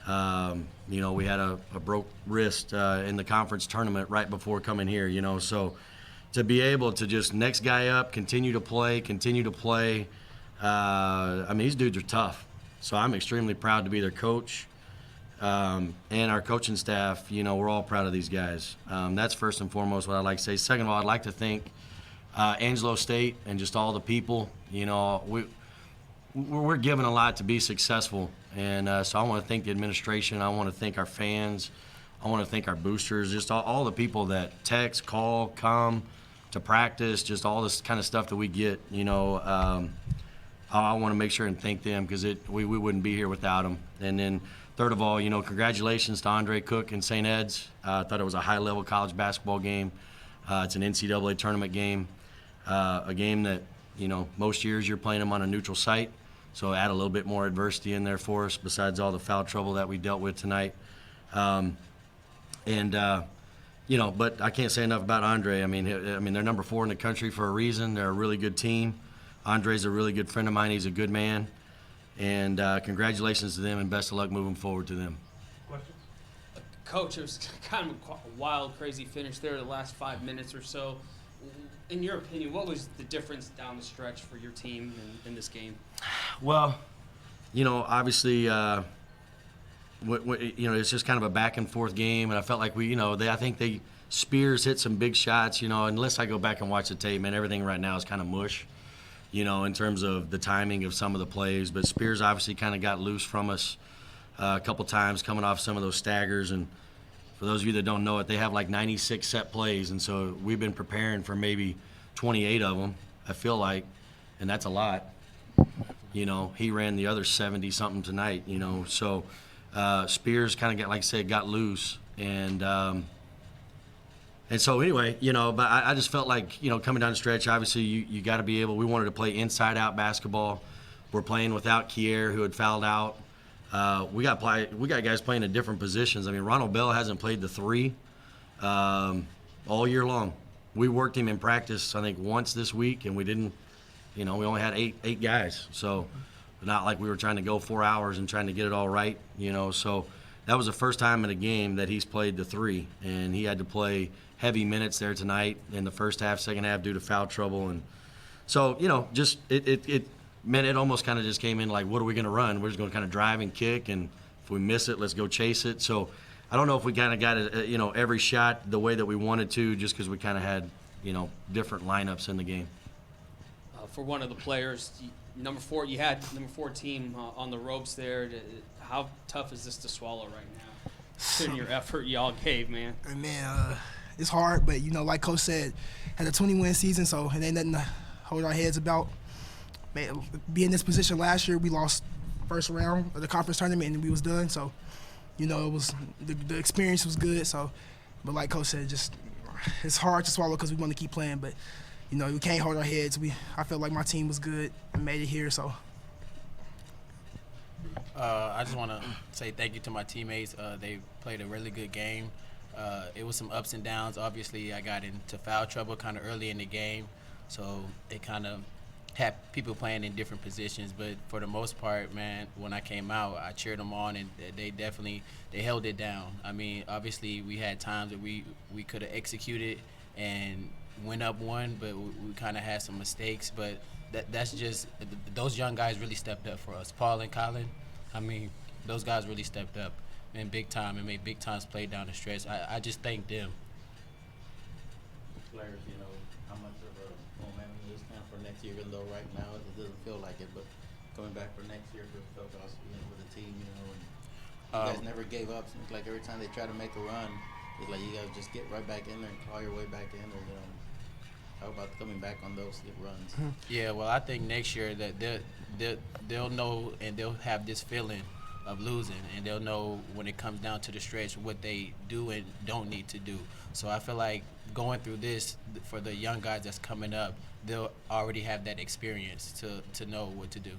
We had a broke wrist in the conference tournament right before coming here, so to be able to just next guy up, continue to play. I mean, these dudes are tough. So I'm extremely proud to be their coach. And our coaching staff, you know, we're all proud of these guys. That's first and foremost what I'd like to say. Second of all, I'd like to thank Angelo State and just all the people. You know, we're given a lot to be successful. And so I want to thank the administration. I want to thank our fans. I want to thank our boosters, just all the people that text, call, come to practice, just all this kind of stuff that we get, you know. I want to make sure and thank them because we wouldn't be here without them. And then third of all, you know, congratulations to Andre Cook and St. Ed's. I thought it was a high-level college basketball game. It's an NCAA tournament game, a game that, you know, most years you're playing them on a neutral site. So add a little bit more adversity in there for us besides all the foul trouble that we dealt with tonight. You know, but I can't say enough about Andre. I mean, they're number 4 in the country for a reason. They're a really good team. Andre's a really good friend of mine. He's a good man. And congratulations to them and best of luck moving forward to them. Questions? Coach, it was kind of a wild, crazy finish there the last 5 minutes or so. In your opinion, what was the difference down the stretch for your team in this game? Well, you know, obviously, you know, it's just kind of a back and forth game, and I felt like I think Spears hit some big shots, you know, unless I go back and watch the tape, man, everything right now is kind of mush, you know, in terms of the timing of some of the plays. But Spears obviously kind of got loose from us a couple times coming off some of those staggers. And for those of you that don't know it, they have like 96 set plays, and so we've been preparing for maybe 28 of them, I feel like, and that's a lot. You know, he ran the other 70-something tonight, you know, so Spears kind of got loose. And so anyway, you know, but I just felt like, you know, coming down the stretch, obviously you got to be able, we wanted to play inside-out basketball. We're playing without Kier, who had fouled out. We got guys playing in different positions. I mean, Ronald Bell hasn't played the 3 all year long. We worked him in practice, I think, once this week, and we didn't, you know, we only had eight guys. So not like we were trying to go 4 hours and trying to get it all right, you know. So that was the first time in a game that he's played the 3, and he had to play heavy minutes there tonight in the first half, second half due to foul trouble. And so, you know, just it meant it almost kind of just came in like, what are we going to run? We're just going to kind of drive and kick, and if we miss it, let's go chase it. So I don't know if we kind of got it, you know, every shot the way that we wanted to, just because we kind of had, you know, different lineups in the game. For one of the players, number 4, you had number 4 team on the ropes there. How tough is this to swallow right now? Considering your effort y'all gave, man. Man, it's hard, but, you know, like Coach said, had a 20-win season, so it ain't nothing to hold our heads about. Man, being in this position last year, we lost first round of the conference tournament and we was done. So, you know, it was the experience was good. So, but like Coach said, just it's hard to swallow because we want to keep playing, but you know, we can't hold our heads. I felt like my team was good and made it here. So, I just want to say thank you to my teammates. They played a really good game. It was some ups and downs. Obviously, I got into foul trouble kind of early in the game, so it kind of had people playing in different positions. But for the most part, man, when I came out, I cheered them on, and they held it down. I mean, obviously, we had times that we could have executed and went up one, but we kind of had some mistakes. But that's just those young guys really stepped up for us. Paul and Colin, I mean, those guys really stepped up and big time and made big time plays down the stretch. I just thank them. Players, you know, how much of a momentum is kind of for next year, even though right now it doesn't feel like it, but coming back for next year for also, you know, for the team, you know, and you guys never gave up. Seems like every time they try to make a run, it's like you guys just get right back in there and claw your way back in there, you know. How about coming back on those runs? Yeah, well, I think next year that they'll know and they'll have this feeling of losing, and they'll know when it comes down to the stretch what they do and don't need to do. So I feel like going through this for the young guys that's coming up, they'll already have that experience to know what to do.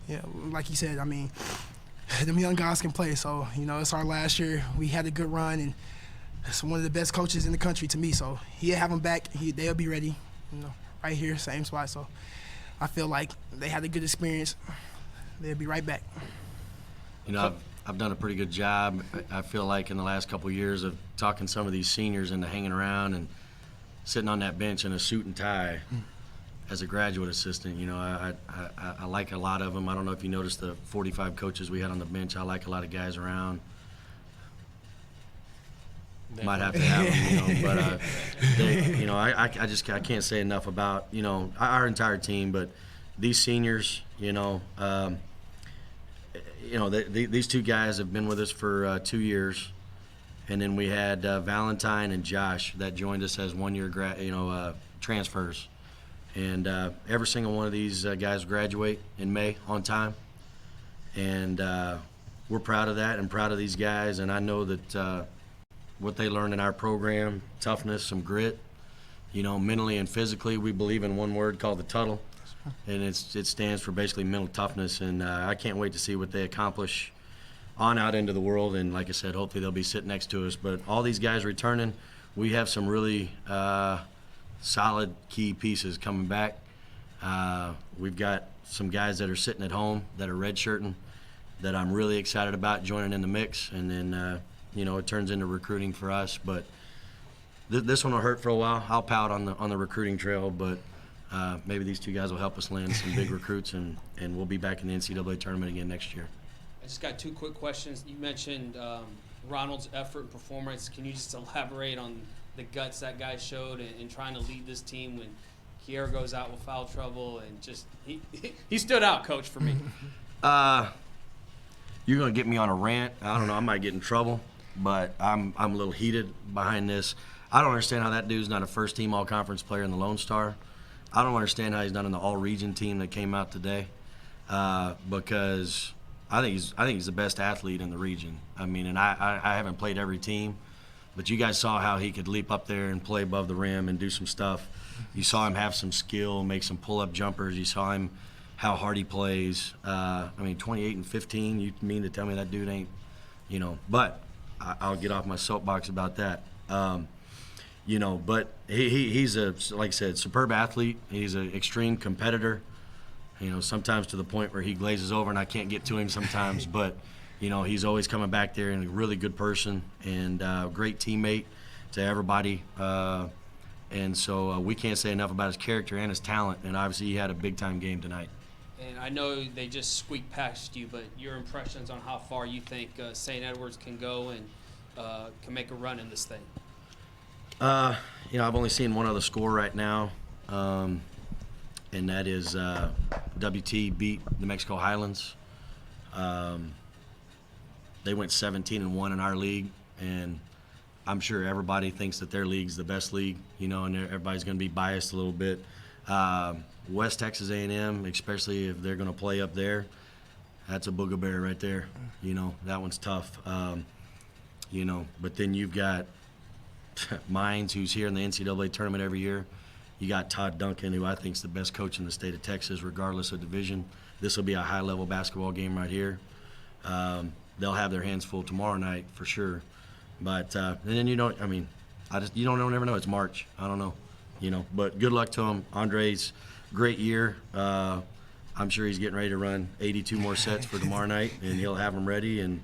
Yeah, like you said, I mean, them young guys can play. So, you know, it's our last year. We had a good run, and it's one of the best coaches in the country to me. So he'll have them back. They'll be ready, you know, right here, same spot. So I feel like they had a good experience. They'll be right back. You know, I've done a pretty good job, I feel like, in the last couple of years of talking some of these seniors into hanging around and sitting on that bench in a suit and tie as a graduate assistant. You know, I like a lot of them. I don't know if you noticed the 45 coaches we had on the bench. I like a lot of guys around. Might have to have them, you know, but they, you know, I can't say enough about, you know, our entire team, but these seniors, you know, these two guys have been with us for 2 years, and then we had Valentine and Josh that joined us as 1 year transfers, and every single one of these guys graduate in May on time, and we're proud of that and proud of these guys, and I know that what they learned in our program, toughness, some grit, you know, mentally and physically. We believe in one word called the Tuttle, and it stands for basically mental toughness, and I can't wait to see what they accomplish on out into the world, and like I said, hopefully they'll be sitting next to us. But all these guys returning, we have some really solid key pieces coming back. We've got some guys that are sitting at home that are redshirting that I'm really excited about joining in the mix, and then you know, it turns into recruiting for us, but this one will hurt for a while. I'll pout on the recruiting trail, but maybe these two guys will help us land some big recruits, and we'll be back in the NCAA tournament again next year. I just got 2 quick questions. You mentioned Ronald's effort and performance. Can you just elaborate on the guts that guy showed in trying to lead this team when Kier goes out with foul trouble, and just he stood out, Coach, for me. You're gonna get me on a rant. I don't know. I might get in trouble. But I'm a little heated behind this. I don't understand how that dude's not a first-team all-conference player in the Lone Star. I don't understand how he's not in the all-region team that came out today, because I think he's the best athlete in the region. I mean, and I haven't played every team, but you guys saw how he could leap up there and play above the rim and do some stuff. You saw him have some skill, make some pull-up jumpers. You saw him how hard he plays. I mean, 28 and 15. You mean to tell me that dude ain't, you know? But I'll get off my soapbox about that. You know, but he's like I said, superb athlete. He's an extreme competitor, you know, sometimes to the point where he glazes over and I can't get to him sometimes. But, you know, he's always coming back there, and a really good person and great teammate to everybody. And so we can't say enough about his character and his talent, and obviously he had a big-time game tonight. And I know they just squeaked past you, but your impressions on how far you think St. Edward's can go and can make a run in this thing? You know, I've only seen one other score right now, and that is WT beat New Mexico Highlands. They went 17-1 in our league, and I'm sure everybody thinks that their league's the best league, you know, and everybody's going to be biased a little bit. West Texas A&M, especially if they're going to play up there, that's a booger right there. You know, that one's tough. You know, but then you've got Mines, who's here in the NCAA tournament every year. You got Todd Duncan, who I think is the best coach in the state of Texas, regardless of division. This will be a high-level basketball game right here. They'll have their hands full tomorrow night for sure. But and then you don't. I mean, you don't never know. It's March. I don't know. You know, but good luck to him. Andre's great year. I'm sure he's getting ready to run 82 more sets for tomorrow night, and he'll have them ready. And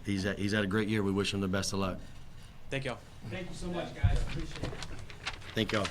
he's had a great year. We wish him the best of luck. Thank y'all. Thank you so much, guys. Appreciate it. Thank y'all.